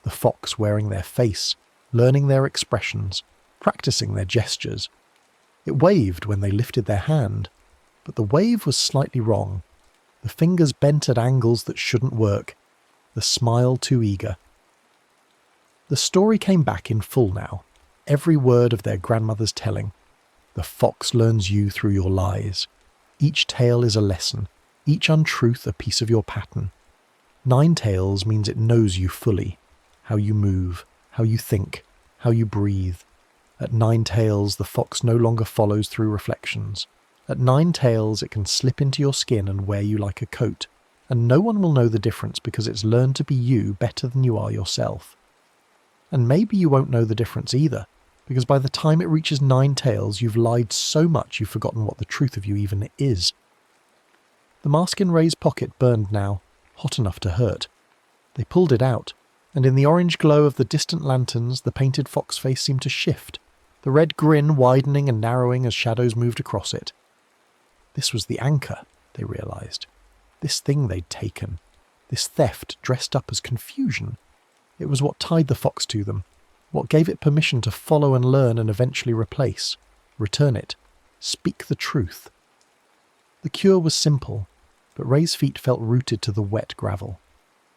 Speaker 1: The fox wearing their face, learning their expressions, practicing their gestures. It waved when they lifted their hand, but the wave was slightly wrong. The fingers bent at angles that shouldn't work, the smile too eager. The story came back in full now, every word of their grandmother's telling. The fox learns you through your lies. Each tale is a lesson, each untruth a piece of your pattern. 9 tails means it knows you fully, how you move, how you think, how you breathe. At 9 tails, the fox no longer follows through reflections. At 9 tails, it can slip into your skin and wear you like a coat, and no one will know the difference because it's learned to be you better than you are yourself. And maybe you won't know the difference either, because by the time it reaches 9 tails, you've lied so much you've forgotten what the truth of you even is. The mask in Ray's pocket burned now, hot enough to hurt. They pulled it out, and in the orange glow of the distant lanterns the painted fox face seemed to shift, the red grin widening and narrowing as shadows moved across it. This was the anchor, they realised. This thing they'd taken. This theft dressed up as confusion. It was what tied the fox to them, what gave it permission to follow and learn and eventually replace, return it, speak the truth. The cure was simple, but Ray's feet felt rooted to the wet gravel.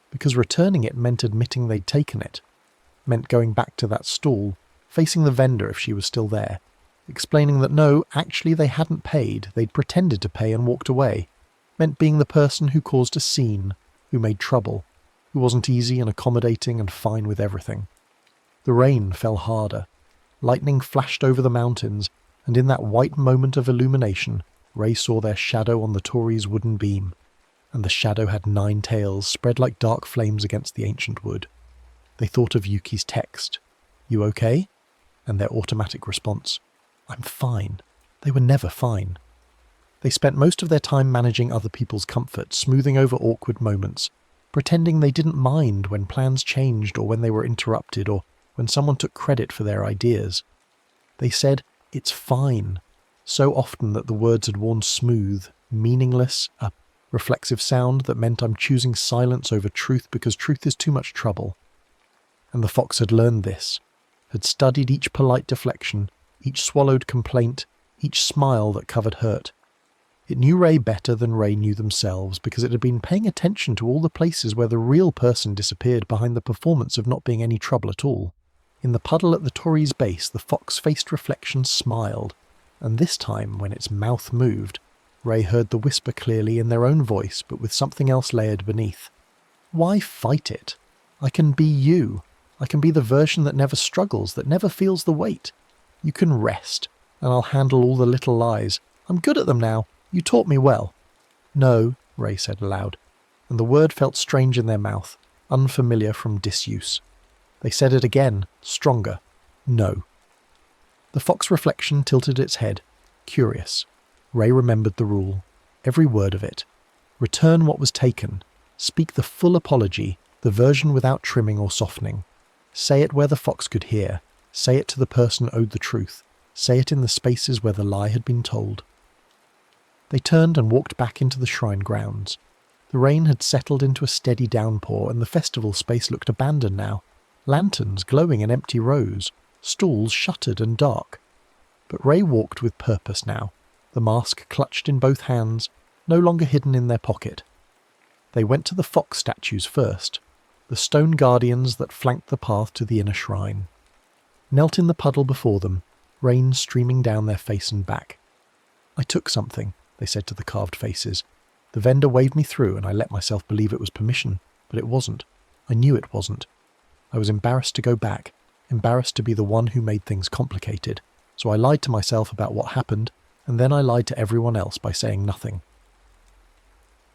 Speaker 1: Because returning it meant admitting they'd taken it, meant going back to that stall, facing the vendor if she was still there, explaining that no, actually they hadn't paid, they'd pretended to pay and walked away, meant being the person who caused a scene, who made trouble, who wasn't easy and accommodating and fine with everything. The rain fell harder. Lightning flashed over the mountains, and in that white moment of illumination, Ray saw their shadow on the Tory's wooden beam, and the shadow had 9 tails spread like dark flames against the ancient wood. They thought of Yuki's text, "You okay?" and their automatic response, "I'm fine." They were never fine. They spent most of their time managing other people's comfort, smoothing over awkward moments, pretending they didn't mind when plans changed or when they were interrupted or when someone took credit for their ideas. They said, "It's fine," so often that the words had worn smooth, meaningless, a reflexive sound that meant I'm choosing silence over truth because truth is too much trouble. And the fox had learned this, had studied each polite deflection, each swallowed complaint, each smile that covered hurt. It knew Ray better than Ray knew themselves because it had been paying attention to all the places where the real person disappeared behind the performance of not being any trouble at all. In the puddle at the Tory's base, the fox-faced reflection smiled, and this time, when its mouth moved, Ray heard the whisper clearly in their own voice, but with something else layered beneath. "Why fight it? I can be you. I can be the version that never struggles, that never feels the weight. You can rest, and I'll handle all the little lies. I'm good at them now. You taught me well." "No," Ray said aloud, and the word felt strange in their mouth, unfamiliar from disuse. They said it again, stronger. "No." The fox reflection tilted its head, curious. Ray remembered the rule, every word of it. Return what was taken. Speak the full apology, the version without trimming or softening. Say it where the fox could hear. Say it to the person owed the truth. Say it in the spaces where the lie had been told. They turned and walked back into the shrine grounds. The rain had settled into a steady downpour, and the festival space looked abandoned now. Lanterns glowing in empty rows, stalls shuttered and dark. But Ray walked with purpose now, the mask clutched in both hands, no longer hidden in their pocket. They went to the fox statues first, the stone guardians that flanked the path to the inner shrine. Knelt in the puddle before them, rain streaming down their face and back. "I took something," they said to the carved faces. "The vendor waved me through and I let myself believe it was permission, but it wasn't. I knew it wasn't. I was embarrassed to go back, embarrassed to be the one who made things complicated, so I lied to myself about what happened, and then I lied to everyone else by saying nothing."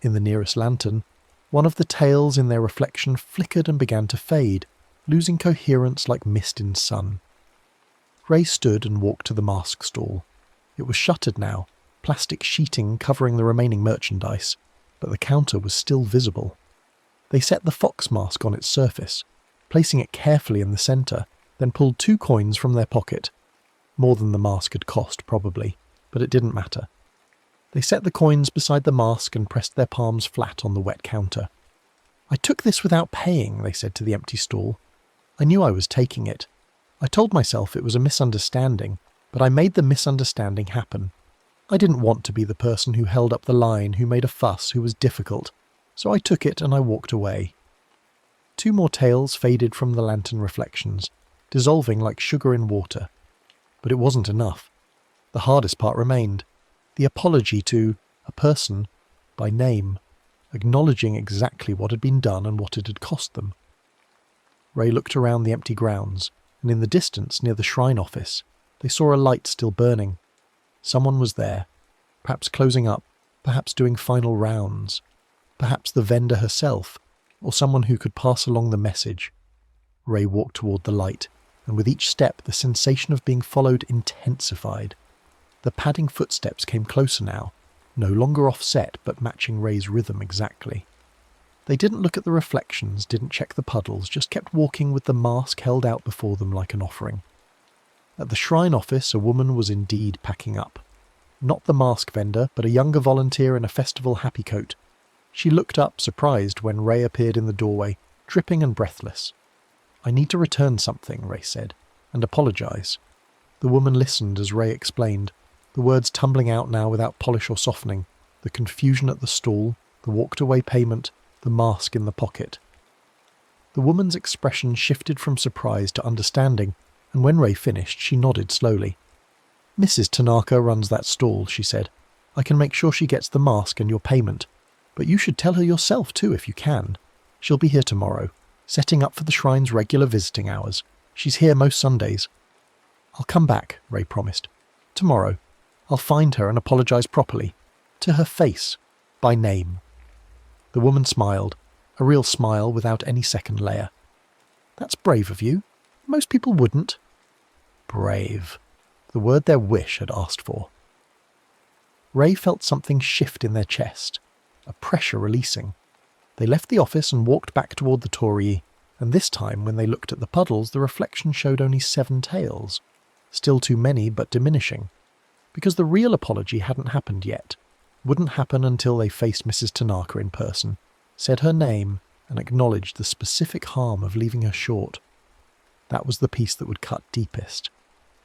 Speaker 1: In the nearest lantern, one of the tails in their reflection flickered and began to fade, losing coherence like mist in sun. Ray stood and walked to the mask stall. It was shuttered now, plastic sheeting covering the remaining merchandise, but the counter was still visible. They set the fox mask on its surface, placing it carefully in the centre, then pulled 2 coins from their pocket. More than the mask had cost, probably, but it didn't matter. They set the coins beside the mask and pressed their palms flat on the wet counter. "I took this without paying," they said to the empty stall. "I knew I was taking it. I told myself it was a misunderstanding, but I made the misunderstanding happen. I didn't want to be the person who held up the line, who made a fuss, who was difficult, so I took it and I walked away." 2 more tails faded from the lantern reflections, dissolving like sugar in water. But it wasn't enough. The hardest part remained. The apology to a person by name, acknowledging exactly what had been done and what it had cost them. Ray looked around the empty grounds, and in the distance near the shrine office, they saw a light still burning. Someone was there, perhaps closing up, perhaps doing final rounds, perhaps the vendor herself, or someone who could pass along the message. Ray walked toward the light, and with each step the sensation of being followed intensified. The padding footsteps came closer now, no longer offset but matching Ray's rhythm exactly. They didn't look at the reflections, didn't check the puddles, just kept walking with the mask held out before them like an offering. At the shrine office, a woman was indeed packing up. Not the mask vendor, but a younger volunteer in a festival happy coat. She looked up, surprised, when Ray appeared in the doorway, dripping and breathless. "I need to return something," Ray said, "and apologise." The woman listened as Ray explained, the words tumbling out now without polish or softening, the confusion at the stall, the walked-away payment, the mask in the pocket. The woman's expression shifted from surprise to understanding, and when Ray finished, she nodded slowly. "Mrs. Tanaka runs that stall," she said. "I can make sure she gets the mask and your payment. But you should tell her yourself too if you can. She'll be here tomorrow, setting up for the shrine's regular visiting hours. She's here most Sundays." "I'll come back," Ray promised. "Tomorrow. I'll find her and apologise properly. To her face. By name." The woman smiled, a real smile without any second layer. "That's brave of you. Most people wouldn't." Brave. The word their wish had asked for. Ray felt something shift in their chest, a pressure releasing. They left the office and walked back toward the torii, and this time when they looked at the puddles, the reflection showed only 7 tails. Still too many, but diminishing. Because the real apology hadn't happened yet. Wouldn't happen until they faced Mrs. Tanaka in person, said her name, and acknowledged the specific harm of leaving her short. That was the piece that would cut deepest.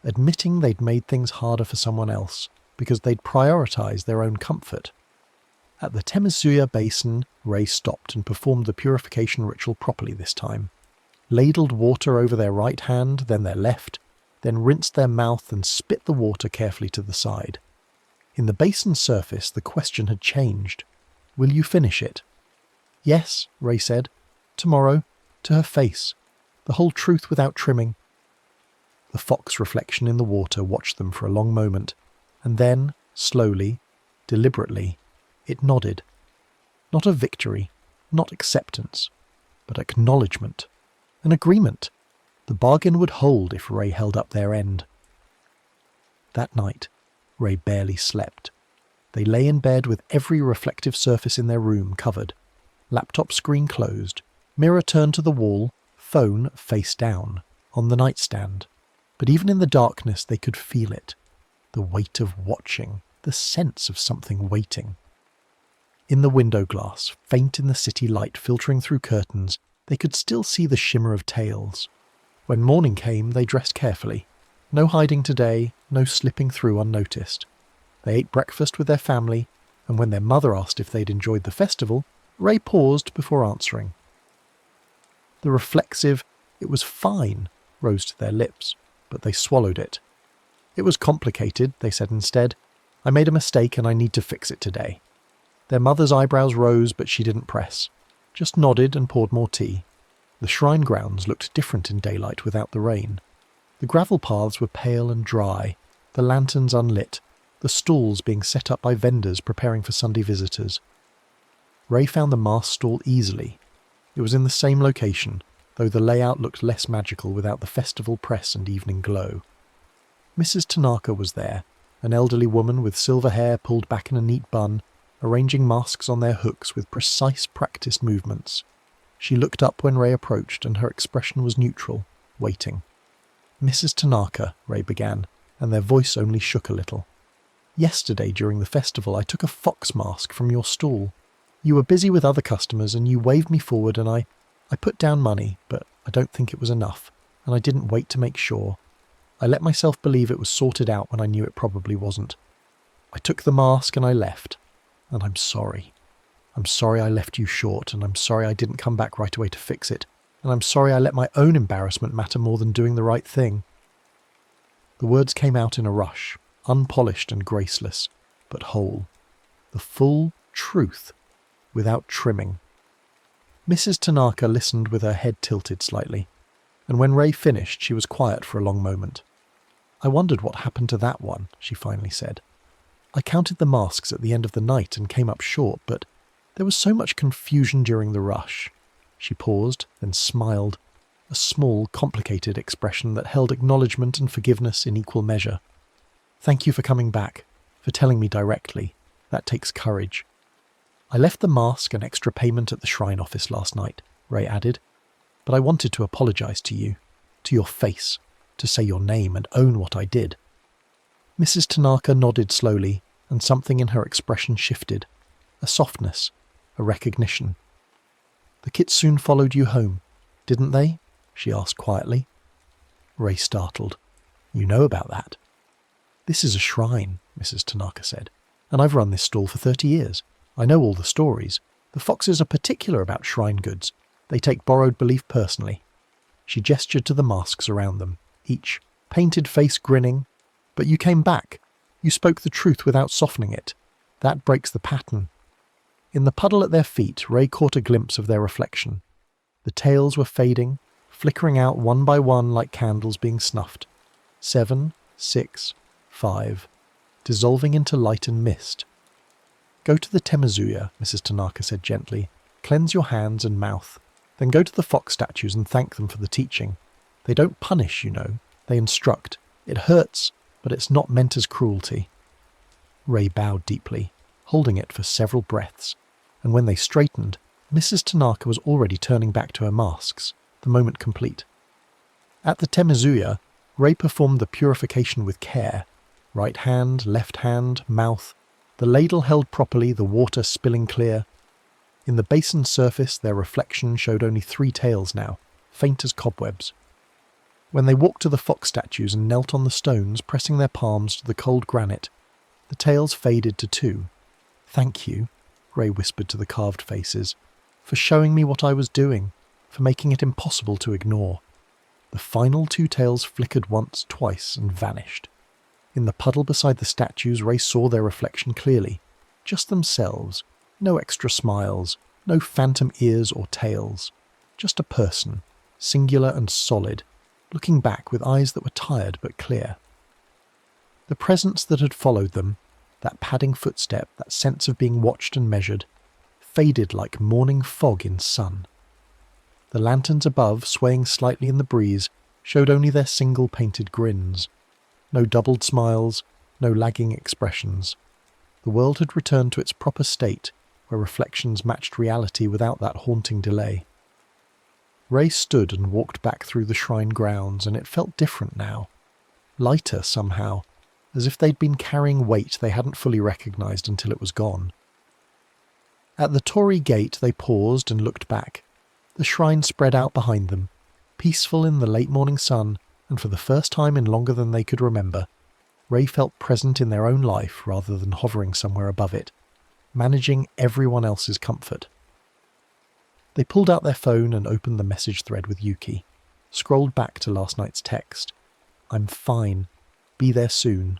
Speaker 1: Admitting they'd made things harder for someone else, because they'd prioritised their own comfort. At the Temisuya basin, Ray stopped and performed the purification ritual properly this time. Ladled water over their right hand, then their left, then rinsed their mouth and spit the water carefully to the side. In the basin's surface, the question had changed. "Will you finish it?" "Yes," Ray said. "Tomorrow, to her face. The whole truth without trimming." The fox reflection in the water watched them for a long moment, and then, slowly, deliberately, it nodded. Not a victory, not acceptance, but acknowledgement, an agreement. The bargain would hold if Ray held up their end. That night, Ray barely slept. They lay in bed with every reflective surface in their room covered, laptop screen closed, mirror turned to the wall, phone face down, on the nightstand. But even in the darkness they could feel it. The weight of watching, the sense of something waiting. In the window glass, faint in the city light filtering through curtains, they could still see the shimmer of tails. When morning came, they dressed carefully. No hiding today, no slipping through unnoticed. They ate breakfast with their family, and when their mother asked if they'd enjoyed the festival, Ray paused before answering. The reflexive, "It was fine," rose to their lips, but they swallowed it. "It was complicated," they said instead. "I made a mistake and I need to fix it today." Their mother's eyebrows rose, but she didn't press, just nodded and poured more tea. The shrine grounds looked different in daylight without the rain. The gravel paths were pale and dry, the lanterns unlit, the stalls being set up by vendors preparing for Sunday visitors. Ray found the mask stall easily. It was in the same location, though the layout looked less magical without the festival press and evening glow. Mrs. Tanaka was there, an elderly woman with silver hair pulled back in a neat bun, arranging masks on their hooks with precise practiced movements. She looked up when Ray approached and her expression was neutral, waiting. "Mrs. Tanaka," Ray began, and their voice only shook a little. "Yesterday during the festival I took a fox mask from your stall. You were busy with other customers and you waved me forward and I put down money, but I don't think it was enough, and I didn't wait to make sure. I let myself believe it was sorted out when I knew it probably wasn't. I took the mask and I left, and I'm sorry. I'm sorry I left you short, and I'm sorry I didn't come back right away to fix it, and I'm sorry I let my own embarrassment matter more than doing the right thing." The words came out in a rush, unpolished and graceless, but whole. The full truth, without trimming. Mrs. Tanaka listened with her head tilted slightly, and when Ray finished she was quiet for a long moment. "I wondered what happened to that one," she finally said. "I counted the masks at the end of the night and came up short, but there was so much confusion during the rush." She paused, then smiled, a small, complicated expression that held acknowledgement and forgiveness in equal measure. "Thank you for coming back, for telling me directly. That takes courage." I left the mask and extra payment at the shrine office last night, Ray added, but I wanted to apologize to you, to your face, to say your name and own what I did. Mrs. Tanaka nodded slowly, and something in her expression shifted. A softness, a recognition. The kitsune followed you home, didn't they? She asked quietly. Ray startled. You know about that? This is a shrine, Mrs. Tanaka said, and I've run this stall for 30 years. I know all the stories. The foxes are particular about shrine goods. They take borrowed belief personally. She gestured to the masks around them, each painted face grinning. But you came back. You spoke the truth without softening it. That breaks the pattern. In the puddle at their feet, Ray caught a glimpse of their reflection. The tails were fading, flickering out one by one like candles being snuffed. 7, 6, 5, dissolving into light and mist. Go to the Temazuya, Mrs. Tanaka said gently. Cleanse your hands and mouth. Then go to the fox statues and thank them for the teaching. They don't punish, you know. They instruct. It hurts, but it's not meant as cruelty. Ray bowed deeply, holding it for several breaths, and when they straightened, Mrs. Tanaka was already turning back to her masks, the moment complete. At the Temazuya, Ray performed the purification with care. Right hand, left hand, mouth, the ladle held properly, the water spilling clear. In the basin's surface, their reflection showed only 3 tails now, faint as cobwebs. When they walked to the fox statues and knelt on the stones, pressing their palms to the cold granite, the tails faded to 2. Thank you, Ray whispered to the carved faces, for showing me what I was doing, for making it impossible to ignore. The final 2 tails flickered once, twice, and vanished. In the puddle beside the statues, Ray saw their reflection clearly. Just themselves. No extra smiles, no phantom ears or tails. Just a person, singular and solid, looking back with eyes that were tired but clear. The presence that had followed them, that padding footstep, that sense of being watched and measured, faded like morning fog in sun. The lanterns above, swaying slightly in the breeze, showed only their single painted grins. No doubled smiles, no lagging expressions. The world had returned to its proper state, where reflections matched reality without that haunting delay. Ray stood and walked back through the shrine grounds, and it felt different now. Lighter somehow, as if they'd been carrying weight they hadn't fully recognized until it was gone. At the Torii gate they paused and looked back. The shrine spread out behind them, peaceful in the late morning sun, and for the first time in longer than they could remember, Ray felt present in their own life rather than hovering somewhere above it, managing everyone else's comfort. They pulled out their phone and opened the message thread with Yuki, scrolled back to last night's text. I'm fine. Be there soon.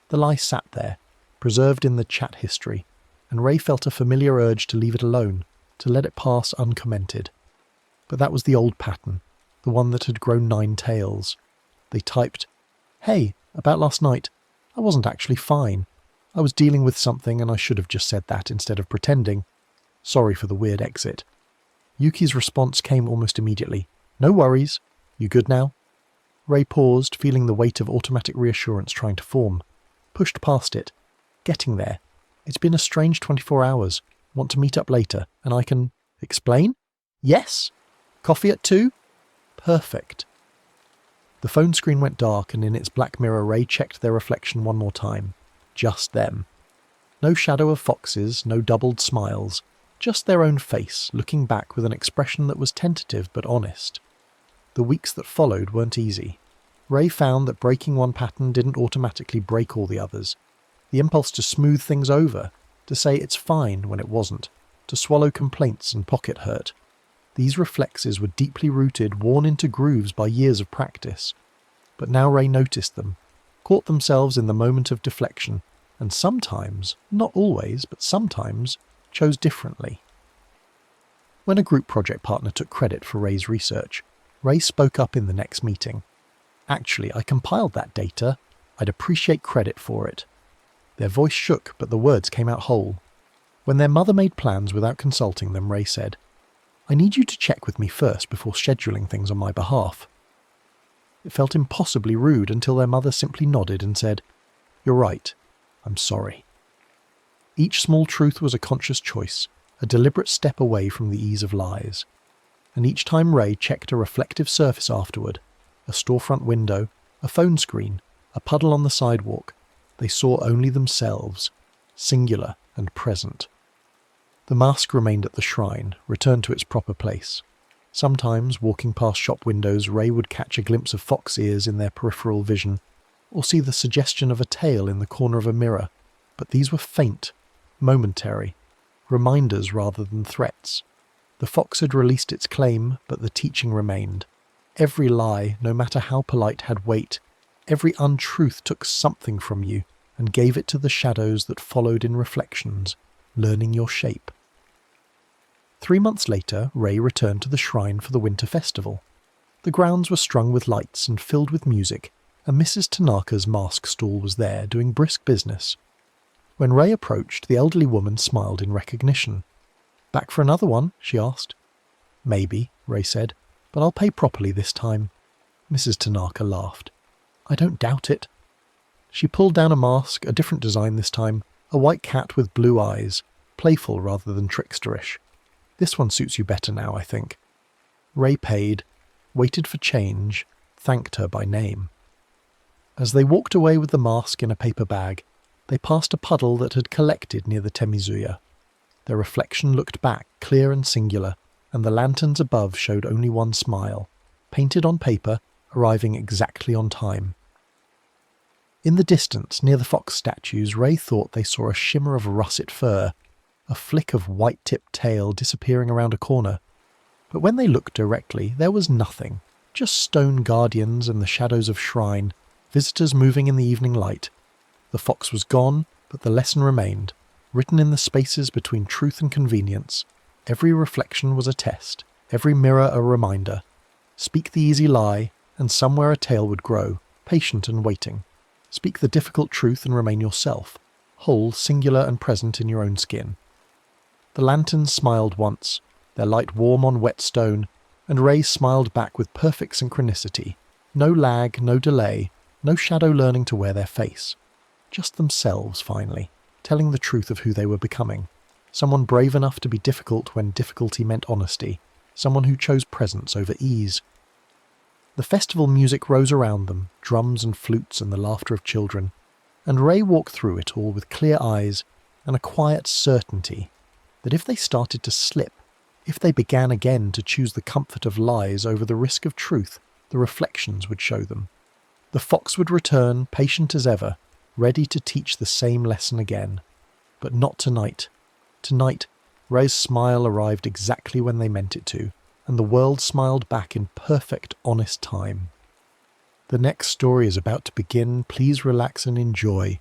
Speaker 1: The lie sat there, preserved in the chat history, and Ray felt a familiar urge to leave it alone, to let it pass uncommented. But that was the old pattern, the one that had grown 9 tails. They typed, Hey, about last night. I wasn't actually fine. I was dealing with something and I should have just said that instead of pretending. Sorry for the weird exit. Yuki's response came almost immediately. No worries. You good now? Ray paused, feeling the weight of automatic reassurance trying to form. Pushed past it. Getting there. It's been a strange 24 hours. Want to meet up later, and I can... Explain? Yes. Coffee at 2? Perfect. The phone screen went dark, and in its black mirror Ray checked their reflection one more time. Just them. No shadow of foxes, no doubled smiles. Just their own face, looking back with an expression that was tentative but honest. The weeks that followed weren't easy. Ray found that breaking one pattern didn't automatically break all the others. The impulse to smooth things over, to say it's fine when it wasn't, to swallow complaints and pocket hurt. These reflexes were deeply rooted, worn into grooves by years of practice. But now Ray noticed them, caught themselves in the moment of deflection, and sometimes, not always, but sometimes, chose differently. When a group project partner took credit for Ray's research, Ray spoke up in the next meeting. Actually, I compiled that data. I'd appreciate credit for it. Their voice shook, but the words came out whole. When their mother made plans without consulting them, Ray said, I need you to check with me first before scheduling things on my behalf. It felt impossibly rude until their mother simply nodded and said, You're right. I'm sorry. Each small truth was a conscious choice, a deliberate step away from the ease of lies. And each time Ray checked a reflective surface afterward, a storefront window, a phone screen, a puddle on the sidewalk, they saw only themselves, singular and present. The mask remained at the shrine, returned to its proper place. Sometimes, walking past shop windows, Ray would catch a glimpse of fox ears in their peripheral vision, or see the suggestion of a tail in the corner of a mirror, but these were faint, momentary, reminders rather than threats. The fox had released its claim, but the teaching remained. Every lie, no matter how polite, had weight. Every untruth took something from you and gave it to the shadows that followed in reflections, learning your shape. 3 months later, Ray returned to the shrine for the winter festival. The grounds were strung with lights and filled with music, and Mrs. Tanaka's mask stall was there, doing brisk business. When Ray approached, the elderly woman smiled in recognition. "Back for another one?" she asked. "Maybe," Ray said, "but I'll pay properly this time." Mrs. Tanaka laughed. "I don't doubt it." She pulled down a mask, a different design this time, a white cat with blue eyes, playful rather than tricksterish. "This one suits you better now, I think." Ray paid, waited for change, thanked her by name. As they walked away with the mask in a paper bag, they passed a puddle that had collected near the Temizuya. Their reflection looked back, clear and singular, and the lanterns above showed only one smile, painted on paper, arriving exactly on time. In the distance, near the fox statues, Ray thought they saw a shimmer of russet fur, a flick of white-tipped tail disappearing around a corner. But when they looked directly, there was nothing, just stone guardians and the shadows of shrine, visitors moving in the evening light. The fox was gone, but the lesson remained, written in the spaces between truth and convenience. Every reflection was a test, every mirror a reminder. Speak the easy lie, and somewhere a tale would grow, patient and waiting. Speak the difficult truth and remain yourself, whole, singular and present in your own skin. The lanterns smiled once, their light warm on wet stone, and Ray smiled back with perfect synchronicity. No lag, no delay, no shadow learning to wear their face. Just themselves, finally, telling the truth of who they were becoming. Someone brave enough to be difficult when difficulty meant honesty. Someone who chose presence over ease. The festival music rose around them, drums and flutes and the laughter of children, and Ray walked through it all with clear eyes and a quiet certainty that if they started to slip, if they began again to choose the comfort of lies over the risk of truth, the reflections would show them. The fox would return, patient as ever, ready to teach the same lesson again. But not tonight. Tonight, Ray's smile arrived exactly when they meant it to, and the world smiled back in perfect, honest time. The next story is about to begin. Please relax and enjoy.